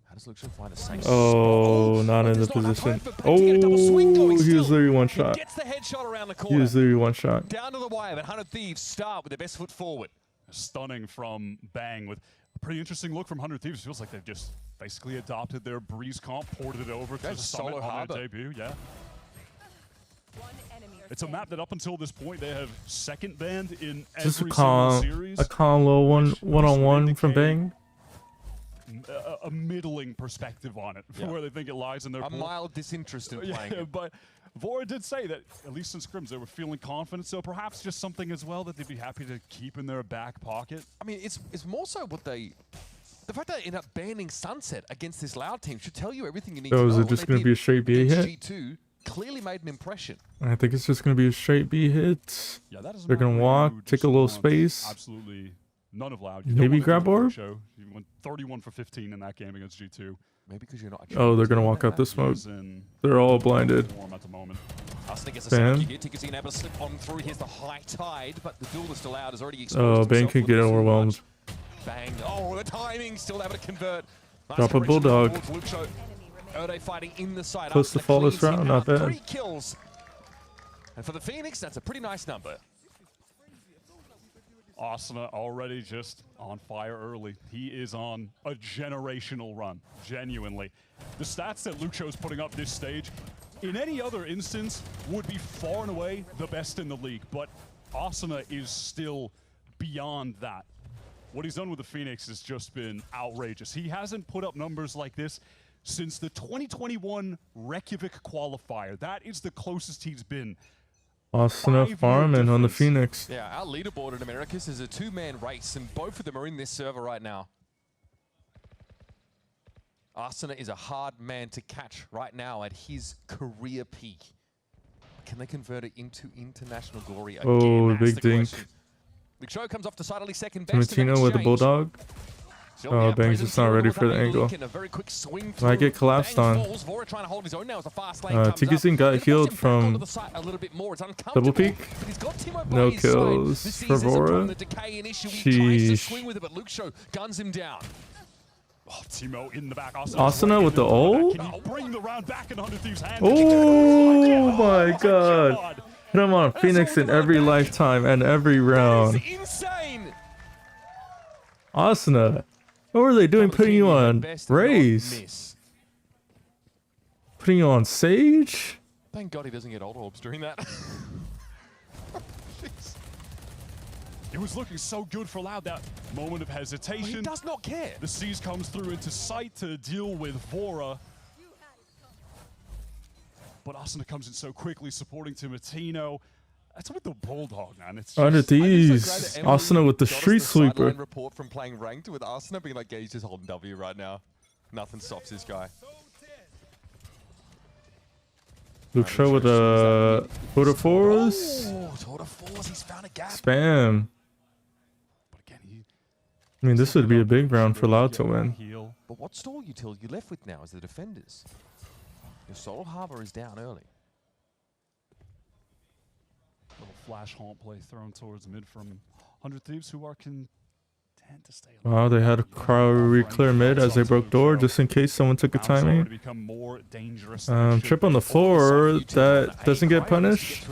How does Luke Show find a safe Oh, not in the position. Oh, he was literally one shot. Gets the headshot around the He corner. was literally one shot. Down to the wire, but 100 Thieves start with their best foot forward. Stunning from Bang with a pretty interesting look from 100 Thieves. Feels like they've just basically adopted their Breeze comp, ported it over to the That's Summit solo on harbor. their debut. Yeah. It's a map that up until this point they have second banned in Just every single series. a calm little one-on-one from Bang. A middling perspective on it, Yeah. where they think it lies in their A pool. mild disinterest in playing Yeah, it. but Vora did say that, at least in scrims, they were feeling confident, so perhaps just something as well that they'd be happy to keep in their back pocket. I mean, it's more so what they... The fact that they end up banning Sunset against this Loud team should tell you everything you need to know. So is it What just they going to did be a straight B against hit? G2 clearly made an impression. I think it's just going to be a straight B hit. Yeah, that is They're going to walk, take a little space. Absolutely none of Loud. Maybe grab orb? Show. You went 31 for 15 in that game against G2. Maybe because you're not... Oh, they're going to walk out the smoke. They're all blinded. At the moment. Asuna gets a Bam. second here. Tikazine able to slip on through. Here's the high tide, but the duelist allowed has already exposed Oh, Bang himself could a get little too overwhelmed. much. Bang. Oh, the timing still able to convert. Nice Drop a correction bulldog. towards Luke Show. Erde fighting in the side. Close to Asuna fall this cleans him round, not out. bad. 3 kills. And for the Phoenix, that's a pretty nice number. Asuna already just on fire early. He is on a generational run, genuinely. The stats that Luke Show's putting up this stage, in any other instance, would be far and away the best in the league, but Asuna is still beyond that. What he's done with the Phoenix has just been outrageous. He hasn't put up numbers like this since the 2021 Reykjavik qualifier. That is the closest he's been. Asuna farming on the Phoenix. Yeah, our leaderboard at Americas is a 2-man race, and both of them are in this server right now. Asuna is a hard man to catch right now at his career peak. Can they convert it into international glory again? Oh, That's big the dink. question. Big Show comes off decidedly second best in that Timatino with the exchange. bulldog. Oh, Bang's just not ready for the angle. Might get collapsed on. Tikizin got healed from double peak. No kills for Vora. Sheesh. Guns him down. Oh, Timo in the back. Asuna with the ult? Bring the round back in 100 Thieves' hand. Oh my god. Hit him on Phoenix in every lifetime and every round. Insane. Asuna. What were they doing putting you on Raze? Putting you on Sage? Thank God he doesn't get ult orbs during that. It was looking so good for Loud, that moment of hesitation. He does not care. The Seas comes through into sight to deal with Vora. But Asuna comes in so quickly, supporting Timatino. That's with the Bulldog, man. It's Under just, these, Asuna with the street sweeper. Report from playing ranked with Asuna being like, yeah, he's just holding W right now. Nothing stops this guy. Luke Shaw with a Tour de Force. Oh, Tour de Force, he's found a gap. Spam. I mean, this would be a big round for Loud to win. But what stall util you left with now is the defenders. Your Soul Harbor is down early. Little flash haunt play thrown towards mid from 100 Thieves, who are content to stay alive. Wow, they had a crowd re-clear mid as they broke door just in case someone took a timing. Trip on the floor, that doesn't get punished.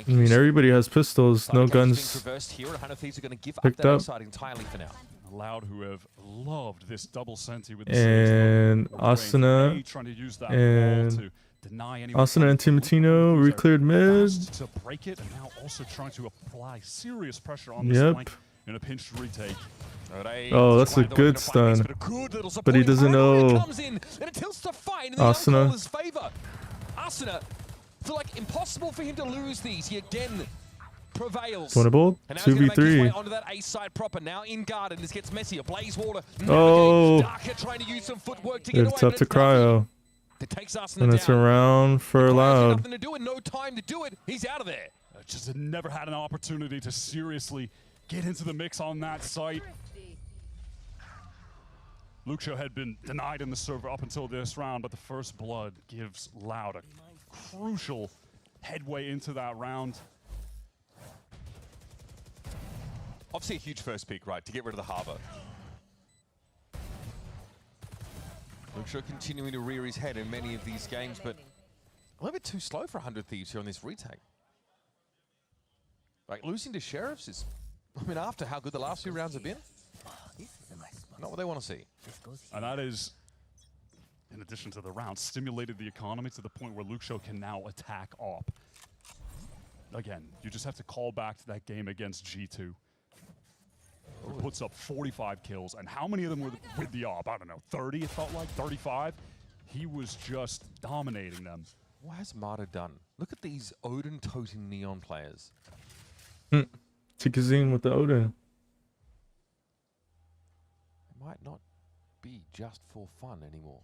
I mean, everybody has pistols, no guns picked up. Loud, who have loved this double senti with And Asuna and Asuna and Timatino re-cleared mid. To break it, and now also trying to apply serious pressure on this flank in a pinched retake. Oh, that's a good stun. But he doesn't know Asuna. Asuna, feel like impossible for him to lose these. He again prevails. Winnable. 2v3. Onto that A side proper. Now in garden, this gets messier. Blazewater. Oh, Darker trying to use some footwork to get it's away, up to cryo. And it's around for Loud. Nothing to do and no time to do it. He's out of there. Just never had an opportunity to seriously get into the mix on that site. Luxo had been denied in the server up until this round, but the first blood gives Loud a crucial headway into that round. Obviously a huge first pick, right, to get rid of the Harbor. Luxo continuing to rear his head in many of these games, but a little bit too slow for 100 Thieves here on this retake. Like, losing to Sheriffs is, I mean, after how good the last few rounds have been, not what they want to see. And that is, in addition to the round, stimulated the economy to the point where Luxo can now attack AWP. Again, you just have to call back to that game against G2. Who puts up 45 kills, and how many of them were with the AWP? I don't know, 30 it felt like, 35? He was just dominating them. What has Marta done? Look at these Odin-toting Neon players. Tikizin with the Odin. It might not be just for fun anymore.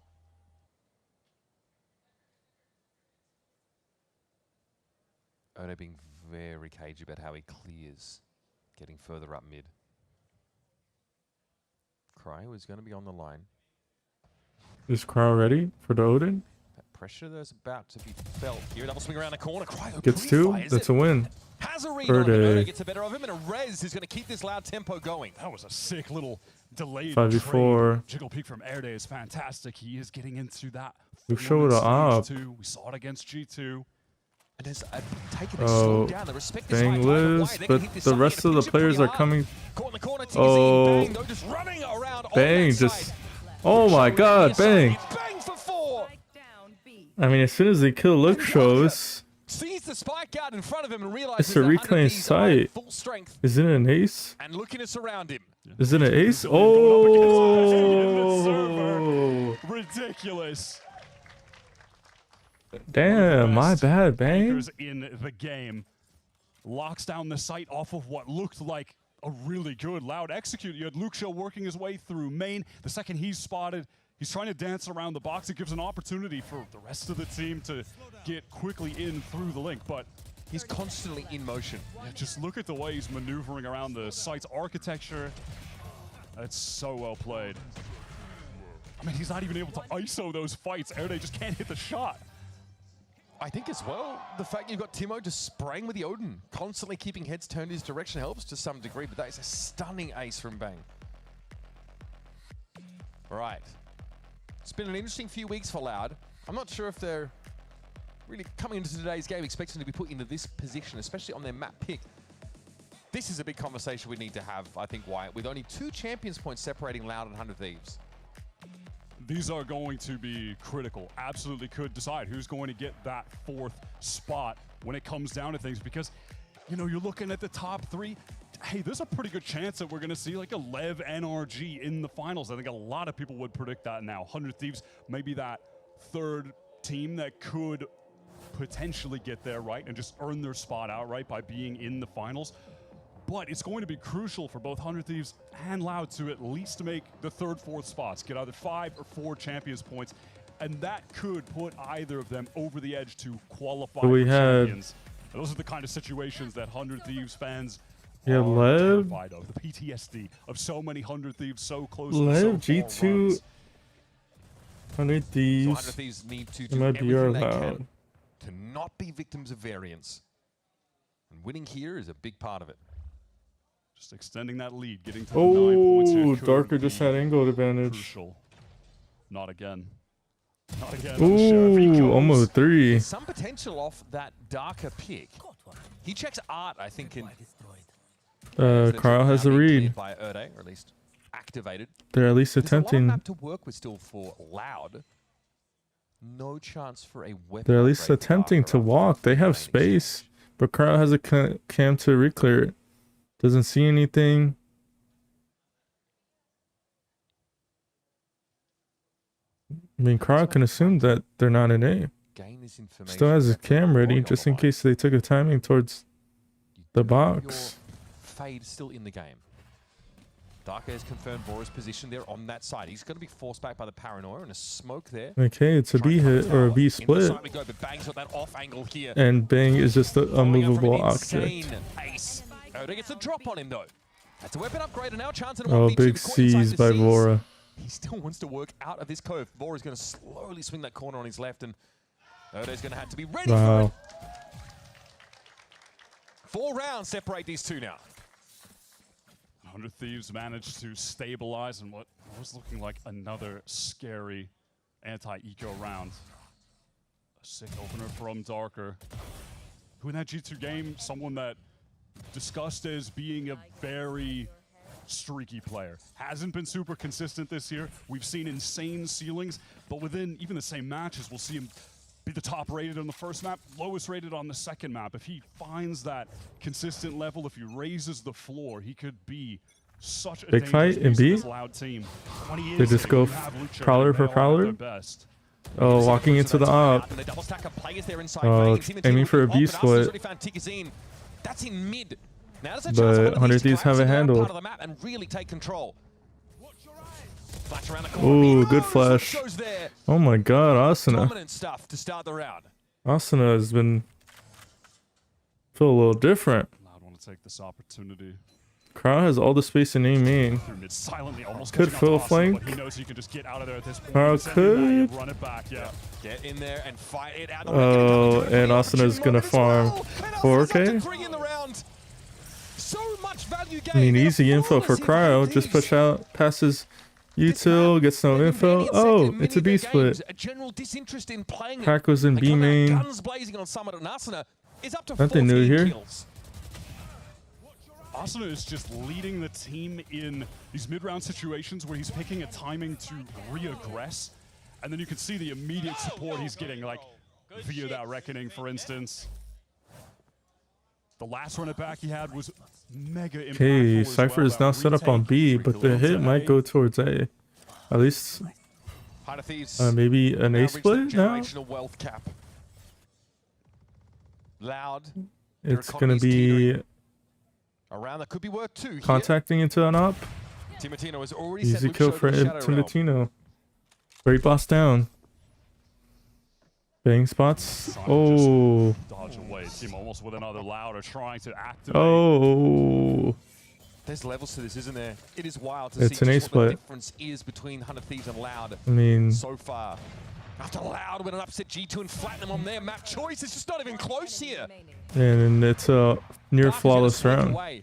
Odo being very cagey about how he clears, getting further up mid. Cryo is going to be on the line. Is Cryo ready for the Odin? That pressure that's about to be felt here. Double swing around the corner. Cryo Gets two. That's a win. Has a read on him. Odo gets the better of him, and a res is going to keep this Loud tempo going. That was a sick little delayed 5v4. Jiggle peek from Airday is fantastic. He is getting into that. We showed the AWP. We saw it against G2. And has taken a slow down. The respect is Bang lives, but the rest of the players are coming. Oh, Bang just. Oh my god, Bang. I mean, as soon as they kill Luxo, sees the spike out in front of him and realizes it's a reclaimed site. Is it an ace? And looking to surround him. Is it an ace? Oh! Ridiculous. Damn, my bad, Bang. In the game locks down the site off of what looked like a really good Loud execute. You had Luxo working his way through main. The second he's spotted, he's trying to dance around the box. It gives an opportunity for the rest of the team to get quickly in through the link, but he's constantly in motion. Yeah, just look at the way he's maneuvering around the site's architecture. That's so well played. I mean, he's not even able to ISO those fights. Erde just can't hit the shot. I think as well, the fact you've got Timo just spraying with the Odin, constantly keeping heads turned his direction helps to some degree, but that is a stunning ace from Bang. All right. It's been an interesting few weeks for Loud. I'm not sure if they're really coming into today's game expecting to be put into this position, especially on their map pick. This is a big conversation we need to have, I think, Wyatt, with only 2 Champions points separating Loud and 100 Thieves. These are going to be critical. Absolutely could decide who's going to get that 4th spot when it comes down to things, because, you know, you're looking at the top 3. Hey, there's a pretty good chance that we're going to see like a Lev NRG in the finals. I think a lot of people would predict that now. 100 Thieves may be that 3rd team that could potentially get there, right, and just earn their spot outright by being in the finals. But it's going to be crucial for both 100 Thieves and Loud to at least make the 3rd, 4th spots, get either 5 or 4 Champions points, and that could put either of them over the edge to qualify for Champions. And those are the kind of situations that 100 Thieves fans are terrified of. The PTSD of so many 100 Thieves so close to Lev so G2, 100 Thieves. So 100 Thieves need to do It might be our everything they Loud. can to not be victims of variance. And winning here is a big part of it. Just extending that lead, getting to the 9 points here. Oh, could Darker just be had angle advantage. Crucial. Not again. Not again. Ooh, almost 3. Some potential off that Darker pick. He checks art, I think, in... Cryo has the read. By Erde, or at least activated. They're at least There's a lot of attempting. map to work with still for Loud. No chance for a weapon. They're at least upgrade for attempting Darker to after walk. They have space, but Cryo has a cam to reclear it. Doesn't see anything. I mean, Cryo can assume that they're not in A. Gain this information. Still has his cam ready just in case they took a timing towards the box. Fade still in the game. Darker has confirmed Vora's position there on that side. He's going to be forced back by the Paranoia and a smoke there. Okay, it's a B hit or a B split. We go, but Bang's got that off angle here. And Bang is just an unmovable Insane object. ace. Oda gets a drop on him though. That's a weapon upgrade and now chance at a Oh, 1v2. big Caught inside C's the by Cs. Vora. He still wants to work out of this cove. Vora's going to slowly swing that corner on his left, and Oda's going to have to be ready for it. 4 rounds separate these two now. 100 Thieves managed to stabilize in what was looking like another scary anti-eco round. A sick opener from Darker, who in that G2 game, someone that discussed as being a very streaky player. Hasn't been super consistent this year. We've seen insane ceilings, but within even the same matches, we'll see him be the top rated on the first map, lowest rated on the second map. If he finds that consistent level, if he raises the floor, he could be such a Big fight in dangerous piece B? of this Loud team. When he They is just here, go you have Lucho prowler and for Bale at their prowler? best. Oh, walking into the op. Oh, aiming for a B split. That's in mid. Now there's a But chance 100 Thieves have it handled. part of the map and really take control. Flash around the corner. Ooh, good flash. Oh my god, Asuna. Dominant stuff to start the round. Asuna has been... feel a little different. Loud want to take this opportunity. Crowd has all the space in A main. Silently, almost Could catching full up to Asuna, flank. but he knows he can just get out of there at this point. Crowd Send him back could. and run it back, yeah. Get in there and fight it out. Oh, and Asuna's gonna farm 4K. So much value I mean, easy info for Cryo. Just push out, passes util, gets no info. Oh, it's a B split. A general disinterest in playing it. Pack was in B main. Guns blazing on Summit and Asuna is up to Nothing new 14 here. kills. Asuna is just leading the team in these mid-round situations where he's picking a timing to re-aggress, and then you can see the immediate support he's getting, like via that Reckoning, for instance. The last run it back he had was mega impactful. Okay, as Cypher well. is now That set up on B, but the hit might go towards A. At least maybe an A split now? Generational wealth cap. Loud. It's gonna be Around that could be worth 2 here. contacting into an op. Timatino has already Easy sent kill Lucho for to the Shadow Realm. Timatino. Great boss down. Bang spots. Oh. Dodge away. Team almost with another Loud are trying to activate. Oh. There's levels to this, isn't there? It is wild to It's see an just A what the split. difference is between 100 Thieves and Loud I mean, so far. After Loud went and upset G2 and flattened them on their map choice, it's just not even close here. and it's a near flawless Sneak round. away.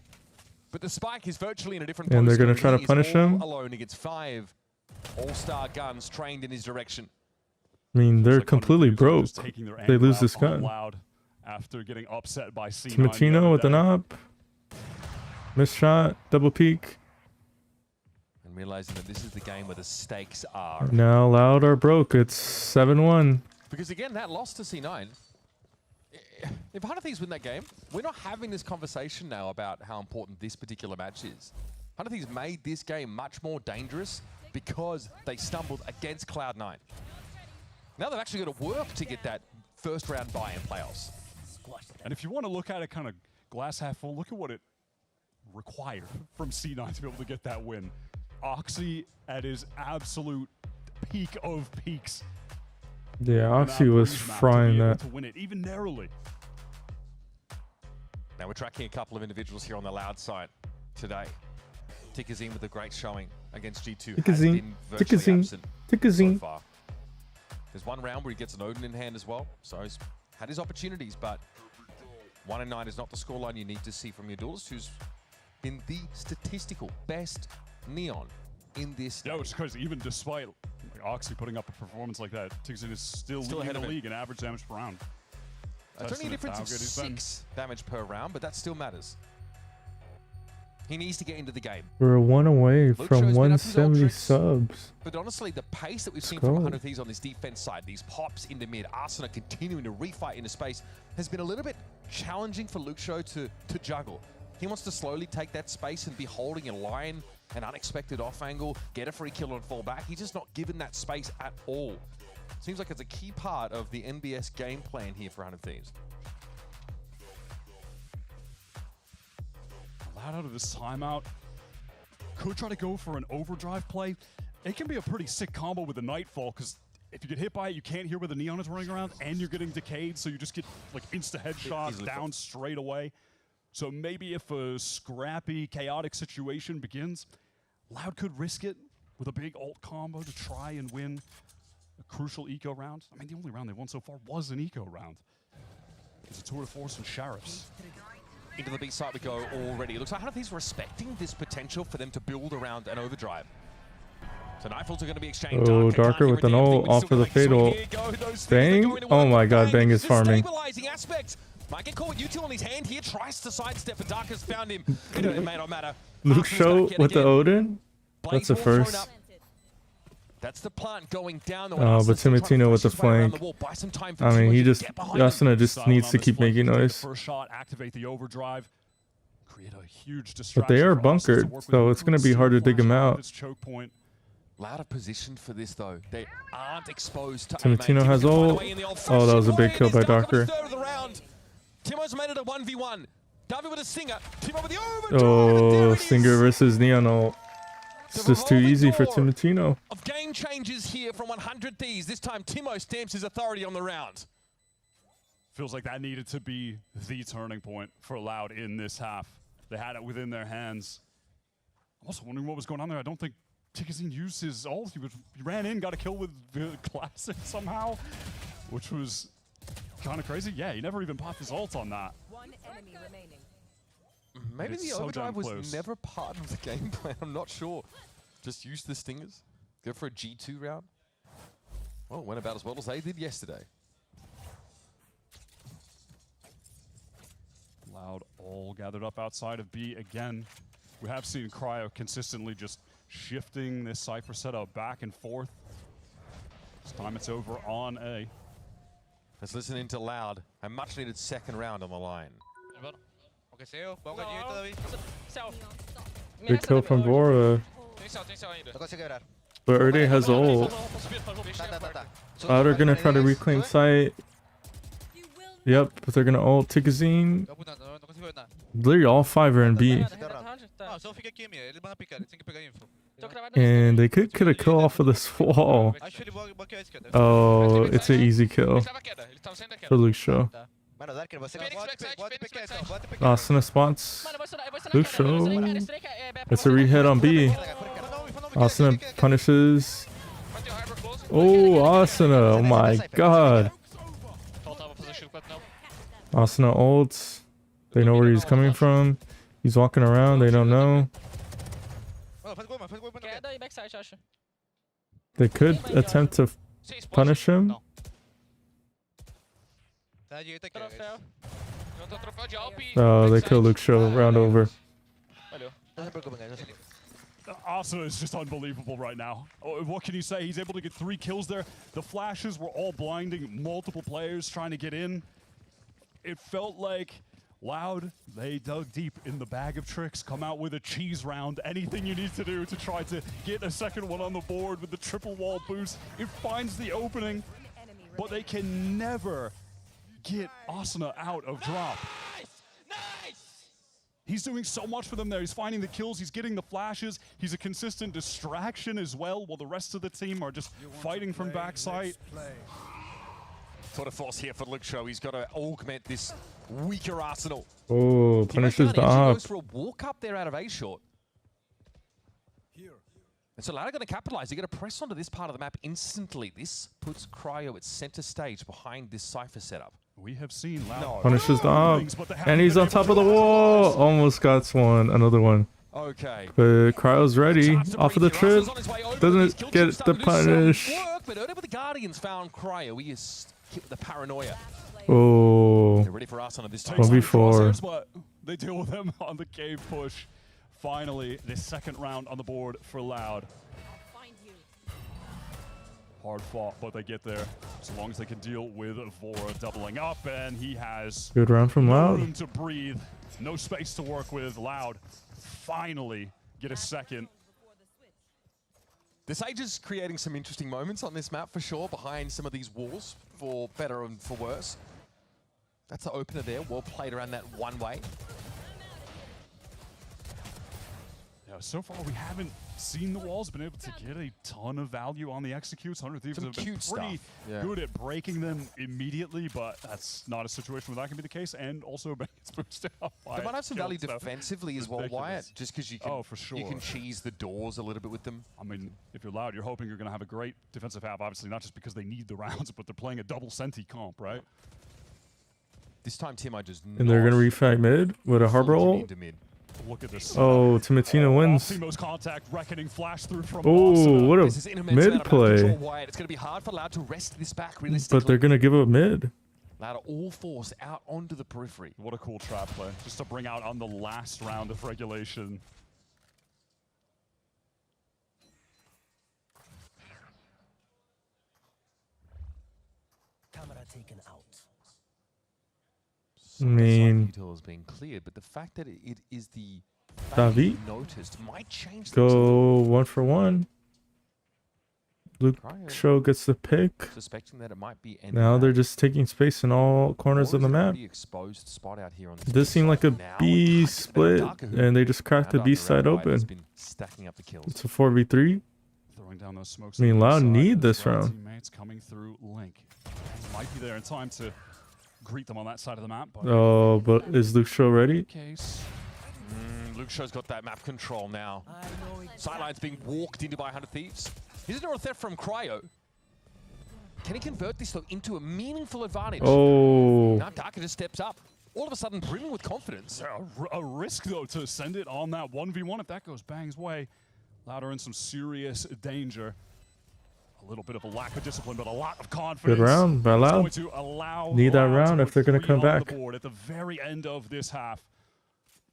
But the Spike is virtually in a different And they're gonna postcode. try to He is punish all him. alone against 5 all-star guns trained in his direction. I mean, they're completely broke. Taking their They anger lose out this on gun. Loud after getting upset by C9. Timatino with an op. Missed shot. Double peek. And realizing that this is the game where the stakes are. Now Loud are broke. It's 7-1. Because again, that loss to C9, if 100 Thieves win that game, we're not having this conversation now about how important this particular match is. 100 Thieves made this game much more dangerous because they stumbled against Cloud9. Now they've actually got to work to get that first round bye in playoffs. And if you want to look at it kind of glass half full, look at what it required from C9 to be able to get that win. Oxy at his absolute peak of peaks. Yeah, on Oxy that was Breeze map frying to be able that. to win it, even narrowly. Now we're tracking a couple of individuals here on the Loud side today. Tikazine with a great showing against G2. has Tikazine, been virtually Tikazine, absent Tikazine. so far. There's one round where he gets an Odin in hand as well, so he's had his opportunities, but 1-9 is not the scoreline you need to see from your duelist, who's been the statistical best Neon in this. Yeah, which is crazy. Even despite Oxy putting up a performance like that, Tikazine is still Still leading ahead of the him. league in average damage per round. It's only a Testament to difference how of good he's been. 6 damage per round, but that still matters. He needs to get into the game. We're 1 away Luke from Show's been up to his old 170 tricks. subs. But honestly, the pace that we've seen Let's from go. 100 Thieves on this defense side, these pops into mid, Arsena continuing to refight into space, has been a little bit challenging for Luke Show to juggle. He wants to slowly take that space and be holding a line, an unexpected off angle, get a free kill and fall back. He's just not given that space at all. Seems like it's a key part of the NBS game plan here for 100 Thieves. Allowed out of this timeout. Could try to go for an overdrive play. It can be a pretty sick combo with the Nightfall, because if you get hit by it, you can't hear where the Neon is running around, and you're getting decayed, so you just get like insta headshot down straight away. So maybe if a scrappy, chaotic situation begins, Loud could risk it with a big ult combo to try and win a crucial eco round. I mean, the only round they won so far was an eco round. It's a tour de force and Sheriffs. Into the B side we go already. It looks like 100 Thieves respecting this potential for them to build around an overdrive. So Nightfalls are going to be exchanged. Oh, Darker with an ult off of the fatal. Bang. Oh my god, Bang is farming. Stabilizing aspect. Might get caught with util on his hand here. Tries to sidestep, but Darker's found him. It may not matter. Luke Show with the Odin? That's a first. That's the plant going down. Oh, but Timatino with the flank. I mean, he just, Yasuna just needs to keep making noise. First shot, activate the overdrive. Create a huge distraction. But they are for Austin to bunkered, work with so the it's going to be recruits. hard to dig them Flash out. this choke point. Loud of position for this though. They aren't exposed to Timatino has ult. Oh, that was a big kill by Darker. Timo's made it a 1v1. Davi with a stinger. Timo with the overdrive. Oh, Stinger versus Neon ult. It's just too easy for Timatino. Of game changes here from 100 Thieves. This time Timo stamps his authority on the round. Feels like that needed to be the turning point for Loud in this half. They had it within their hands. I'm also wondering what was going on there. I don't think Tikazine used his ult. He ran in, got a kill with the Classic somehow, which was kind of crazy. Yeah, he never even popped his ult on that. One enemy remaining. Maybe It's the so overdrive damn was close. never part of the game plan. I'm not sure. Just use the stingers. Go for a G2 round. Well, it went about as well as they did yesterday. Loud all gathered up outside of B again. We have seen Cryo consistently just shifting this Cypher setup back and forth. This time it's over on A. Let's listen into Loud. A much needed second round on the line. Big kill from Vora. But Erde has ult. Loud are gonna try to reclaim site. Yep, but they're gonna ult Tikazine. Literally all 5 are in B. And they could get a kill off of this wall. Oh, it's an easy kill for Luke Show. Asuna spots Lucio. It's a re-hit on B. Asuna punishes. Oh, Asuna. Oh my god. Asuna ults. They know where he's coming from. He's walking around. They don't know. They could attempt to punish him. Oh, they kill Lucio. Round over. Asuna is just unbelievable right now. What can you say? He's able to get 3 kills there. The flashes were all blinding multiple players trying to get in. It felt like Loud, they dug deep in the bag of tricks, come out with a cheese round, anything you need to do to try to get a second one on the board with the triple wall boost. It finds the opening, but they can never get Asuna out of drop. He's doing so much for them there. He's finding the kills, he's getting the flashes, he's a consistent distraction as well, while the rest of the team are just fighting from backside. Tour de force here for Lucio. He's got to augment this weaker Arsenal. Oh, punishes the op. Goes for a walk up there out of A short. And so Loud are going to capitalize. They're going to press onto this part of the map instantly. This puts Cryo at center stage behind this Cypher setup. We have seen Loud. Punishes the op. And he's on top of the wall. Almost got one. Another one. Okay. But Cryo's ready. Off of the trip. Doesn't get the punish. But earlier the Guardians found Cryo. He is hit with the paranoia. Oh. They're ready for us on this time. 1v4. But they deal with him on the cave push. Finally, this second round on the board for Loud. Hard fought, but they get there. As long as they can deal with Vora doubling up, and he has Good round from no Loud. room to breathe, no space to work with. Loud finally get a second. The Sage is creating some interesting moments on this map for sure, behind some of these walls, for better and for worse. That's the opener there, well played around that one way. Yeah, so far we haven't seen the walls, been able to get a ton of value on the executes. 100 Thieves have been pretty good at breaking them immediately, but that's not a situation where that can be the case, and also it's boosted up by They might have some value kills, defensively as well, Wyatt, just because you can, for sure. you can cheese the doors a little bit with them. I mean, if you're Loud, you're hoping you're going to have a great defensive half, obviously not just because they need the rounds, but they're playing a double Senti comp, right? This time, Tim, I just And they're going to refag mid with a Harbor ult. Look at this. Oh, Timatina wins. Optimo's contact, reckoning flash through from Oh, what a mid play. It's going to be hard for Loud to wrest this back realistically. But they're going to give up mid. Loud are all forced out onto the periphery. What a cool trap play. Just to bring out on the last round of regulation. Camera taken out. I mean, Util is being cleared, but the fact that it is the Davi noticed might change things. go 1 for 1. Luke Show gets the pick. Suspecting that it might be Now they're just taking space in all corners of the map. Exposed spot out here on It does seem like a B split, and they just cracked the B side open. Stacking up the kills. It's a 4v3. Throwing down those smokes. I mean, Loud need this His round. Teammates coming through Link. Might be there in time to greet them on that side of the map. But Oh, but is Luke Show ready? Luke Show's got that map control now. Sideline's being walked into by 100 Thieves. Here's a theft from Cryo. Can he convert this though into a meaningful advantage? Oh. Now Darker just steps up. All of a sudden brimming with confidence. a risk though to send it on that 1v1. If that goes Bang's way, Loud are in some serious danger. A little bit of a lack of discipline, but a lot of confidence. Good round by Loud. It's going to allow Need that Loud round to if they're going to put come 3 on back. the board at the very end of this half.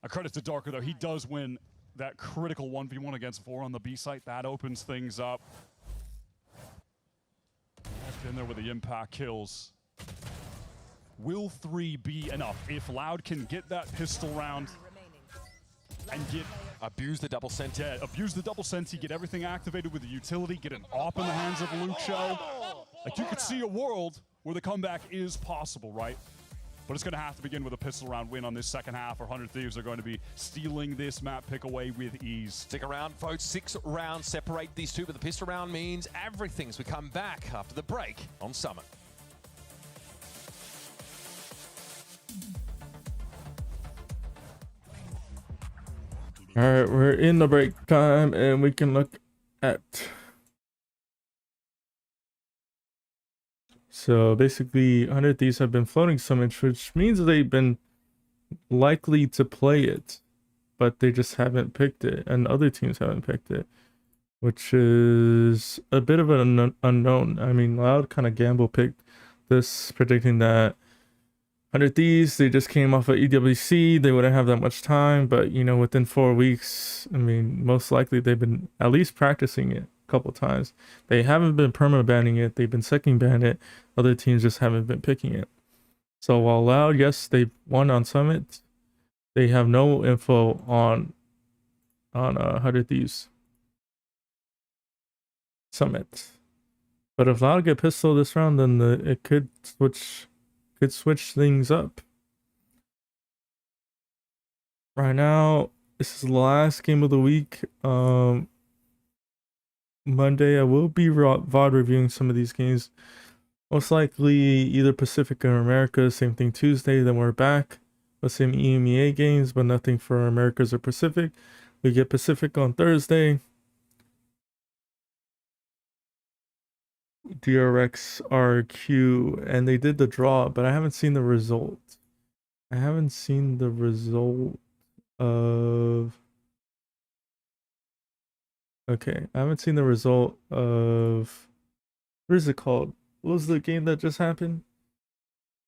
A credit to Darker though, he does win that critical 1v1 against 4 on the B site. That opens things up. Has been there with the impact kills. Will 3 be enough? If Loud can get that pistol round and get... Abuse the double Senti. Yeah, abuse the double Senti, get everything activated with the utility, get an op in the hands of Lucio. Like, you could see a world where the comeback is possible, right? But it's going to have to begin with a pistol round win on this second half, or 100 Thieves are going to be stealing this map pick away with ease. Stick around, folks. 6 rounds separate these two, but the pistol round means everything. So we come back after the break on Summit. All right, we're in the break time, and we can look at. So basically, 100 Thieves have been floating summons, which means they've been likely to play it, but they just haven't picked it, and other teams haven't picked it, which is a bit of an unknown. I mean, Loud kind of gamble picked this, predicting that 100 Thieves, they just came off of EWC, they wouldn't have that much time, but you know, within 4 weeks, I mean, most likely they've been at least practicing it a couple times. They haven't been perma-banning it, they've been second ban it, other teams just haven't been picking it. So while Loud, yes, they won on Summit, they have no info on 100 Thieves Summit. But if Loud get pistol this round, then it could switch things up. Right now, this is the last game of the week. Monday, I will be VOD reviewing some of these games. Most likely either Pacific or Americas. Same thing Tuesday. Then we're back with some EMEA games, but nothing for Americas or Pacific. We get Pacific on Thursday. DRX RQ, and they did the draw, but I haven't seen the result. I haven't seen the result of. Okay, I haven't seen the result of. What is it called? What was the game that just happened?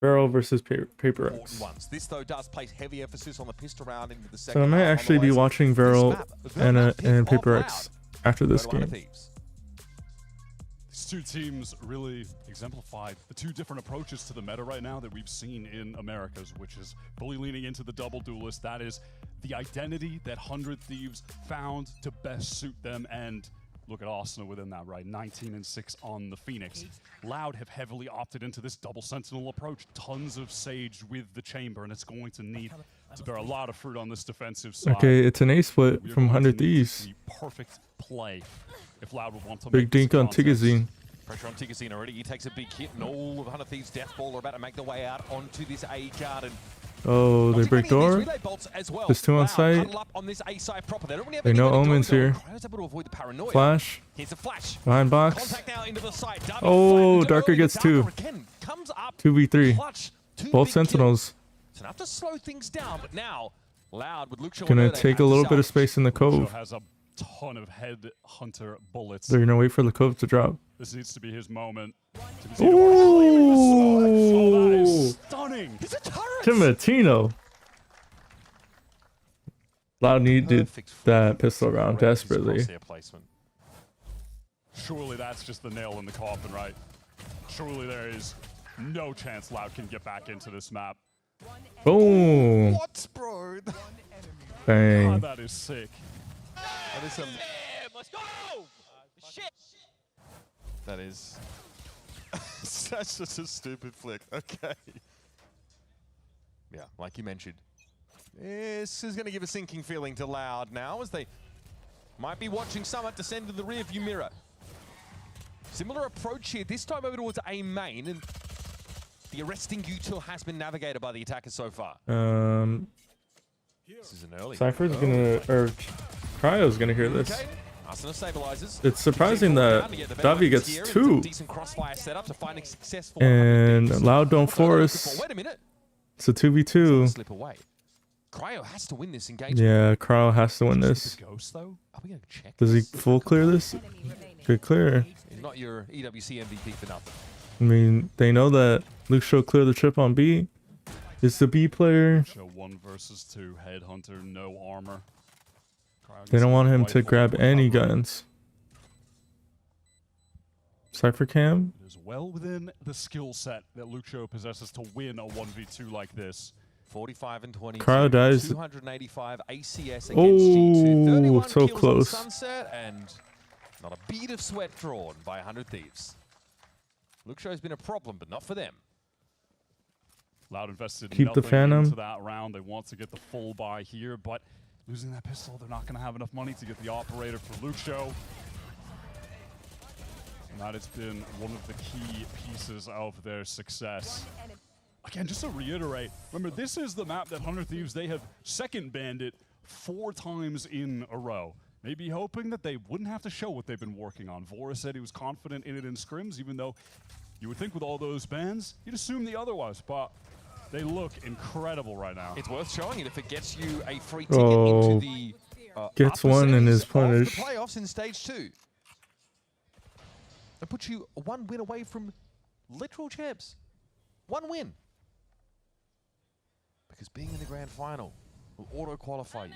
Barrel versus Paper X. This though does place heavy emphasis on the pistol round into the So second I might half. actually be watching Barrel and Paper Loud. X after this Go to 100 game. Thieves. These two teams really exemplified the two different approaches to the meta right now that we've seen in Americas, which is fully leaning into the double duelist. That is the identity that 100 Thieves found to best suit them, and look at Arsenal within that, right? 19-6 on the Phoenix. Loud have heavily opted into this double sentinel approach. Tons of Sage with the chamber, and it's going to need to bear a lot of fruit on this defensive side. Okay, it's an A split We are from going to 100 need to Thieves. see perfect play if Loud would want to Big make this dink on contest. Tigazine. Pressure on Tigazine already. He takes a big hit, and all of 100 Thieves' Death Ball are about to make their way out onto this A garden. Oh, they break door. There's two on site. They know Omen's here. Flash. Behind box. Oh, Darker gets two. 2v3. Both Sentinels. It's enough to slow things down, but now Loud with Luke Shaw Gonna take a little bit of space in the cove. Has a ton of head hunter bullets. They're gonna wait for the cove to drop. This needs to be his moment. Ooh! That is stunning. Timatino. Loud needed that pistol round desperately. Surely that's just the nail in the coffin, right? Surely there is no chance Loud can get back into this map. Boom. What, bro? Bang. Oh, that is sick. That is Let's go! Shit! That is. That's just a stupid flick. Okay. Yeah, like you mentioned. This is going to give a sinking feeling to Loud now, as they might be watching Summit descend to the rearview mirror. Similar approach here, this time over towards A main, and the arresting util has been navigated by the attackers so far. This is an early. Cypher's gonna, or Cryo's gonna hear this. Okay. Asuna stabilizes. It's surprising that Davi gets two. Decent crossfire setup to find a successful And Loud don't force. Wait a minute. It's a 2v2. Slip away. Cryo has to win this engagement. Yeah, Cryo has to win this. Ghost, though? Are we gonna check? Does he full clear this? Good clear. He's not your EWC MVP for nothing. I mean, they know that Luke Show cleared the trip on B. It's the B player. Show 1 versus 2. Headhunter, no armor. They don't want him to grab any guns. Cypher cam. It is well within the skill set that Luke Show possesses to win a 1v2 like this. 45 and 20. Cryo dies. 285 ACS against G2. 31 So kills close. on Sunset, and not a bead of sweat drawn by 100 Thieves. Luke Show's been a problem, but not for them. Loud invested Keep the nothing Phantom. into that round. They want to get the full buy here, but losing that pistol, they're not going to have enough money to get the operator for Luke Show. And that has been one of the key pieces of their success. Again, just to reiterate, remember, this is the map that 100 Thieves, they have second banned it 4 times in a row. Maybe hoping that they wouldn't have to show what they've been working on. Vora said he was confident in it in scrims, even though you would think with all those bans, you'd assume the otherwise, but they look incredible right now. It's worth showing it if it gets you a free ticket Oh, into the gets upper one and semis is of punished. the playoffs in stage 2. It puts you 1 win away from literal champs. 1 win. Because being in the grand final will auto-qualify you.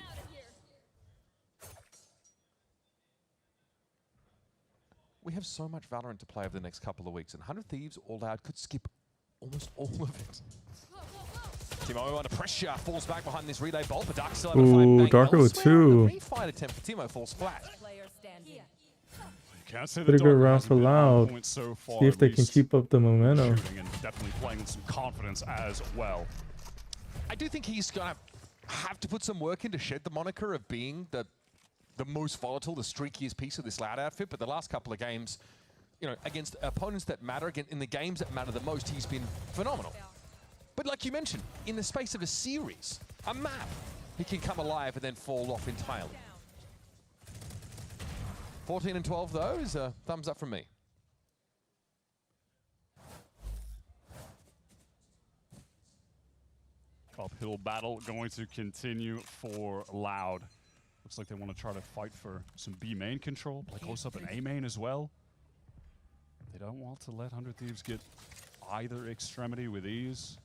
We have so much Valorant to play over the next couple of weeks, and 100 Thieves All Out could skip almost all of it. Timo under pressure, falls back behind this relay bolt, but Dark still able to find Ooh, Bang Darker with elsewhere. The 2. refight attempt for Timo falls flat. Can't say Pretty that good Darker round hasn't for been on Loud. point so far, See if at they can least. keep up the momentum. Shooting and definitely playing with some confidence as well. I do think he's going to have to put some work in to shed the moniker of being the most volatile, the streakiest piece of this Loud outfit, but the last couple of games, you know, against opponents that matter, in the games that matter the most, he's been phenomenal. But like you mentioned, in the space of a series, a map, he can come alive and then fall off entirely. 14 and 12, though, is a thumbs up from me. Uphill battle going to continue for Loud. Looks like they want to try to fight for some B main control, play close up an A main as well. They don't want to let 100 Thieves get either extremity with ease.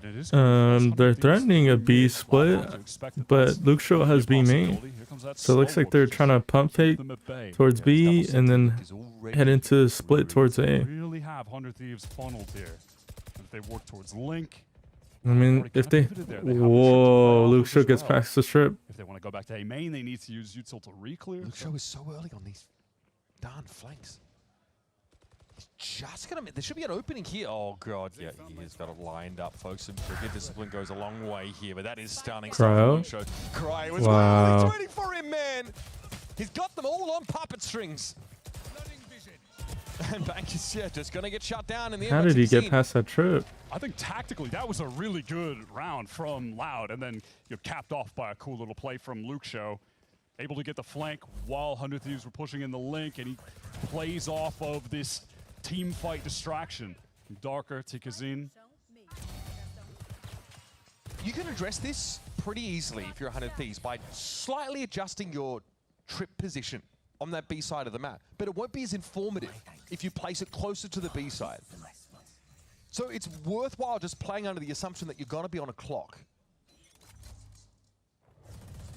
They're threatening a B split, but Luke Show has B main. So it looks like they're trying to pump fake towards B and then head into split towards A. Really have 100 Thieves funneled here. If they work towards Link, I mean, if they... Whoa, Luke Show gets past the strip. if they want to go back to A main, they need to use Util to re-clear. Luke Show is so early on these darn flanks. He's just gonna. There should be an opening here. Oh god, yeah, he has got it lined up, folks. And trigger discipline goes a long way here, but that is stunning. Cryo? Cryo as Wow. well. He's waiting for him, man. He's got them all on puppet strings. And Bank is just gonna get shut down in the How did he get past that trip? I think tactically that was a really good round from Loud, and then you're capped off by a cool little play from Luke Show. Able to get the flank while 100 Thieves were pushing in the Link, and he plays off of this team fight distraction. Darker to Kazin. You can address this pretty easily if you're 100 Thieves by slightly adjusting your trip position on that B side of the map, but it won't be as informative if you place it closer to the B side. So it's worthwhile just playing under the assumption that you're gonna be on a clock.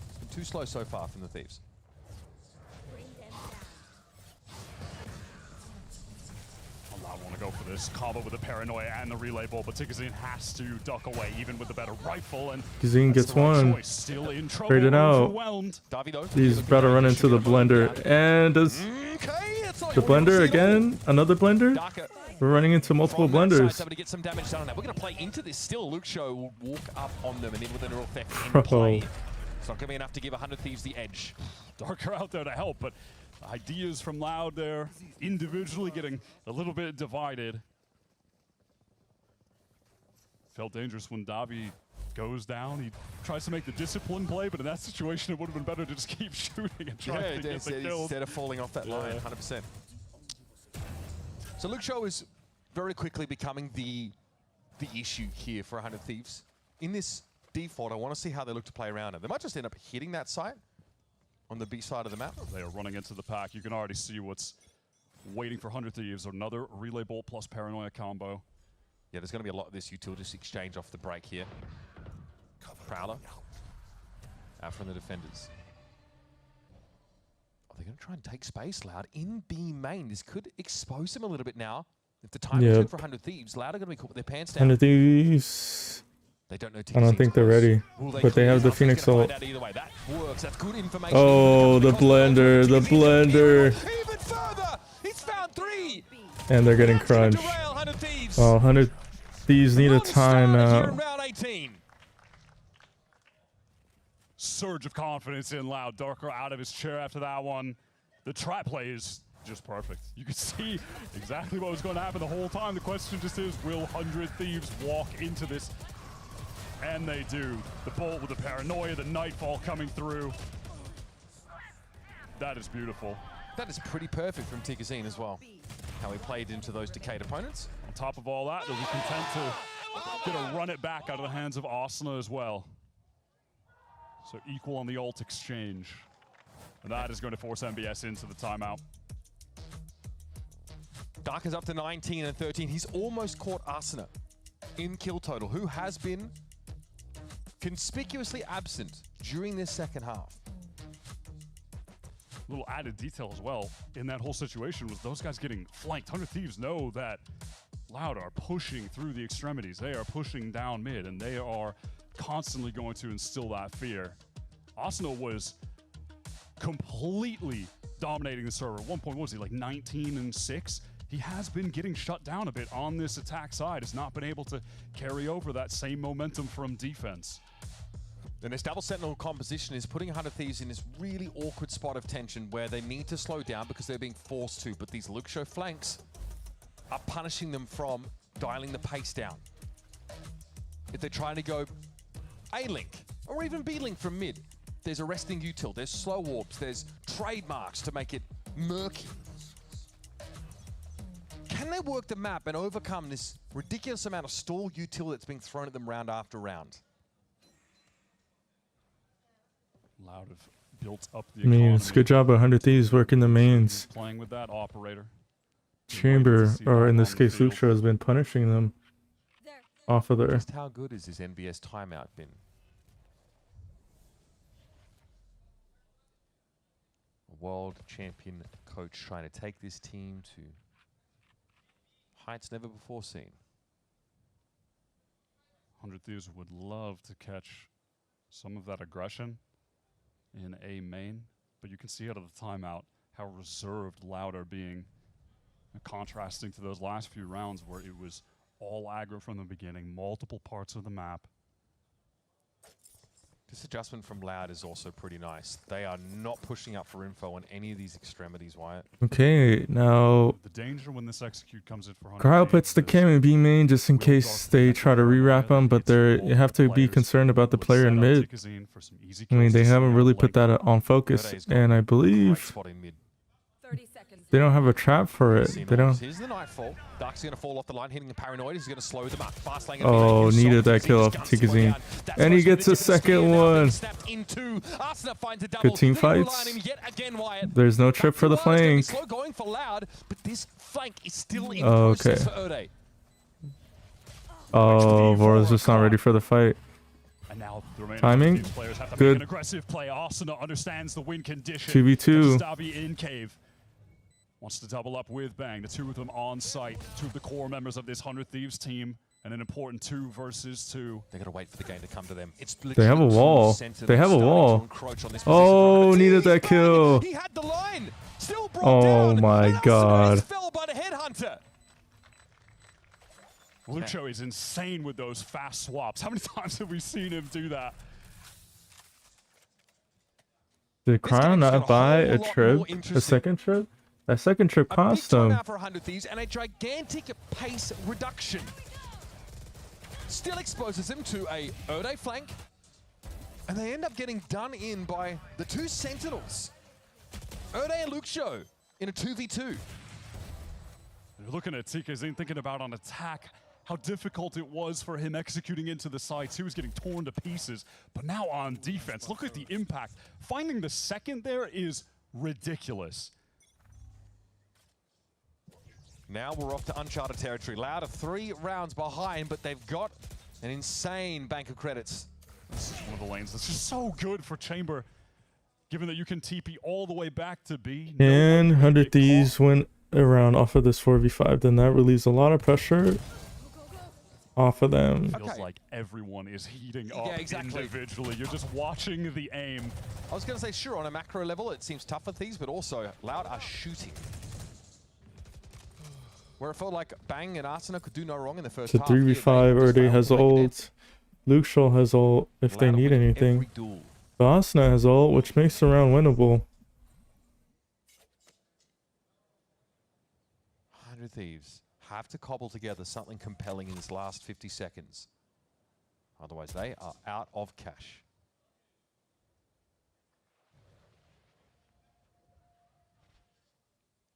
It's been too slow so far from the Thieves. I want to go for this combo with the paranoia and the relay ball, but Tikazin has to duck away even with the better rifle, and Kazin gets one. Still in trouble. Traded out. Overwhelmed. He's about to run into the blender. And does the blender again? Another blender? We're running into multiple blenders. Able to get some damage done on that. We're going to play into this still. Luke Show will walk up on them and in with a neural theft in Bro. play. It's not going to be enough to give 100 Thieves the edge. Darker out there to help, but ideas from Loud there, individually getting a little bit divided. Felt dangerous when Davi goes down. He tries to make the discipline play, but in that situation, it would have been better to just keep shooting and try to get the kills. Instead of falling off that line, 100%. So Luke Show is very quickly becoming the issue here for 100 Thieves. In this default, I want to see how they look to play around it. They might just end up hitting that site on the B side of the map. They are running into the pack. You can already see what's waiting for 100 Thieves. Another relay bolt plus paranoia combo. Yeah, there's going to be a lot of this utility exchange off the break here. Prowler out from the defenders. Oh, they're going to try and take space, Loud, in B main. This could expose them a little bit now. If the time is good for 100 Thieves, Loud are going to be caught with their pants down. 100 Thieves. They don't know I don't think they're ready, but they have the Phoenix ult. That works. That's good information. Oh, the blender, the blender. Even further, he's found 3. And they're getting crunched. Oh, 100 Thieves need a timeout. Round 18. Surge of confidence in Loud. Darker out of his chair after that one. The trap play is just perfect. You could see exactly what was going to happen the whole time. The question just is, will 100 Thieves walk into this And they do. The bolt with the paranoia, the nightfall coming through. That is beautiful. That is pretty perfect from Tigazine as well. How he played into those decayed opponents. On top of all that, they'll be content to get a run it back out of the hands of Asuna as well. So equal on the ult exchange. And that is going to force MBS into the timeout. Dark is up to 19 and 13. He's almost caught Asuna in kill total, who has been conspicuously absent during this second half. Little added detail as well in that whole situation was those guys getting flanked. 100 Thieves know that Loud are pushing through the extremities. They are pushing down mid, and they are constantly going to instill that fear. Asuna was completely dominating the server. At one point, what was he, like 19 and 6? He has been getting shut down a bit on this attack side. Has not been able to carry over that same momentum from defense. And this double sentinel composition is putting 100 Thieves in this really awkward spot of tension where they need to slow down because they're being forced to, but these Luxo flanks are punishing them from dialing the pace down. If they're trying to go A-Link or even B-Link from mid, there's arresting util, there's slow warps, there's trademarks to make it murky. Can they work the map and overcome this ridiculous amount of stall util that's being thrown at them round after round? Loud have built up the I mean, it's a good job of 100 Thieves working the mains. playing with that operator. Chamber, or in this case, Luxo has been punishing them off of there. Just how good has this NBS timeout been? A world champion coach trying to take this team to heights never before seen. 100 Thieves would love to catch some of that aggression in A main, but you can see out of the timeout how reserved Loud are being, contrasting to those last few rounds where it was all aggro from the beginning, multiple parts of the map. This adjustment from Loud is also pretty nice. They are not pushing up for info on any of these extremities, Wyatt. Okay, now The danger when this execute comes in for 100 Cryo puts the cam in B main just in case they try to rewrap them, but you have to be concerned about the player in mid. I mean, they haven't really put that on focus, and I believe they don't have a trap for it. They don't. Here's the nightfall. Dark's going to fall off the line, hitting the paranoid. He's going to slow them up. Fast lane. Oh, needed that kill off Tigazine. And he gets a second one. Good team fights. There's no trip for the flank. Slow going for Loud, but this flank is still in Okay. process for Ode. Oh, Vora's just not ready for the fight. And now the remaining Timing. players have to make Good. an aggressive play. Asuna understands the win condition. 2v2. Dabi in cave. Wants to double up with Bang. The two of them on site. Two of the core members of this 100 Thieves team. And an important 2 versus 2. They got to wait for the game to come to them. It's They have a wall. They have a wall. Oh, needed that kill. He had the line. Still brought Oh down. my god. Fell by the headhunter. Lucho is insane with those fast swaps. How many times have we seen him do that? Did Cryo not buy a trip? A second trip? That second trip cost Big them. timeout for 100 Thieves and a gigantic pace reduction. Still exposes him to a Ode flank. And they end up getting done in by the 2 Sentinels. Ode and Luxo in a 2v2. You're looking at Tigazine thinking about on attack how difficult it was for him executing into the sides. He was getting torn to pieces. But now on defense, look at the impact. Finding the second there is ridiculous. Now we're off to uncharted territory. Loud are 3 rounds behind, but they've got an insane bank of credits. This is one of the lanes that's just so good for Chamber, given that you can TP all the way back to B. And 100 Thieves went around off of this 4v5. Then that relieves a lot of pressure off of them. Feels like everyone is heating up individually. You're just watching the aim. I was going to say, sure, on a macro level, it seems tough for Thieves, but also Loud are shooting. Where it felt like Bang and Asuna could do no wrong in the first It's a half. 3v5. Erde has ult. Luxo has ult if they need anything. But Asuna has ult, which makes the round winnable. 100 Thieves have to cobble together something compelling in this last 50 seconds. Otherwise, they are out of cash.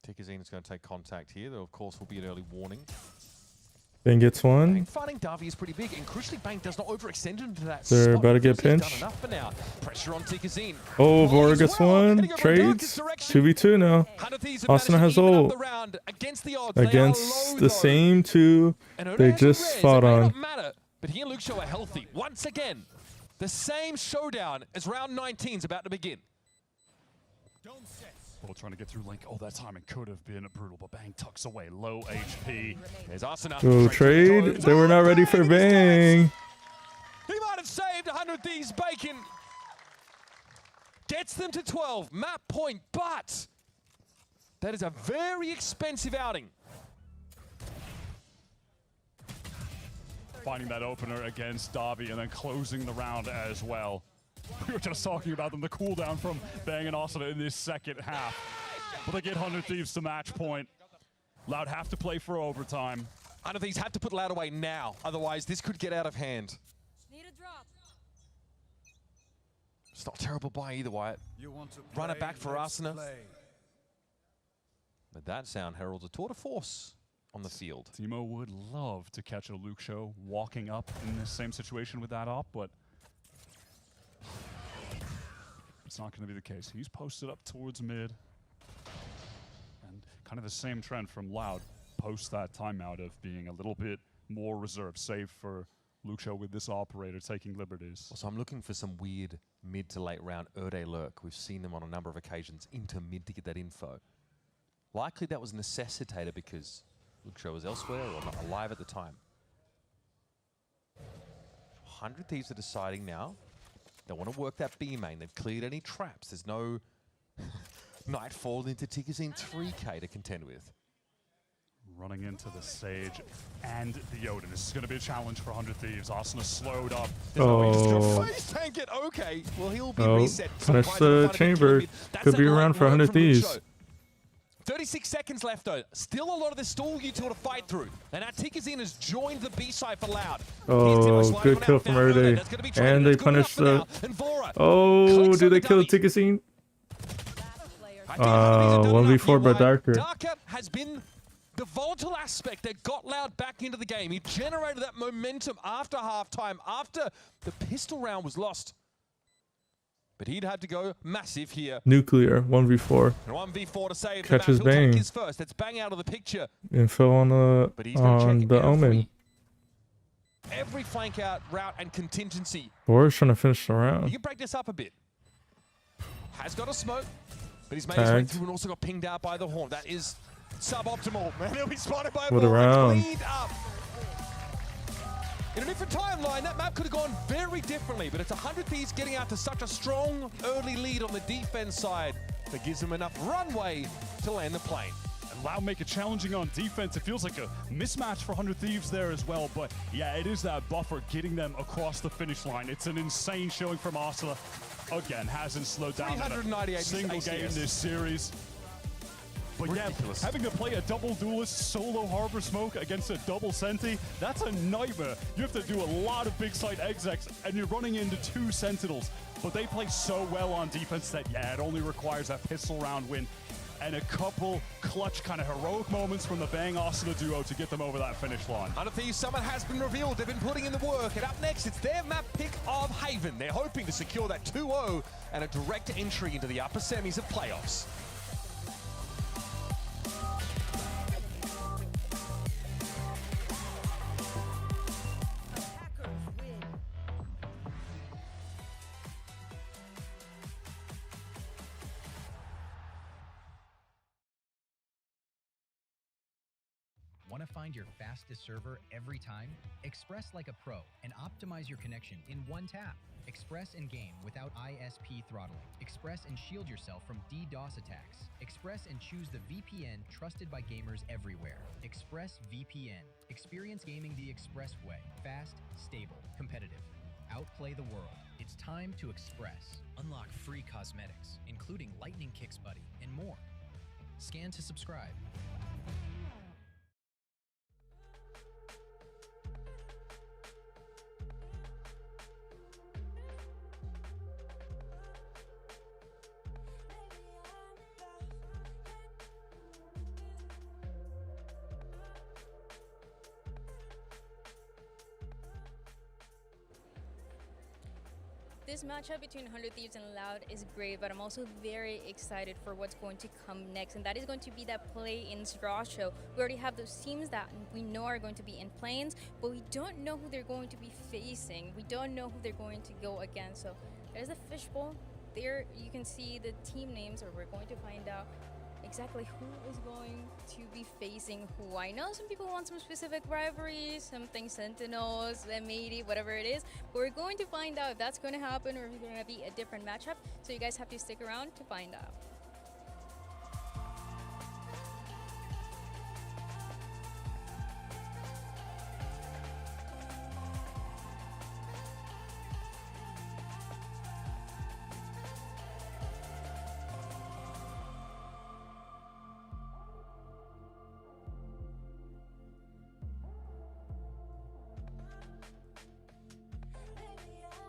Tikazine is going to take contact here. There, of course, will be an early warning. Bang gets one. Finding Davi is pretty big, and crucially, Bang does not overextend into that They're spot. about to get He's done pinched. enough for now. Pressure on Tikazine. Oh, Vora gets one. Trades. 2v2 now. Asuna has ult. Against the same two they just fought on. But he and Luke Show are healthy. Once again, the same showdown as round 19 is about to begin. Well, trying to get through Link all that time, it could have been brutal, but Bang tucks away, low HP. There's Asuna. Oh, trade. They were not ready for Bang. He might have saved 100 Thieves Bacon. Gets them to 12, map point, but that is a very expensive outing. Finding that opener against Davi and then closing the round as well. We were just talking about them, the cooldown from Bang and Asuna in this second half. But they get 100 Thieves to match point. Loud have to play for overtime. 100 Thieves have to put Loud away now, otherwise this could get out of hand. Need a drop. It's not a terrible buy either, Wyatt. Run it back for Asuna. But that sound heralds a tour de force on the field. Timo would love to catch a Luke Show walking up in the same situation with that op, but it's not going to be the case. He's posted up towards mid. And kind of the same trend from Loud post that timeout of being a little bit more reserved, save for Luke Show with this operator taking liberties. So I'm looking for some weird mid to late round Erde lurk. We've seen them on a number of occasions into mid to get that info. Likely that was necessitated because Luke Show was elsewhere or not alive at the time. 100 Thieves are deciding now. They want to work that B main. They've cleared any traps. There's no Nightfall into Tikazine 3K to contend with. Running into the Sage and the Odin. This is going to be a challenge for 100 Thieves. Asuna slowed up. Oh. Face tank it. Okay. Well, he'll be Oh, reset. punish the chamber. Could be around for 100 Thieves. 36 seconds left, though. Still a lot of the stall util to fight through. And now Tikazine has joined the B side for Loud. Oh, good kill from Erde. And they punish the... Oh, do they kill Tikazine? 1v4 by Darker. Darker has been the volatile aspect that got Loud back into the game. He generated that momentum after halftime, after the pistol round was lost. But he'd had to go massive here. Nuclear, 1v4. And 1v4 to save Catches the map. He'll Bang. take his first. That's Bang out of the picture. Info on the Omen. Every flank out route and contingency. Bora's trying to finish the You round. can break this up a bit. Has got a smoke, but he's made his way Tagged. through and also got pinged out by the Horn. That is suboptimal. Man, he'll be spotted by a What a ball. round. Cleaned up. In a different timeline, that map could have gone very differently, but it's 100 Thieves getting out to such a strong early lead on the defense side that gives them enough runway to land the plane. And Loud make it challenging on defense. It feels like a mismatch for 100 Thieves there as well, but yeah, it is that buffer getting them across the finish line. It's an insane showing from Asuna. Again, hasn't slowed down in a 398 single ACS. game this series. But Ridiculous. yeah, having to play a double duelist solo Harbor Smoke against a double Senti, that's a nightmare. You have to do a lot of big site execs, and you're running into 2 Sentinels. But they play so well on defense that, yeah, it only requires a pistol round win and a couple clutch kind of heroic moments from the Bang Asuna duo to get them over that finish line. 100 Thieves, someone has been revealed. They've been putting in the work. And up next, it's their map pick of Haven. They're hoping to secure that 2-0 and a direct entry into the upper semis of playoffs. Want to find your fastest server every time? Express like a pro and optimize your connection in one tap. Express and game without ISP throttling. Express and shield yourself from DDoS attacks. Express and choose the VPN trusted by gamers everywhere. Express VPN. Experience gaming the Express way. Fast, stable, competitive. Outplay the world. It's time to Express. Unlock free cosmetics, including Lightning Kicks Buddy and more. Scan to subscribe. this matchup between 100 Thieves and Loud is great, but I'm also very excited for what's going to come next, and that is going to be that play-ins draw show. We already have those teams that we know are going to be in planes, but we don't know who they're going to be facing. We don't know who they're going to go against. So there's a fishbowl. There you can see the team names, or we're going to find out exactly who is going to be facing who. I know some people want some specific rivalries, something Sentinels, M80, whatever it is, but we're going to find out if that's going to happen or if it's going to be a different matchup. So you guys have to stick around to find out.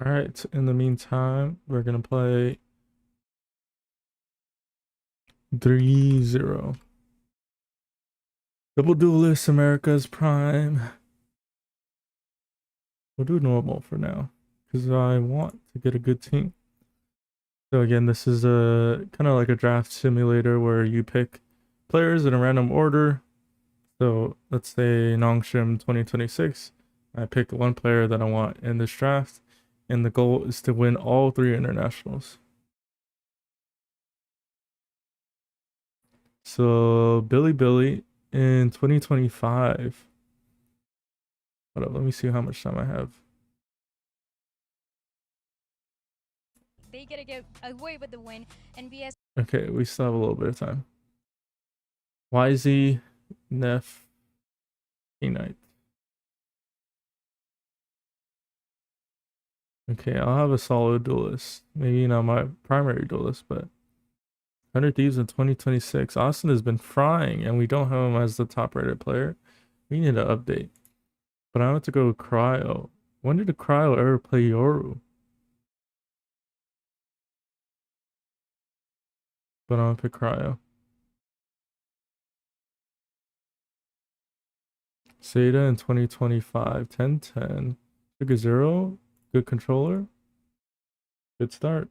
All right, in the meantime, we're going to play 3-0. Double Duelist America's Prime. We'll do normal for now, because I want to get a good team. So again, this is a kind of like a draft simulator where you pick players in a random order. So let's say Nongshim 2026. I pick one player that I want in this draft. And the goal is to win all 3 internationals. So Billy in 2025. Hold up, let me see how much time I have. They get to get away with the win. NBS. Okay, we still have a little bit of time. YZ, Neff, Knight. Okay, I'll have a solo duelist. Maybe not my primary duelist, but 100 Thieves in 2026. Austin has been frying, and we don't have him as the top rated player. We need to update. But I want to go Cryo. When did the Cryo ever play Yoru? But I'm gonna pick Cryo. Seda in 2025. 10-10. Took a 0. Good controller. Good start.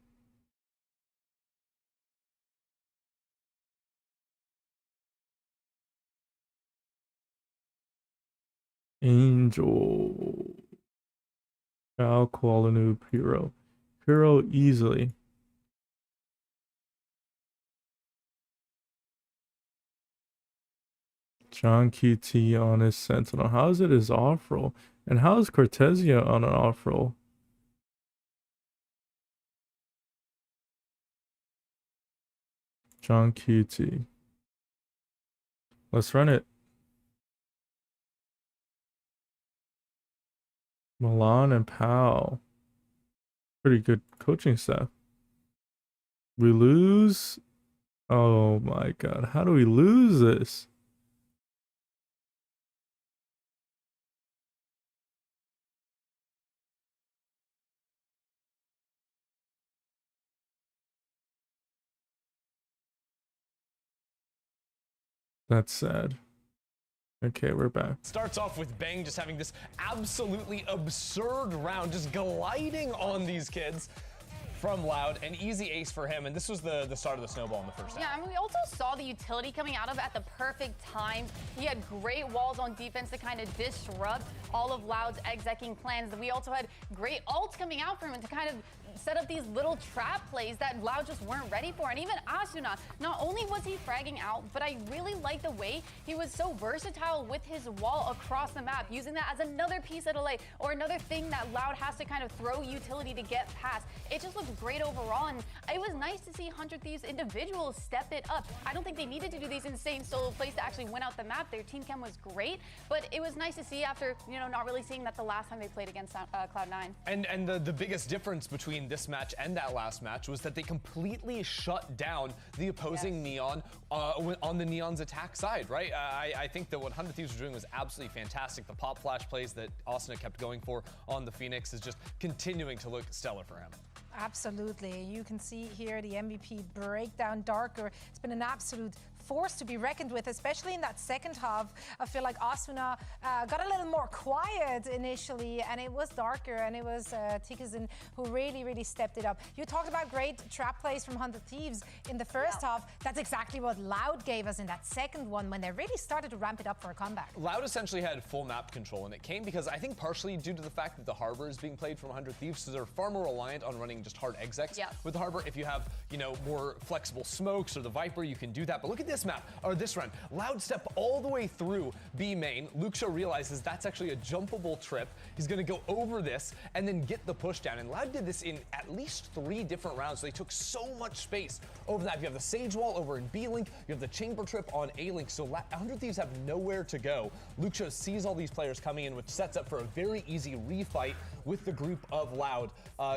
Angel. Cal Kuala Hero. Hero easily. John QT on his Sentinel. How is it his off roll? And how is Cortesia on an off roll? John QT. Let's run it. Milan and Powell. Pretty good coaching staff. We lose? Oh my god. How do we lose this? That's sad. Okay, we're back. Starts off with Bang just having this absolutely absurd round, just gliding on these kids from Loud. An easy ace for him, and this was the start of the snowball in the first half. Yeah, I mean, we also saw the utility coming out of at the perfect time. He had great walls on defense to kind of disrupt all of Loud's execing plans. We also had great ults coming out from him to kind of set up these little trap plays that Loud just weren't ready for. And even Asuna, not only was he fragging out, but I really like the way he was so versatile with his wall across the map, using that as another piece of delay or another thing that Loud has to kind of throw utility to get past. It just looked great overall, and it was nice to see 100 Thieves individuals step it up. I don't think they needed to do these insane solo plays to actually win out the map. Their team chem was great, but it was nice to see after, you know, not really seeing that the last time they played against Cloud9. And the biggest difference between this match and that last match was that they completely shut down the opposing Neon on the Neon's attack side, right? I think that what 100 Thieves were doing was absolutely fantastic. The pop flash plays that Asuna kept going for on the Phoenix is just continuing to look stellar for him. Absolutely. You can see here the MVP breakdown. Darker, it's been an absolute force to be reckoned with, especially in that second half. I feel like Asuna got a little more quiet initially, and it was darker, and it was Tikizin who really stepped it up. You talked about great trap plays from 100 Thieves in the first half. That's exactly what Loud gave us in that second one when they really started to ramp it up for a comeback. Loud essentially had full map control, and it came because I think partially due to the fact that the Harbor is being played from 100 Thieves, so they're far more reliant on running just hard execs with the Harbor. If you have, you know, more flexible smokes or the Viper, you can do that. But look at this map, or this run. Loud step all the way through B main. Luxo realizes that's actually a jumpable trip. He's going to go over this and then get the push down. And Loud did this in at least 3 different rounds, so they took so much space over that. You have the Sage Wall over in B-Link, you have the Chamber Trip on A-Link, so 100 Thieves have nowhere to go. Luxo sees all these players coming in, which sets up for a very easy refight with the group of Loud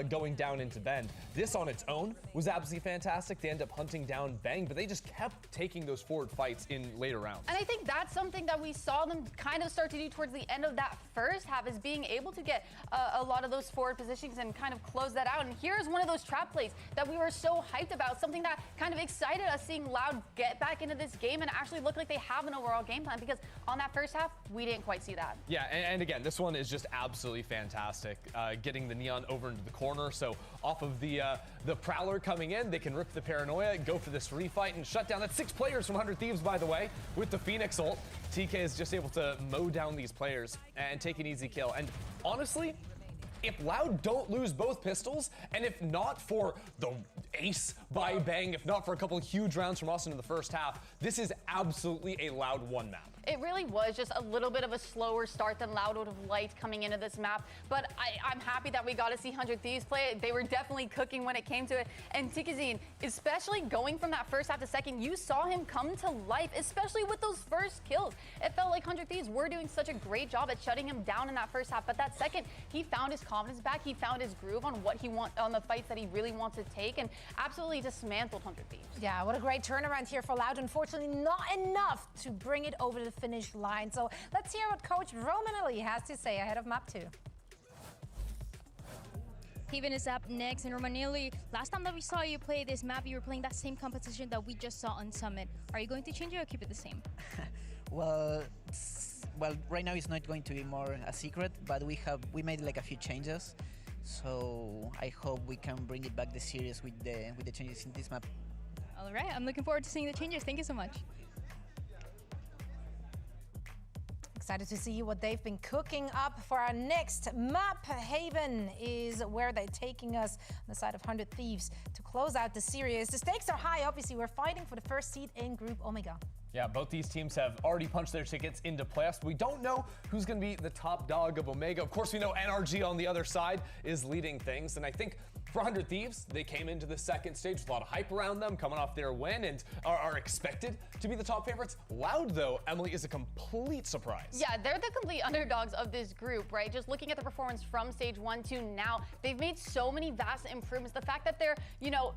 going down into Bend. This on its own was absolutely fantastic. They end up hunting down Bang, but they just kept taking those forward fights in later rounds. And I think that's something that we saw them kind of start to do towards the end of that first half, is being able to get a lot of those forward positions and kind of close that out. And here's one of those trap plays that we were so hyped about, something that kind of excited us, seeing Loud get back into this game and actually look like they have an overall game plan, because on that first half, we didn't quite see that. Yeah, and again, this one is just absolutely fantastic. Getting the Neon over into the corner, so off of the Prowler coming in, they can rip the Paranoia, go for this refight, and shut down. That's 6 players from 100 Thieves, by the way, with the Phoenix ult. TK is just able to mow down these players and take an easy kill. And honestly, if Loud don't lose both pistols, and if not for the ace by Bang, if not for a couple of huge rounds from Austin in the first half, this is absolutely a Loud 1 map. It really was just a little bit of a slower start than Loud would have liked coming into this map, but I'm happy that we got to see 100 Thieves play it. They were definitely cooking when it came to it, and Tikizin, especially going from that first half to second, you saw him come to life, especially with those first kills. It felt like 100 Thieves were doing such a great job at shutting him down in that first half, but that second, he found his confidence back, he found his groove on what he on the fights that he really wants to take, and absolutely dismantled 100 Thieves. Yeah, what a great turnaround here for Loud. Unfortunately, not enough to bring it over the finish line. So let's hear what Coach Roman Ali has to say ahead of map 2. Haven is up next, and Romanelli, last time that we saw you play this map, you were playing that same composition that we just saw on Summit. Are you going to change it or keep it the same? Well, right now it's not going to be more a secret, but we made like a few changes. So I hope we can bring it back the series with the changes in this map. All right, I'm looking forward to seeing the changes. Thank you so much. Excited to see what they've been cooking up for our next map. Haven is where they're taking us on the side of 100 Thieves to close out the series. The stakes are high, obviously. We're fighting for the first seed in Group Omega. Yeah, both these teams have already punched their tickets into playoffs. We don't know who's going to be the top dog of Omega. Of course, we know NRG on the other side is leading things, and I think for 100 Thieves, they came into the second stage with a lot of hype around them, coming off their win, and are expected to be the top favorites. Loud, though, Emily, is a complete surprise. Yeah, they're the complete underdogs of this group, right? Just looking at the performance from stage 1 to now, they've made so many vast improvements. The fact that they're, you know,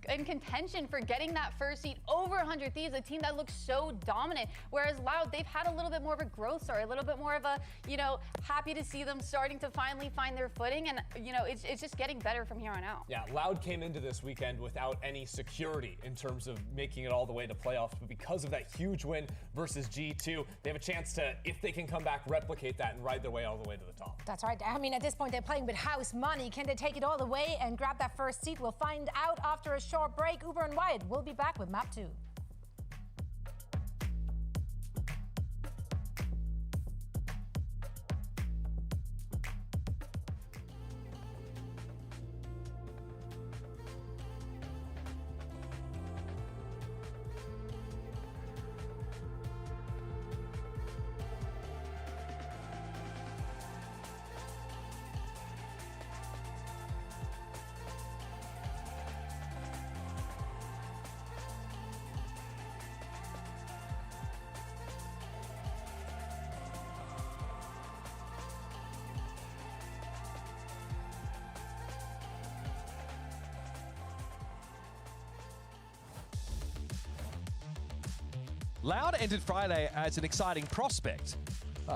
in contention for getting that first seed over 100 Thieves, a team that looks so dominant, whereas Loud, they've had a little bit more of a growth story, a little bit more of a, you know, happy to see them starting to finally find their footing, and, you know, it's just getting better from here on out. Yeah, Loud came into this weekend without any security in terms of making it all the way to playoffs, but because of that huge win versus G2, they have a chance to, if they can come back, replicate that and ride their way all the way to the top. That's right. I mean, at this point, they're playing with house money. Can they take it all the way and grab that first seat? We'll find out after a short break. Uber and Wyatt will be back with map 2. Loud entered Friday as an exciting prospect.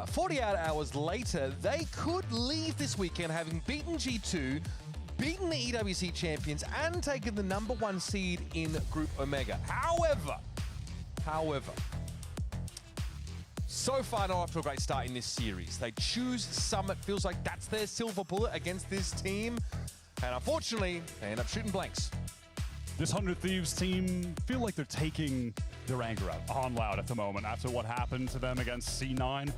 48 hours later, they could leave this weekend having beaten G2, beaten the EWC champions, and taken the #1 seed in Group Omega. However, However, so far not off to a great start in this series. They choose Summit, feels like that's their silver bullet against this team. And unfortunately, they end up shooting blanks. This 100 Thieves team feel like they're taking their anger out on Loud at the moment after what happened to them against C9,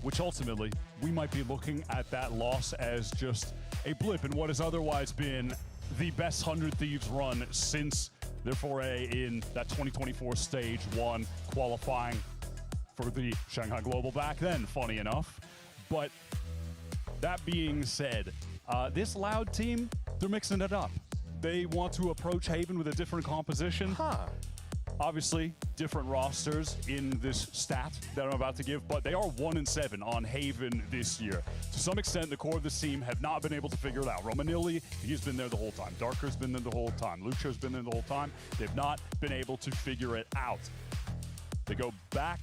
which ultimately we might be looking at that loss as just a blip in what has otherwise been the best 100 Thieves run since their foray in that 2024 Stage 1 qualifying for the Shanghai Global back then, funny enough. But that being said, this Loud team, they're mixing it up. They want to approach Haven with a different composition. Obviously, different rosters in this stat that I'm about to give, but they are 1-7 on Haven this year. To some extent, the core of this team have not been able to figure it out. Romanilli, he's been there the whole time. Darker's been there the whole time. Lucho's been there the whole time. They've not been able to figure it out. They go back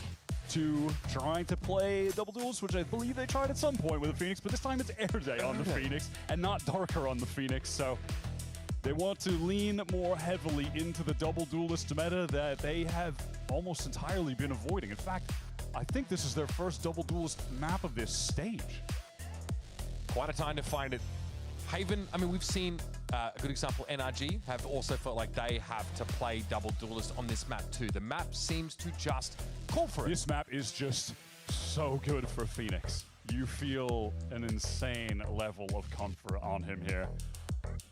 to trying to play double duels, which I believe they tried at some point with the Phoenix, but this time it's Air Day on the Phoenix and not Darker on the Phoenix, so they want to lean more heavily into the double duelist meta that they have almost entirely been avoiding. In fact, I think this is their first double duelist map of this stage. Quite a time to find it. Haven, I mean, we've seen a good example, NRG, have also felt like they have to play double duelist on this map too. The map seems to just call for it. This map is just so good for Phoenix. You feel an insane level of comfort on him here.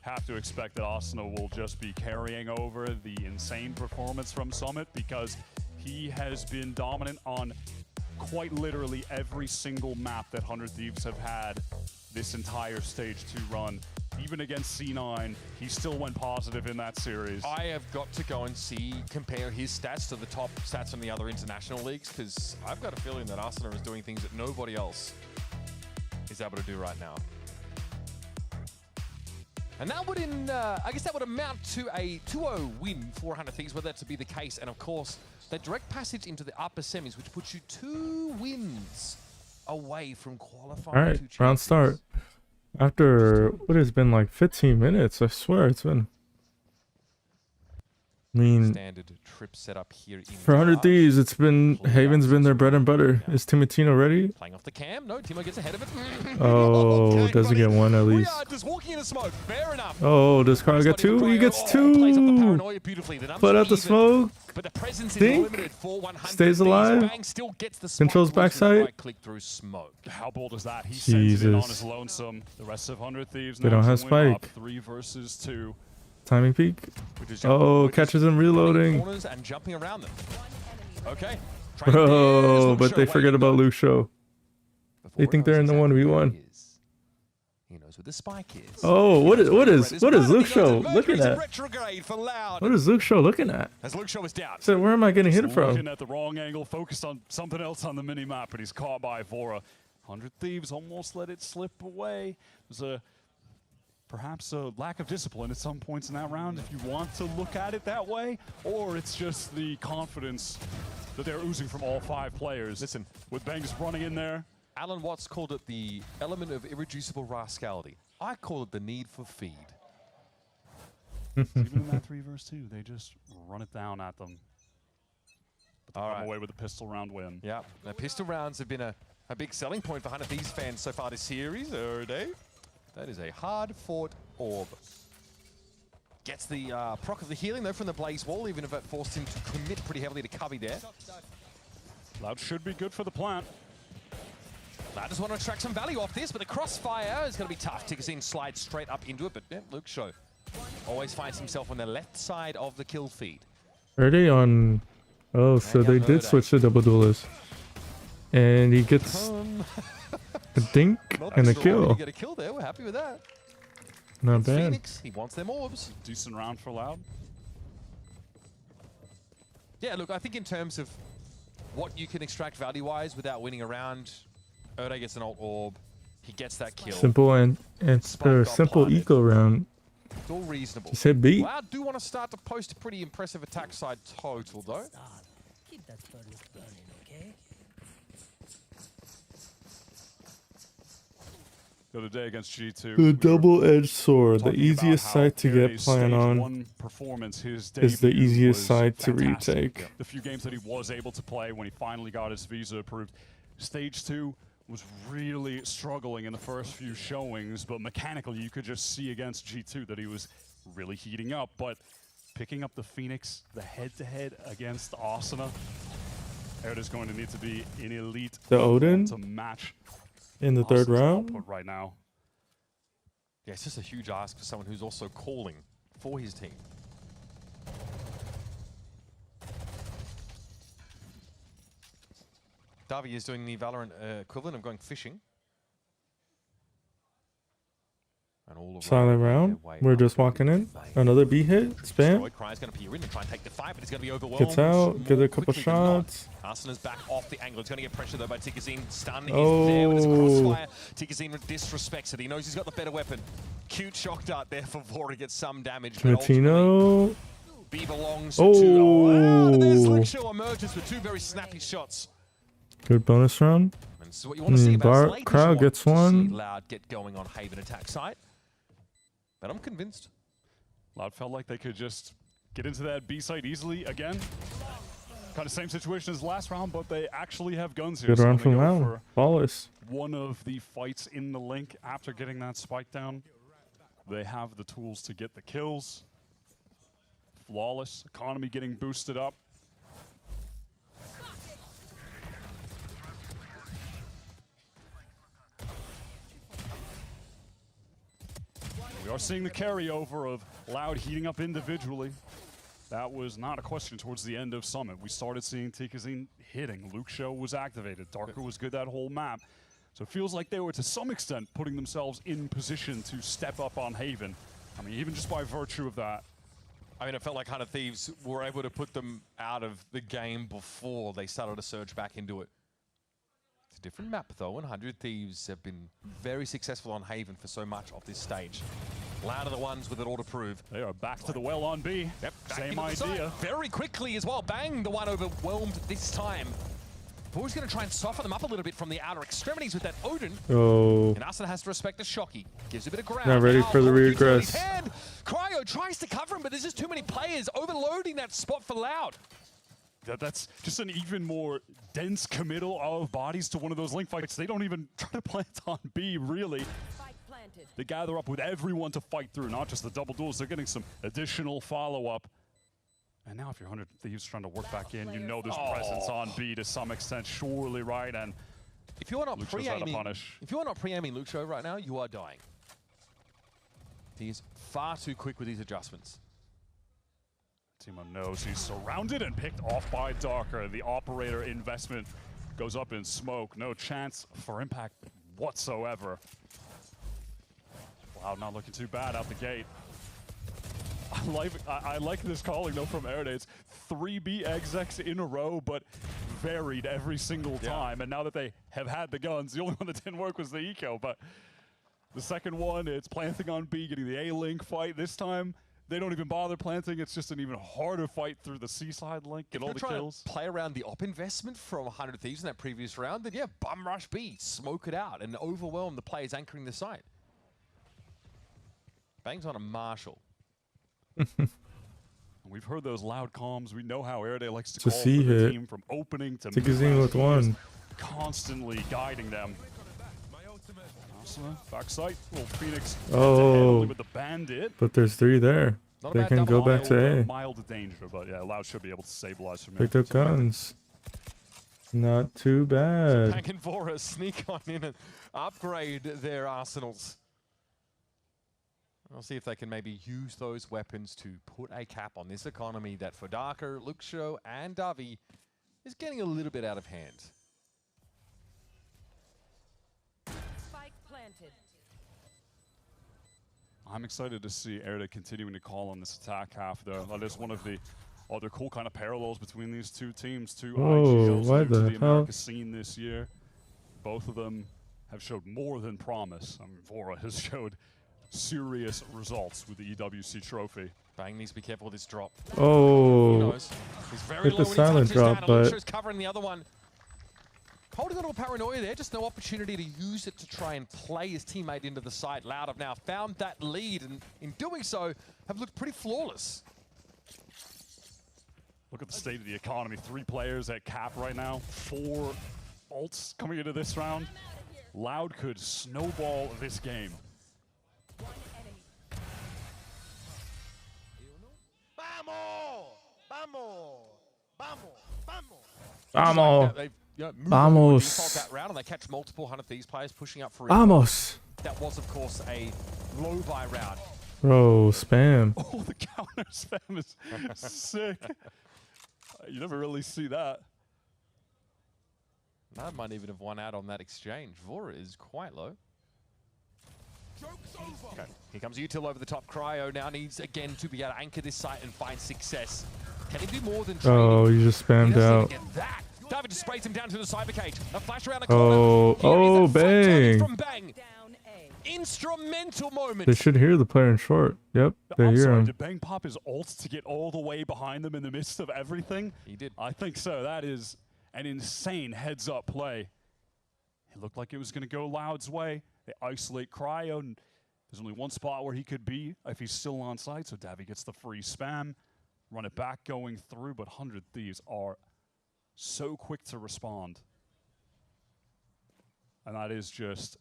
Have to expect that Asuna will just be carrying over the insane performance from Summit because he has been dominant on quite literally every single map that 100 Thieves have had this entire Stage 2 run. Even against C9, he still went positive in that series. I have got to go and compare his stats to the top stats from the other international leagues, because I've got a feeling that Arsenal is doing things that nobody else is able to do right now. And that would, I guess that would amount to a 2-0 win for 100 Thieves, were that to be the case. And of course, that direct passage into the upper semis, which puts you 2 wins away from qualifying. All right, round start. After what has been like 15 minutes, I swear it's been. I mean, standard trip setup here in for 100 Thieves, it's been Haven's been their bread and butter. Is Timotino ready? Playing off the cam. No, Timo gets ahead of it. Oh, okay, doesn't get one at least. We are just walking in the smoke. Fair enough. Oh, does Carl get 2? He gets 2. Put out the smoke. But the presence is Think. limited for 100 Stays alive. Bang still gets the smoke. Controls backside. Right click through smoke. How bold is that? He sends it in on his Jesus. lonesome. The rest of 100 Thieves They now don't have to win up spike. 3 versus 2. Timing peak. Oh, catches him reloading. Corners and jumping around them. Okay. Bro, but they forget about Lucio. They think they're in the 1v1. He knows where the spike is. Oh, what is Lucio looking at? What is Lucio looking at? As Lucio is down. So where am I getting hit He's from? looking at the wrong angle, focused on something else on the mini-map, but he's caught by Vora. 100 Thieves almost let it slip away. There's perhaps a lack of discipline at some points in that round, if you want to look at it that way, or it's just the confidence that they're oozing from all 5 players. Listen, with Bangs running in there. Alan Watts called it the element of irreducible rascality. I call it the need for feed. Even in that 3 versus 2, they just run it down at them. But they come away with a pistol round win. Yeah, the pistol rounds have been a big selling point for 100 Thieves fans so far this series. Dave. That is a hard-fought orb. Gets the proc of the healing, though, from the Blaze Wall, even if it forced him to commit pretty heavily to Cubby there. Loud should be good for the plant. Loud just want to extract some value off this, but the crossfire is going to be tough. Tickersin slides straight up into it, but yeah, Luke Show always finds himself on the left side of the kill feed. Are they on? Oh, so they did switch to double duelist. And he gets a dink and a kill. Get a kill there. We're happy with that. Not bad. Phoenix, he wants them orbs. Decent round for Loud. Yeah, look, I think in terms of what you can extract value-wise without winning a round, Erde gets an ult orb. He gets that kill. Simple and simple eco round. It's all reasonable. Just hit beat. Loud do want to start to post a pretty impressive attack side total, though. Keep that furnace burning, okay? the other day against G2. The double-edged sword. The talking easiest about how site to get Erde's plan stage on one performance, his is the debut easiest was site to fantastic. retake. The few games that he was able to play when he finally got his visa approved. Stage 2 was really struggling in the first few showings, but mechanically you could just see against G2 that he was really heating up. But picking up the Phoenix, the head-to-head against Asuna, Erde's going to need to be an elite The Odin to match in the third Asuna's round. output right now. Yeah, it's just a huge ask for someone who's also calling for his team. Davi is doing the Valorant equivalent of going fishing. And all Silent round. We're just walking in. Another B hit. Spam. Cry's going to peer in and try and take the fight, but he's going to be overwhelmed. Gets out. Get a couple shots. Arsena's back off the angle. It's going to get pressure though by Tikazine. Stun Oh. is there with his crossfire. Tikazine disrespects it. He knows he's got the better weapon. Cute shock dart there for Vora to get some damage. But Matino. B belongs Oh. to... wow, and there's Luxio emerges with two very snappy shots. Good bonus round. And so what you want to see about Bart Slade is you crowd want gets to see one. Loud get going on Haven attack site. But I'm convinced. Loud felt like they could just get into that B site easily again. Kind of same situation as last round, but they actually have guns here. Good so round when from they go Loud. for Flawless. one of the fights in the link after getting that spike down, they have the tools to get the kills. Flawless. Economy getting boosted up. We are seeing the carryover of Loud heating up individually. That was not a question towards the end of Summit. We started seeing Tikazine hitting. Luxio was activated. Darker was good that whole map. So it feels like they were, to some extent, putting themselves in position to step up on Haven. I mean, even just by virtue of that. I mean, it felt like 100 Thieves were able to put them out of the game before they started to surge back into it. It's a different map, though, and 100 Thieves have been very successful on Haven for so much of this stage. Loud are the ones with it all to prove. They are back to the well on B. Yep, same idea. Very quickly as well. Bang, the one overwhelmed this time. Boy's going to try and soften them up a little bit from the outer extremities with that Odin. Oh. And Asuna has to respect the Shocky. Gives a bit of ground. Not ready Now, for the regress. Cryo tries to cover him, but there's just too many players overloading that spot for Loud. That's just an even more dense committal of bodies to one of those link fights. They don't even try to plant on B, really. They gather up with everyone to fight through, not just the double duels. They're getting some additional follow-up. And now if you're 100 Thieves trying to work back in, you know there's presence on B to some extent, surely, right? And if you are not pre-aiming, Luxio right now, you are dying. He is far too quick with these adjustments. Timo knows he's surrounded and picked off by Darker. The operator investment goes up in smoke. No chance for impact whatsoever. Wow, not looking too bad out the gate. I like this calling though from Erde. It's 3B execs in a row, but varied every single time. And now that they have had the guns, the only one that didn't work was the eco. But the second one, it's planting on B, getting the A-link fight. This time, they don't even bother planting. It's just an even harder fight through the C-side link, get all the kills. To play around the op investment from 100 Thieves in that previous round, then yeah, bum rush B, smoke it out, and overwhelm the players anchoring the site. Bangs on a Marshall. We've heard those loud comms. We know how Erde likes to It's a call C for the hit. team from opening to Tikazine with one. Constantly guiding them. Asuna, backside. Little Phoenix. Oh. With the bandit. But there's 3 there. They can go back to A. Mild danger, but yeah, Loud should be able to stabilize from Picked up guns. Not too bad. Back and Vora sneak on in and upgrade their arsenals. I'll see if they can maybe use those weapons to put a cap on this economy that for Darker, Luxio, and Davi is getting a little bit out of hand. Spike planted. I'm excited to see Erde continuing to call on this attack half, though. That is one of the other cool kind of parallels between these two teams. Two Whoa, IGLs why new to the the hell? Americas scene this year. Both of them have showed more than promise. I mean, Vora has showed serious results with the EWC trophy. Bang needs to be careful with this drop. Oh. He knows. He's very Hit low the when he silent touches drop, down. but Luxio's covering the other one. Holding on to a paranoia there, just no opportunity to use it to try and play his teammate into the site. Loud have now found that lead, and in doing so, have looked pretty flawless. Look at the state of the economy. 3 players at cap right now. 4 ults coming into this round. Loud could snowball this game. Vamos. Vamos. That round, and they catch multiple 100 Thieves players pushing up for Vamos. That was, of course, a low buy round. Bro, spam. Oh, the counter spam is sick. You never really see that. That might even have won out on that exchange. Vora is quite low. Okay, here comes Util over the top. Cryo now needs again to be able to anchor this site and find success. Can he do more than trading? Oh, you just spammed out. Get that. David just sprays him down to the cyber cage. A flash around the Oh, corner. oh, bang. From Bang. Instrumental moment. They should hear the player in short. Yep, they I'm hear sorry, him. did Bang pop his ult to get all the way behind them in the midst of everything? He did. I think so. That is an insane heads-up play. It looked like it was going to go Loud's way. They isolate Cryo, and there's only one spot where he could be if he's still on site, so Davy gets the free spam. Run it back going through, but 100 Thieves are so quick to respond. And that is just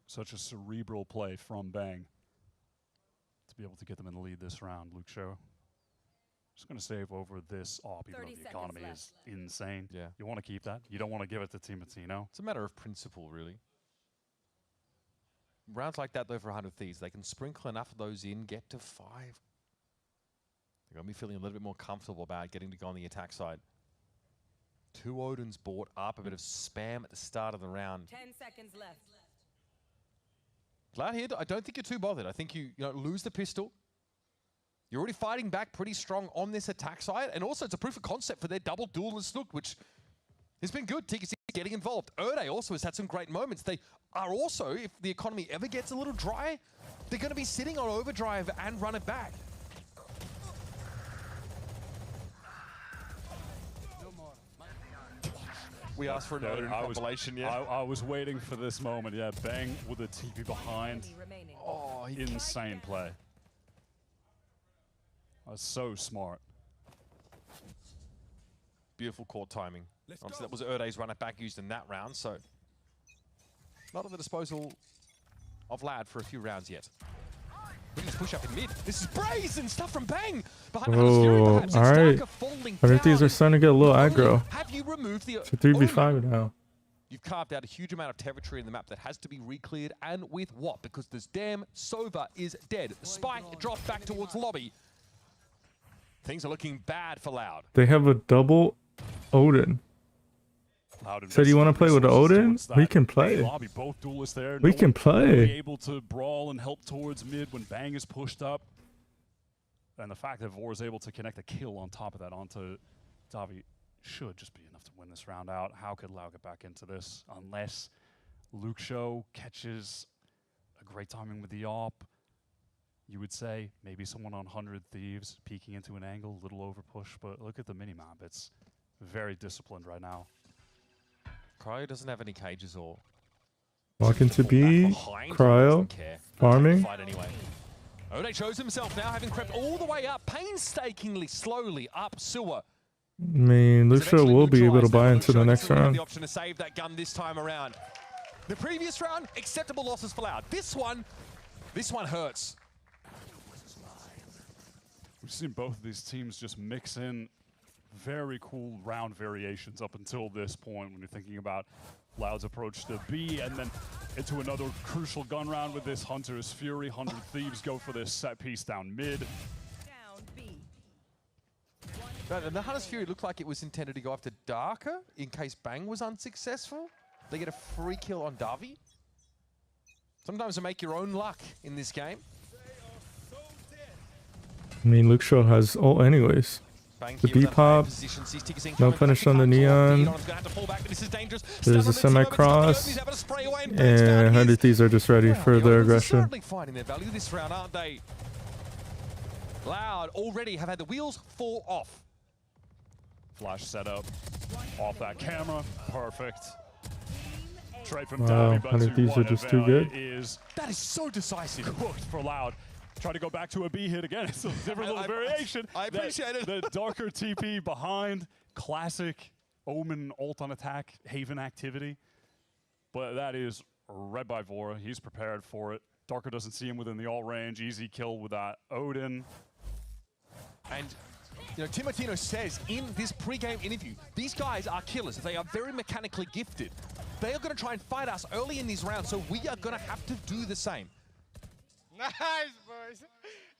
such a cerebral play from Bang to be able to get them in the lead this round. Luke Show just going to save over this op, even though the economy is insane. Yeah. You want to keep that. You don't want to give it to Timatino. It's a matter of principle, really. Rounds like that, though, for 100 Thieves, they can sprinkle enough of those in, get to 5. They're going to be feeling a little bit more comfortable about getting to go on the attack side. 2 Odins bought up, a bit of spam at the start of the round. 10 seconds left. Loud here, I don't think you're too bothered. I think you lose the pistol. You're already fighting back pretty strong on this attack side, and also it's a proof of concept for their double duelist look, which has been good. TKC getting involved. Erde also has had some great moments. They are also, if the economy ever gets a little dry, they're going to be sitting on overdrive and run it back. We asked for an Odin compilation, yeah. I was waiting for this moment, yeah. Bang with a TP behind. Oh, insane play. That's so smart. Beautiful court timing. Obviously, that was Erde's run it back used in that round, so not at the disposal of Lad for a few rounds yet. Look at this push up in mid. This is brazen stuff from Bang! Behind Oh, alright. I think these are starting to get a little aggro. Have you removed the It's a 3v5 now. You've carved out a huge amount of territory in the map that has to be re-cleared, and with what? Because this damn Sova is dead. The spike dropped back towards lobby. Things are looking bad for Loud. They have a double Odin. Said you want to play with Odin? We can play. Lobby, both duelists there. We can play. Able to brawl and help towards mid when Bang is pushed up. And the fact that Vor is able to connect a kill on top of that onto Davi should just be enough to win this round out. How could Lau get back into this unless Luke Show catches a great timing with the op? You would say maybe someone on 100 Thieves peeking into an angle, a little over push, but look at the minimap. It's very disciplined right now. Cryo doesn't have any cages or... Walking to B, Cryo, farming. Anyway. Ode shows himself now, having crept all the way up, painstakingly, slowly up sewer. I mean, Lucio will be able to buy into the next round. The option to save that gun this time around. The previous round, acceptable losses for Loud. This one hurts. We've seen both of these teams just mix in very cool round variations up until this point when you're thinking about Loud's approach to B and then into another crucial gun round with this Hunter's Fury. 100 Thieves go for this set piece down mid. Right, and the Hunter's Fury looked like it was intended to go after Darker in case Bang was unsuccessful. They get a free kill on Davi. Sometimes you make your own luck in this game. I mean, Luke Shaw has ult anyways. The B pop, no punish on the Neon. There's a semi-cross, and 100 Thieves are just ready for their aggression. Certainly finding their value this round, aren't they? Loud already have had the wheels fall off. Flash setup. Off that camera, perfect. Trade from Wow, Davy, but 100 Thieves are just too good. That is so decisive. Cooked for Loud. Try to go back to a B hit again. It's a different little variation. I appreciate it. The darker TP behind, classic Omen ult on attack, Haven activity. But that is read by Vora. He's prepared for it. Darker doesn't see him within the ult range. Easy kill with that Odin. And you know, Timotino says in this pre-game interview, these guys are killers. They are very mechanically gifted. They are going to try and fight us early in these rounds, so we are going to have to do the same. Nice, boys.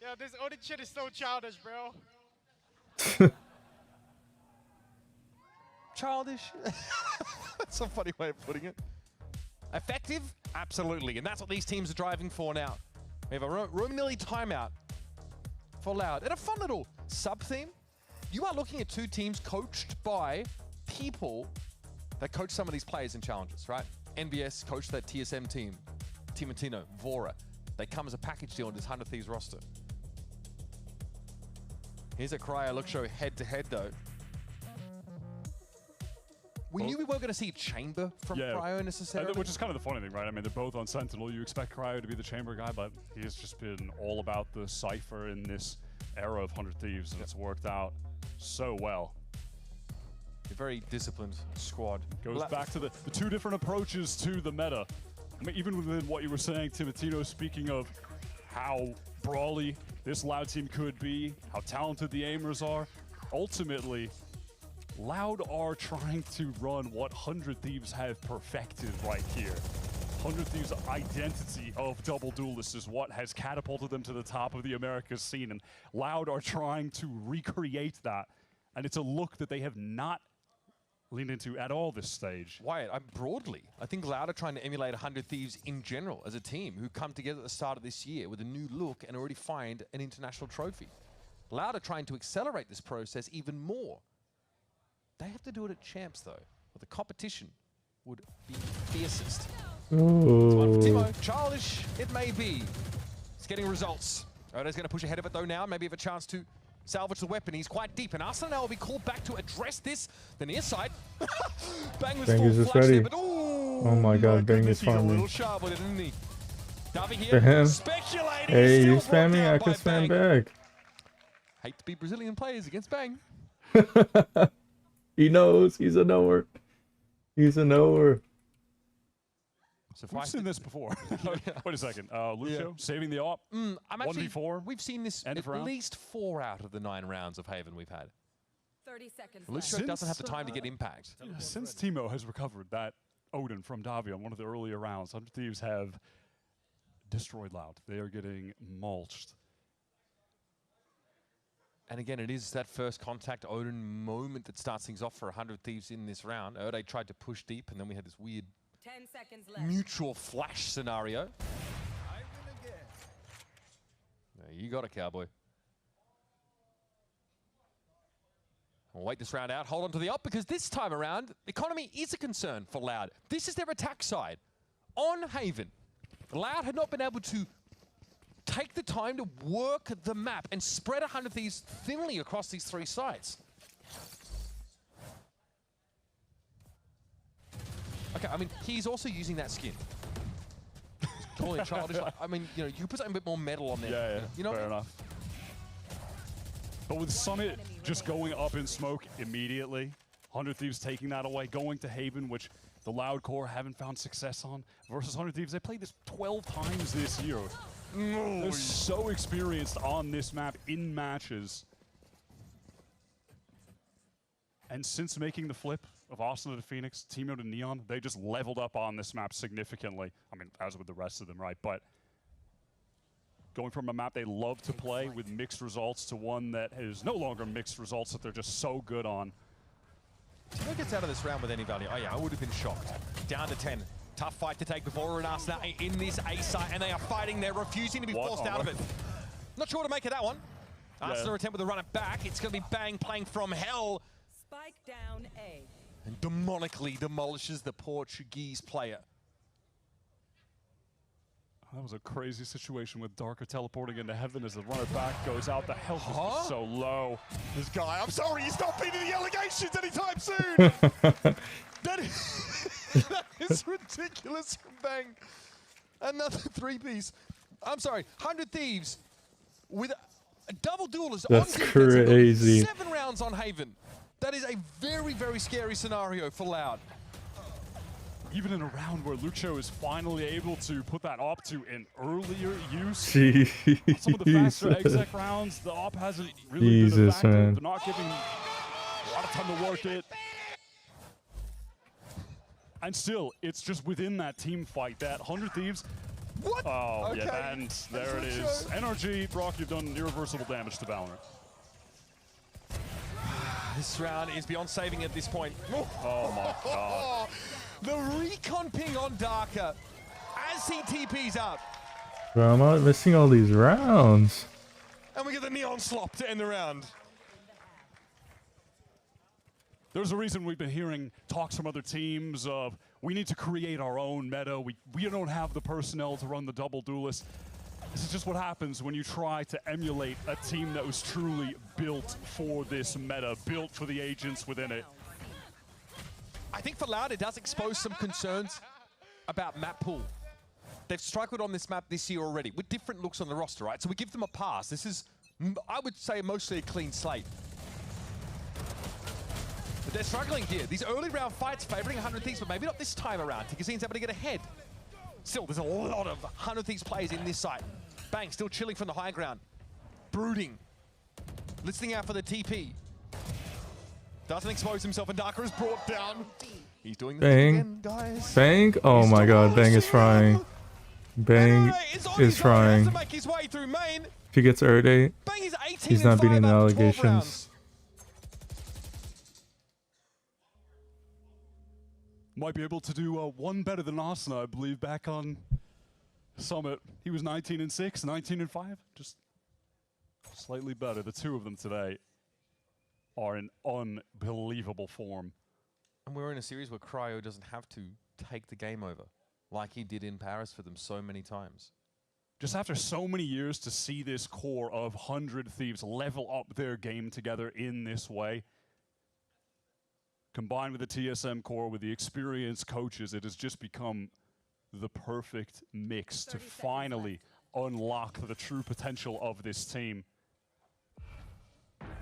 Yo, this Odin shit is so childish, bro. Childish? That's a funny way of putting it. Effective? Absolutely. And that's what these teams are driving for now. We have a room nearly timeout for Loud. And a fun little sub-theme. You are looking at two teams coached by people that coach some of these players in challenges, right? NBS coached that TSM team. Timotino, Vora. They come as a package deal on this 100 Thieves roster. Here's a Cryo look show head-to-head, though. We knew we weren't going to see Chamber from Cryo necessarily. Which is kind of the funny thing, right? I mean, they're both on Sentinel. You expect Cryo to be the Chamber guy, but he's just been all about the Cypher in this era of 100 Thieves, and it's worked out so well. A very disciplined squad. Goes back to the two different approaches to the meta. I mean, even within what you were saying, Timotino, speaking of how brawly this Loud team could be, how talented the aimers are, ultimately, Loud are trying to run what 100 Thieves have perfected right here. 100 Thieves' identity of double duelists is what has catapulted them to the top of the Americas scene, and Loud are trying to recreate that, and it's a look that they have not leaned into at all this stage. Wyatt, broadly, I think Loud are trying to emulate 100 Thieves in general as a team who come together at the start of this year with a new look and already find an international trophy. Loud are trying to accelerate this process even more. They have to do it at Champs, though, where the competition would be fiercest. Ooh. It's one for Timo. Childish, it may be. It's getting results. Oda's going to push ahead of it, though, now. Maybe have a chance to salvage the weapon. He's quite deep, and Arsenal now will be called back to address this. The near side. Bang was Bang full is just flash ready. there, but Oh my god, Bang is he's a little farming. sharp with it, isn't he? Davy For here, him. speculating. Hey, you Still brought spamming? down I by can spam Bang. back. Hate to be Brazilian players against Bang. He knows. He's a knower. He's a knower. So we've seen this before. Wait a second. Lucio saving the op. I'm actually, 1v4. we've seen this End at of round. least 4 out of the 9 rounds of Haven we've had. 30 seconds Lucio doesn't have the time to get impact. Since Timo has recovered that Odin from Davy on one of the earlier rounds, 100 Thieves have destroyed Loud. They are getting mulched. And again, it is that first contact Odin moment that starts things off for 100 Thieves in this round. Erde tried to push deep, and then we had this weird 10 seconds left. mutual flash scenario. Yeah, you got it, Cowboy. We'll wait this round out. Hold on to the up, because this time around, economy is a concern for Loud. This is their attack side on Haven. Loud had not been able to take the time to work the map and spread 100 Thieves thinly across these 3 sites. Okay, I mean, he's also using that skin. Calling it childish. I mean, you know, you put something a bit more metal on there. Yeah, You know, fair enough. But with Summit just going up in smoke immediately, 100 Thieves taking that away, going to Haven, which the Loud core haven't found success on, versus 100 Thieves. They played this 12 times this year. They're so experienced on this map in matches. And since making the flip of Arsenal to Phoenix, Timo to Neon, they just leveled up on this map significantly. I mean, as with the rest of them, right? But going from a map they love to play with mixed results to one that is no longer mixed results that they're just so good on. Timo gets out of this round with any value. Oh yeah, I would have been shocked. Down to 10. Tough fight to take before and Arsenal in this A site, and they are fighting. They're refusing to be forced out of it. Not sure what to make of that one. Arsenal attempt with a run it back. It's going to be Bang playing from hell. Spike down A. And demonically demolishes the Portuguese player. That was a crazy situation with Darker teleporting into heaven as the runner back goes out. The health is just so low. This guy, I'm sorry, he's not beating the allegations anytime soon. That is ridiculous from Bang. Another three-piece. I'm sorry, 100 Thieves with a double duelist That's on defense. And crazy. 7 rounds on Haven. That is a very, very scary scenario for Loud. Even in a round where Lucho is finally able to put that op to an earlier use. Jeez. Some of the faster exec rounds, the op hasn't really been a factor. Man. They're not giving a lot of time to work it. And still, it's just within that team fight that 100 Thieves. What? Oh, okay. yeah, and there it is. NRG, Brock, you've done irreversible damage to Valorant. This round is beyond saving at this point. Oh my god. The recon ping on Darker as he TPs up. Bro, I'm not missing all these rounds. And we get the Neon Slop to end the round. There's a reason we've been hearing talks from other teams of we need to create our own meta. We don't have the personnel to run the double duelist. This is just what happens when you try to emulate a team that was truly built for this meta, built for the agents within it. I think for Loud, it does expose some concerns about map pool. They've struggled on this map this year already with different looks on the roster, right? So we give them a pass. This is, I would say, mostly a clean slate. But they're struggling here. These early round fights favoring 100 Thieves, but maybe not this time around. Tigazine's able to get ahead. Still, there's a lot of 100 Thieves players in this site. Bang, still chilling from the high ground. Brooding. Listening out for the TP. Doesn't expose himself, and Darker is brought down. He's doing the thing again, guys. Bang. Oh my god, Bang is frying. Bang is frying. To make his way through main. If he gets Erde, Bang is 18 he's not beating the after 12 allegations. rounds. Might be able to do one better than Asuna, I believe, back on Summit. He was 19-6, 19-5, just slightly better. The two of them today are in unbelievable form. And we're in a series where Cryo doesn't have to take the game over like he did in Paris for them so many times. Just after so many years to see this core of 100 Thieves level up their game together in this way, combined with the TSM core, with the experienced coaches, it has just become the perfect mix to finally unlock the true potential of this team.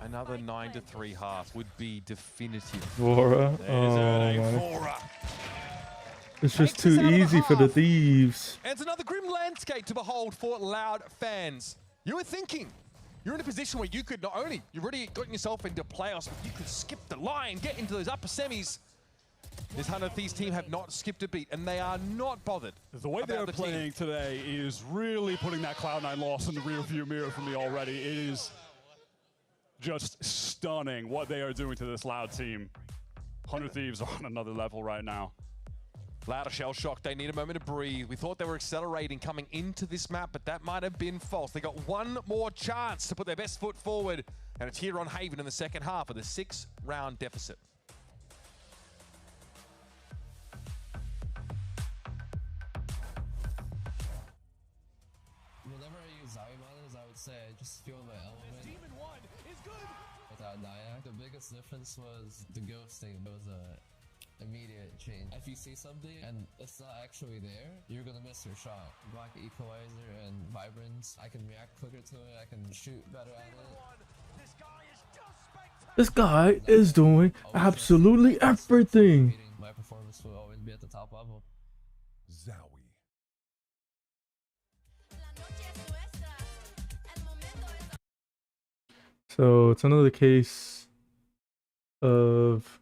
Another 9-3 half would be definitive. Vora. Oh my. Vora. It's just too easy for the Thieves. And it's another grim landscape to behold for Loud fans. You were thinking, you're in a position where you could not only, you've already gotten yourself into playoffs, but you could skip the line, get into those upper semis. This 100 Thieves team have not skipped a beat, and they are not bothered. The way they're playing today is really putting that Cloud9 loss in the rearview mirror for me already. It is just stunning what they are doing to this Loud team. 100 Thieves are on another level right now. Loud are shell shocked. They need a moment to breathe. We thought they were accelerating coming into this map, but that might have been false. They got one more chance to put their best foot forward, and it's here on Haven in the second half of the 6-round deficit. Whenever I use Zarya models, I would say I just feel my element. Demon 1 is good. Without Naya, the biggest difference was the ghosting. It was a immediate change. If you see something and it's not actually there, you're gonna miss your shot. Black Equalizer and Vibrance, I can react quicker to it, I can shoot better at it. This guy is doing absolutely everything. My performance will always be at the top level. Zowie. So it's another case of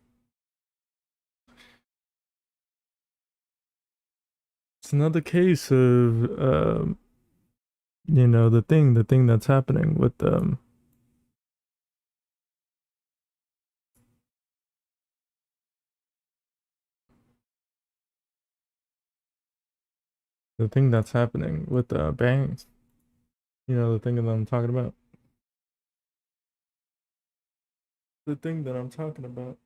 you know, the thing that's happening with the thing that's happening with bangs. You know, the thing that I'm talking about. The thing that I'm talking about.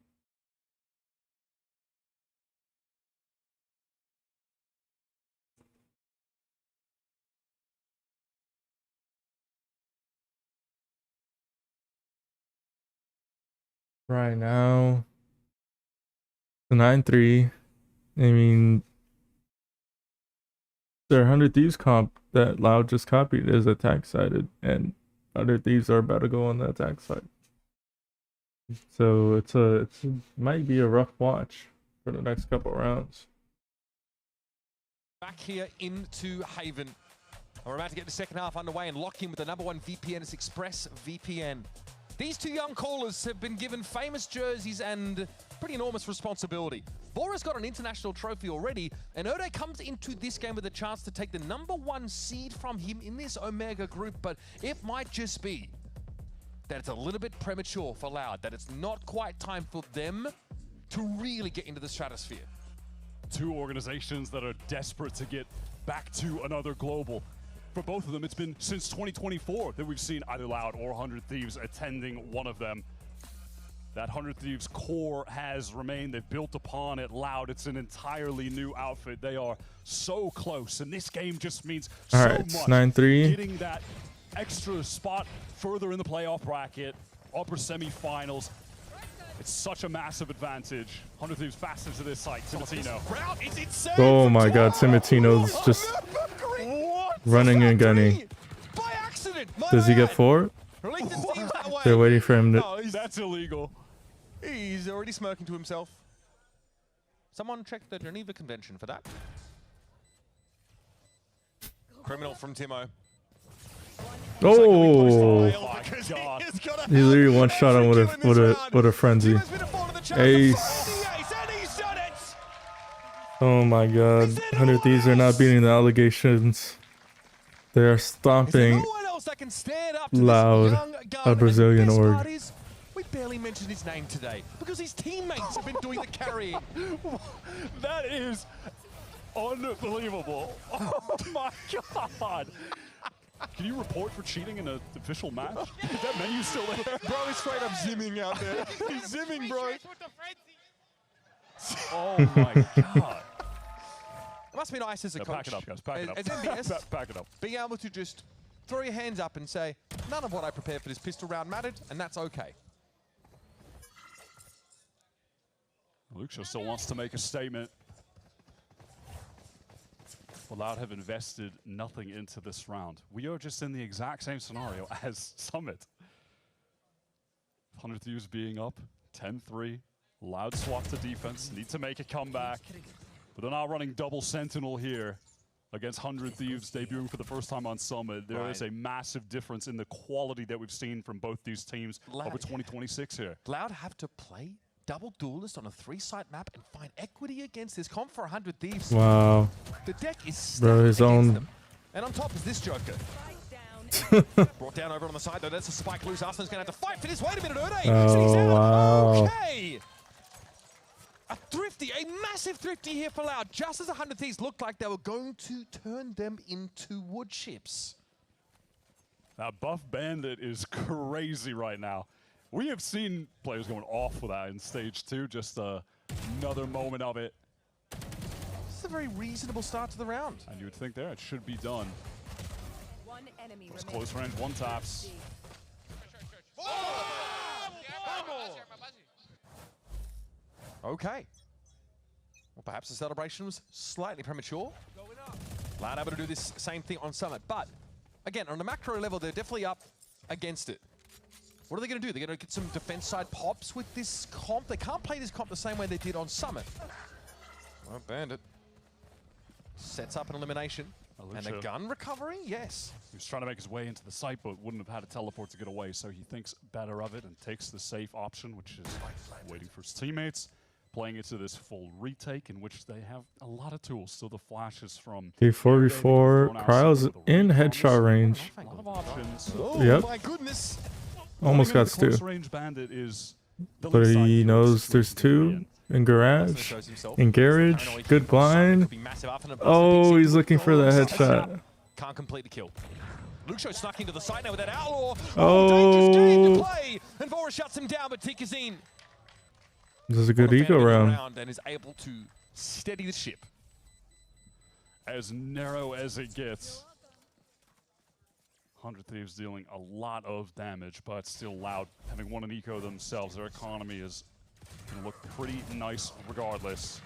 right now. The 9-3. I mean, their 100 Thieves comp that Loud just copied is attack sided, and other Thieves are about to go on the attack side. So it might be a rough watch for the next couple rounds. Back here into Haven. We're about to get the second half underway and lock in with the #1 VPN. It's Express VPN. These two young callers have been given famous jerseys and pretty enormous responsibility. Vora's got an international trophy already, and Ode comes into this game with a chance to take the #1 seed from him in this Omega group, but it might just be that it's a little bit premature for Loud, that it's not quite time for them to really get into the stratosphere. Two organizations that are desperate to get back to another global. For both of them, it's been since 2024 that we've seen either Loud or 100 Thieves attending one of them. That 100 Thieves core has remained. They've built upon it. Loud, it's an entirely new outfit. They are so close, and this game just means All so right, much. it's 9-3. Getting that extra spot further in the playoff bracket, upper semifinals. It's such a massive advantage. 100 Thieves fast into this site. Timatino. Oh my god, Timatino's just running and gunning. Does he get 4? They're waiting for him to... No, that's illegal. He's already smirking to himself. Someone check the Geneva Convention for that. Criminal from Timo. Oh! My god. He literally one shot him with a frenzy. Ace. Oh my god. 100 Thieves are not beating the allegations. They are stomping Loud, a Brazilian org. We barely mentioned his name today because his teammates have been doing the carrying. That is unbelievable. Oh my god. Can you report for cheating in an official match? Is that menu still there? Bro, he's straight up zimming out there. He's zimming, bro. Oh my god. It must be nice as a coach. Pack it up, guys. Pack it up. As MBS, Pack it up. being able to just throw your hands up and say, none of what I prepared for this pistol round mattered, and that's okay. Luxo still wants to make a statement. Loud have invested nothing into this round. We are just in the exact same scenario as Summit. 100 Thieves being up 10-3. Loud swap to defense. Need to make a comeback. But they're not running double Sentinel here against 100 Thieves debuting for the first time on Summit. There is a massive difference in the quality that we've seen from both these teams over 2026 here. Loud have to play double duelist on a 3-site map and find equity against this comp for 100 Thieves. Wow. The deck is Bro, his own... them. And on top is this Joker. Brought down over on the side though, that's a spike loose. Arsenal's gonna have to fight for this. Wait a minute, Ode! Oh, wow. Okay! A thrifty, a massive thrifty here for Loud, just as 100 Thieves looked like they were going to turn them into wood chips. That buff bandit is crazy right now. We have seen players going off with that in stage 2, just another moment of it. This is a very reasonable start to the round. And you would think there it should be done. One enemy It's close range, one taps. Okay. Well, perhaps the celebration was slightly premature. Loud able to do this same thing on Summit, but again, on the macro level, they're definitely up against it. What are they going to do? They're going to get some defense side pops with this comp. They can't play this comp the same way they did on Summit. Well, Bandit sets up an elimination. And a gun recovery? Yes. He was trying to make his way into the site, but wouldn't have had a teleport to get away, so he thinks better of it and takes the safe option, which is waiting for his teammates, playing into this full retake, in which they have a lot of tools. Still the flashes from... T44, Cryo's in headshot range. A lot of options. Oh, yep. my goodness. Almost got Stu. Range bandit is But he knows there's 2 in garage, in garage, good blind. Oh, he's looking for the headshot. Can't complete the kill. Luxo snuck into the side now with that outlaw. Oh, dangerous game to play. And Vora shuts him down, but Tikazine this is a good ego round. and is able to steady the ship. As narrow as it gets. 100 Thieves dealing a lot of damage, but still Loud having won an eco themselves. Their economy is going to look pretty nice regardless.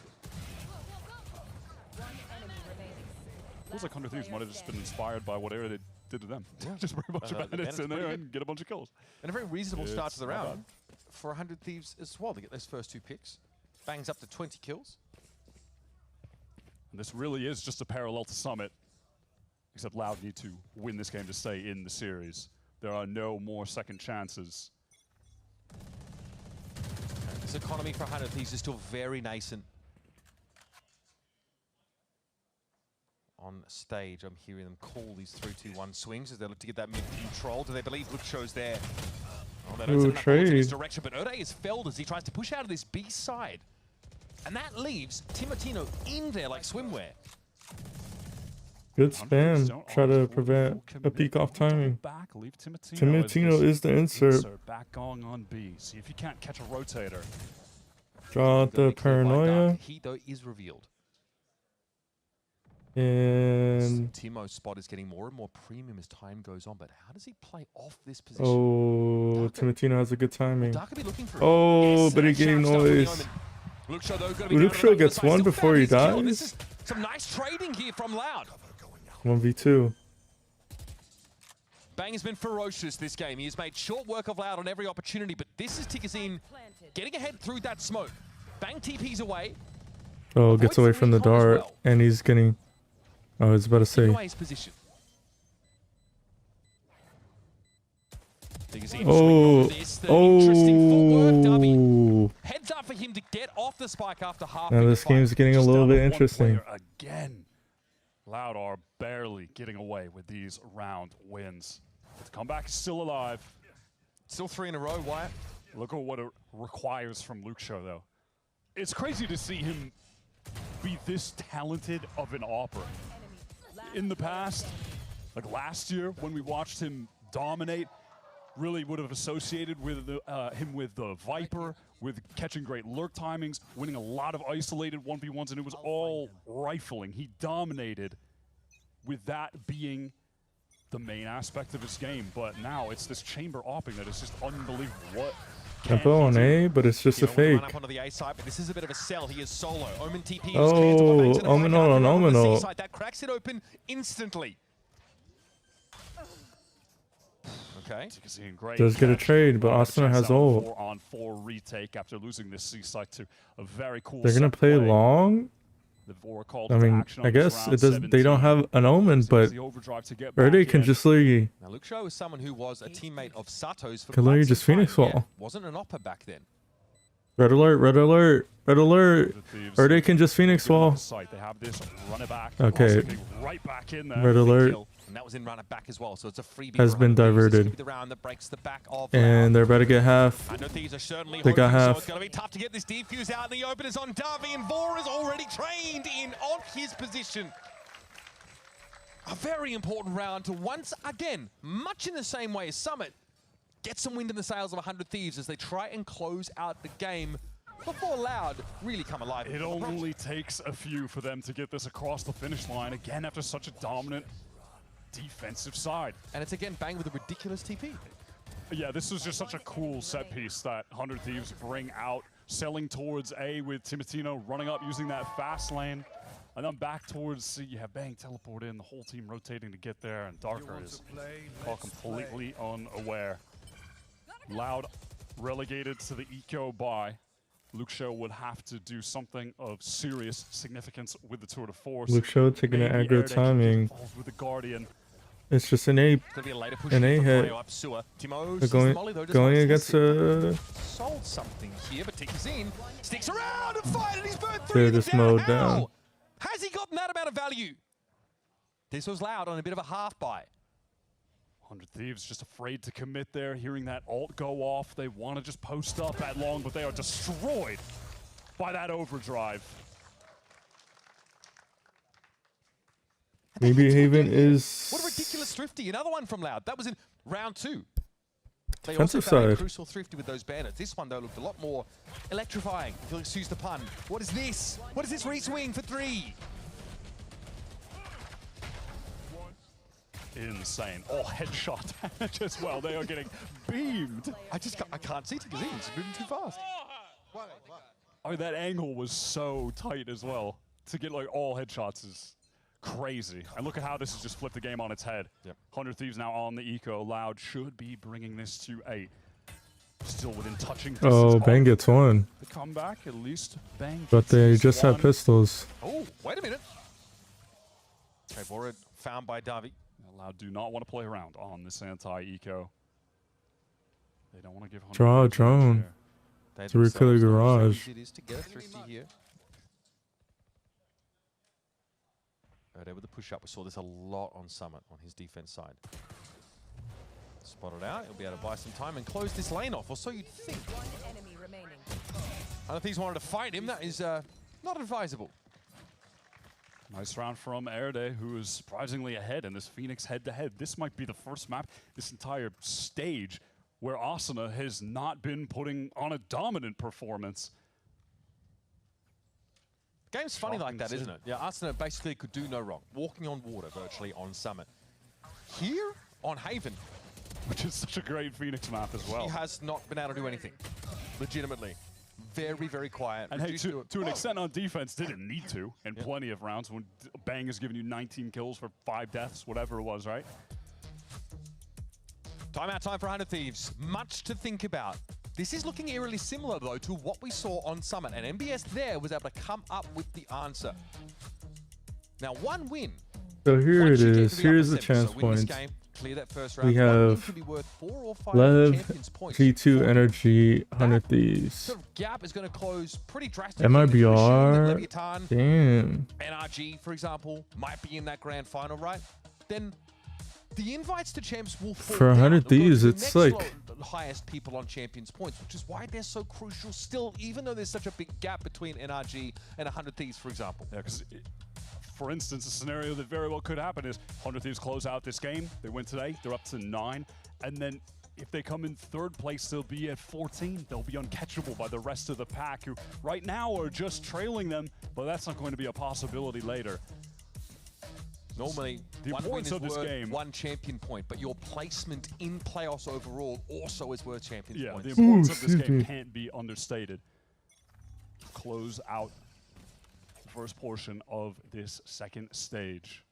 Feels like 100 Thieves might have just been inspired by whatever they did to them. Yeah. Just bring a bunch of bandits in there and get a bunch of kills. And a very reasonable start to the It's not round for 100 Thieves as well to get those first 2 picks. Bangs up to 20 kills. And this really is just a parallel to Summit, except Loud need to win this game to stay in the series. There are no more second chances. This economy for 100 Thieves is still very nascent. On stage, I'm hearing them call these 3-2-1 swings as they look to get that mid control. Do they believe Luxo's there? Oh, they don't send enough bullets in his direction, but Ode is felled as he tries to push out of this B side. And that leaves Timotino in there like swimwear. Good spam. Try to prevent a peek off timing. Back, leave Timotino is the insert. Back going on B. See if you can't catch a rotator. Draw out the paranoia. He though is revealed. And Timo's spot is getting more and more premium as time goes on, but how does he play off this position? oh, Timotino has a good timing. Darker be looking for Oh, yes, but he gave noise. Luxo gets one before he dies. This is some nice trading here from Loud. 1v2. Bang has been ferocious this game. He has made short work of Loud on every opportunity, but this is Tickazine getting ahead through that smoke. Bang TP's away. Oh, gets away from the dart, and he's getting... I was about to say. His position. Oh, Heads up for him to get off the spike after half. Now this game's getting a little bit interesting. Again, Loud are barely getting away with these round wins. The comeback is still alive. Still 3 in a row, Wyatt. Look at what it requires from Luxo, though. It's crazy to see him be this talented of an AWPer. In the past, like last year when we watched him dominate, really would have associated with him with the Viper, with catching great lurk timings, winning a lot of isolated 1v1s, and it was all rifling. He dominated with that being the main aspect of his game, but now it's this chamber opping that is just unbelievable. What? Tempo on A, but it's just a fake. Run up onto the A side, but this is a bit of a sell. He is solo. Omen TP. Oh, Omenal on Omenal. That cracks it open instantly. Okay. Does get a trade, but Asuna has ult. 4-on-4 retake after losing this C site to a very cool. They're gonna play long. I mean, I guess it does. They don't have an Omen, but Verde can just literally. Now, Luxo is someone who was a teammate of Sato's. Can literally just Phoenix Wall. Wasn't an AWPer back then. Red alert! Red alert! Red alert! Verde can just Phoenix Wall. They have this run it back. Okay. Right back in there. Red alert. And that was in run it back as well, so it's a freebie. Has been diverted. The round that breaks the back of and they're about to get half. I know these are certainly they got half. So it's going to be tough to get this defuse out in the open. Is on Davi, and Vor is already trained in on his position. A very important round to once again, much in the same way as Summit, get some wind in the sails of 100 Thieves as they try and close out the game before Loud really come alive. It only takes a few for them to get this across the finish line again after such a dominant defensive side. And it's again Bang with a ridiculous TP. Yeah, this was just such a cool set piece that 100 Thieves bring out, selling towards A with Timotino running up using that fast lane. And then back towards C, you have Bang teleport in, the whole team rotating to get there, and Darker is caught completely unaware. Loud relegated to the eco buy. Luxo would have to do something of serious significance with the tour de force. Luxo taking an aggro timing. With the Guardian. It's just an A hit. They're going against sold something here, but Tickazine sticks around and fight, and he's burnt through this mode down. Has he gotten that amount of value? This was Loud on a bit of a half buy. 100 Thieves just afraid to commit there, hearing that ult go off. They want to just post up at long, but they are destroyed by that overdrive. Maybe Haven is... What a ridiculous Thrifty. Another one from Loud. That was in round 2. They defensive also found a side. crucial Thrifty with those bandits. This one, though, looked a lot more electrifying, if you'll excuse the pun. What is this? What is this re-swing for 3? insane. All headshot damage as well. They are getting beamed. I can't see because he's moving too fast. I mean, that angle was so tight as well. To get like all headshots is crazy. And look at how this has just flipped the game on its head. 100 Thieves now on the eco. Loud should be bringing this to 8. Still within touching distance. Oh, Bang gets one. The comeback, at least Bang But gets they his just one. have pistols. Oh, wait a minute. Okay, Borred found by Davi. Loud do not want to play around on this anti-eco. They don't want to give 100 Draw a Thieves drone. They To recall the themselves know how garage. easy it is to get a thrifty here. Ode with the push up. We saw this a lot on Summit on his defense side. Spot it out. He'll be able to buy some time and close this lane off, or so you'd think. One enemy remaining. And if he's wanted to fight him, that is not advisable. Nice round from Erde, who is surprisingly ahead in this Phoenix head-to-head. This might be the first map this entire stage where Asuna has not been putting on a dominant performance. The game's funny like that, isn't it? Yeah, Asuna basically could do no wrong. Walking on water virtually on Summit. Here on Haven, which is such a great Phoenix map as well. He has not been able to do anything. Legitimately. Very, very quiet. And hey, to an extent on defense, didn't need to in plenty of rounds when Bang has given you 19 kills for 5 deaths, whatever it was, right? Timeout time for 100 Thieves. Much to think about. This is looking eerily similar, though, to what we saw on Summit. And MBS there was able to come up with the answer. Now, one win. So here it is. Here's the the chance so win this points. game, clear that first round. We One win have could be worth 4 or 5 Lev, champions points. G2 Energy, 100 Thieves. Sort of gap is going to close pretty drastically. in the assume that MIBR. Leviathan, Damn. NRG, for example, might be in that grand final, right? Then the invites to champs will fall For 100 down. They'll go to Thieves, the it's next like- highest people on champions points, which is why they're so crucial still, even though there's such a big gap between NRG and 100 Thieves, for example. Yeah, because for instance, a scenario that very well could happen is 100 Thieves close out this game. They win today. They're up to 9. And then if they come in 3rd place, they'll be at 14. They'll be uncatchable by the rest of the pack, who right now are just trailing them, but that's not going to be a possibility later. Normally, the one win importance is of this worth game. 1 champion point, but your placement in playoffs overall also is worth champion Yeah, points. the importance of this game can't be understated. Close out the first portion of this second stage.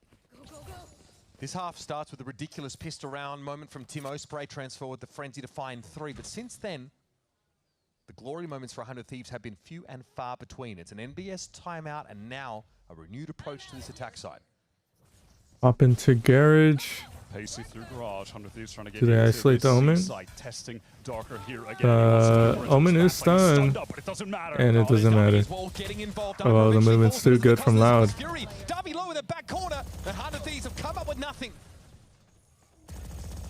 This half starts with a ridiculous pissed around moment from Timo. Spray transfer with the frenzy to find 3. But since then, the glory moments for 100 Thieves have been few and far between. It's an NBS timeout and now a renewed approach to this attack side. Hop into garage. Pacey through garage. 100 Thieves trying to get Do they into isolate the this Omen? side, testing Darker here again. Omen is stunned. But it doesn't matter. And it doesn't matter. Oh, the movement's too good from Loud. Fury, Darby low in the back corner. The 100 Thieves have come up with nothing.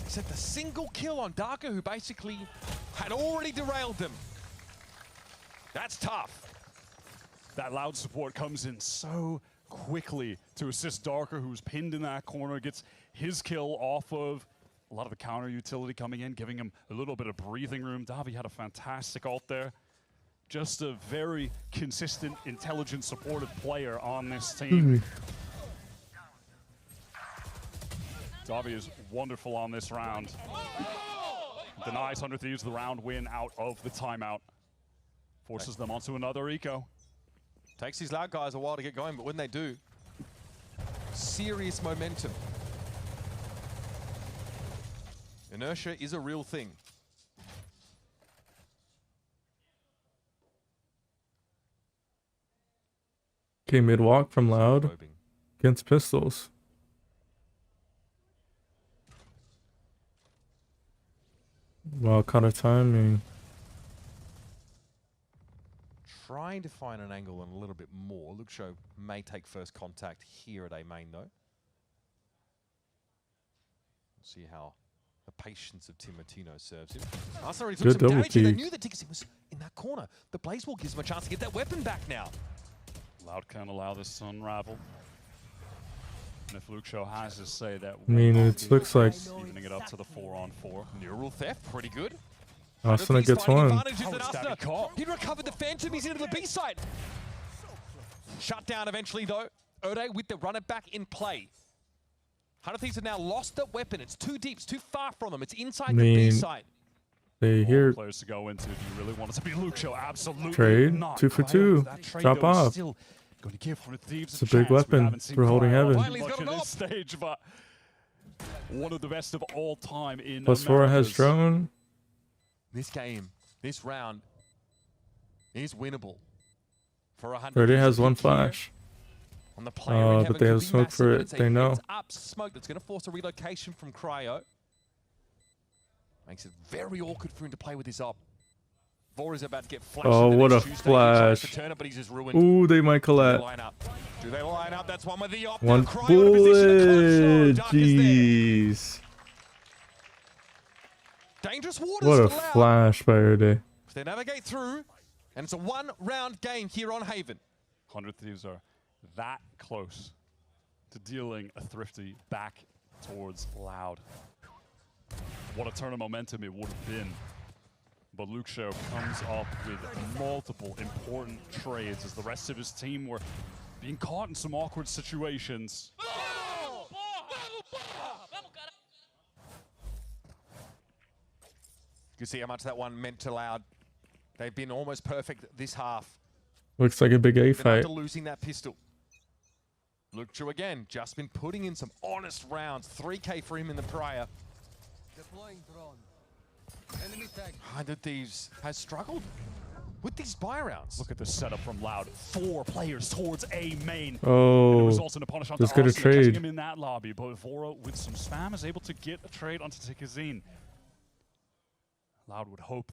Except a single kill on Darker, who basically had already derailed them. That's tough. That Loud support comes in so quickly to assist Darker, who's pinned in that corner, gets his kill off of a lot of the counter utility coming in, giving him a little bit of breathing room. Davi had a fantastic ult there. Just a very consistent, intelligent, supportive player on this team. Davi is wonderful on this round. Denies 100 Thieves the round win out of the timeout. Forces them onto another eco. Takes these Loud guys a while to get going, but when they do, serious momentum. Inertia is a real thing. Okay, mid walk from Loud against pistols. Wow, kind of timing. Trying to find an angle and a little bit more. Luxo may take first contact here at A main, though. See how the patience of Timotino serves him. Arsenal already took Good some double damage, and they peek. knew that Tickets was in that corner. The Blaze Wall gives him a chance to get that weapon back now. Loud can't allow this to unravel. And if Luxo has his say, that I mean, it looks like evening it up to the 4-on-4. Neural theft, pretty good. Asuna gets one. He recovered the Phantom, he's into the B side. Shut down eventually though. Ode with the run it back in play. 100 Thieves have now lost that weapon. It's too deep. It's too far from them. It's inside I the B mean, site. they hear Players to go into. Do you really want it to be Lucio? Absolutely trade not. 2 for Cryo 2. with that trade, Chop though, is off. still going to give 100 Thieves It's a big chance. We weapon haven't seen for holding Cryo heaven. much in this stage, but one of the best of all time in +4 has Americas. drone. This game, this round, is winnable. For 100 Already Thieves. has The one pick here flash. on the player in But heaven they could have be smoke massive, for but it. it's a They know. heads-up smoke that's going to force a relocation from Cryo. Makes it very awkward for him to play with his op. Vor is about to get flashed. Oh, into what a this Tuesday. He tries to flash. turn it, but he's just ruined. Ooh, they might Do they collect. line up? Do they line up? That's one with the op. One Now Cryo in a position to bullet. close. Dark is there. Jeez. Dangerous waters What a for Loud. flash by Erde. If they navigate through, and it's a one-round game here on Haven. 100 Thieves are that close to dealing a Thrifty back towards Loud. What a turn of momentum it would have been. But Lucio comes up with multiple important trades as the rest of his team were being caught in some awkward situations. You can see how much that one meant to Loud. They've been almost perfect this half. Looks like a big A Even fight. after losing that pistol. Lucio again, just been putting in some honest rounds. 3K for him in the prior. Deploying drone. Enemy tag. 100 Thieves has struggled with these buy rounds. Look at the setup from Loud. 4 players towards A main. Oh, and it results in a punish onto just get a Arsenal, catching trade. him in that lobby. But Voro with some spam is able to get a trade onto Tikazine. Loud would hope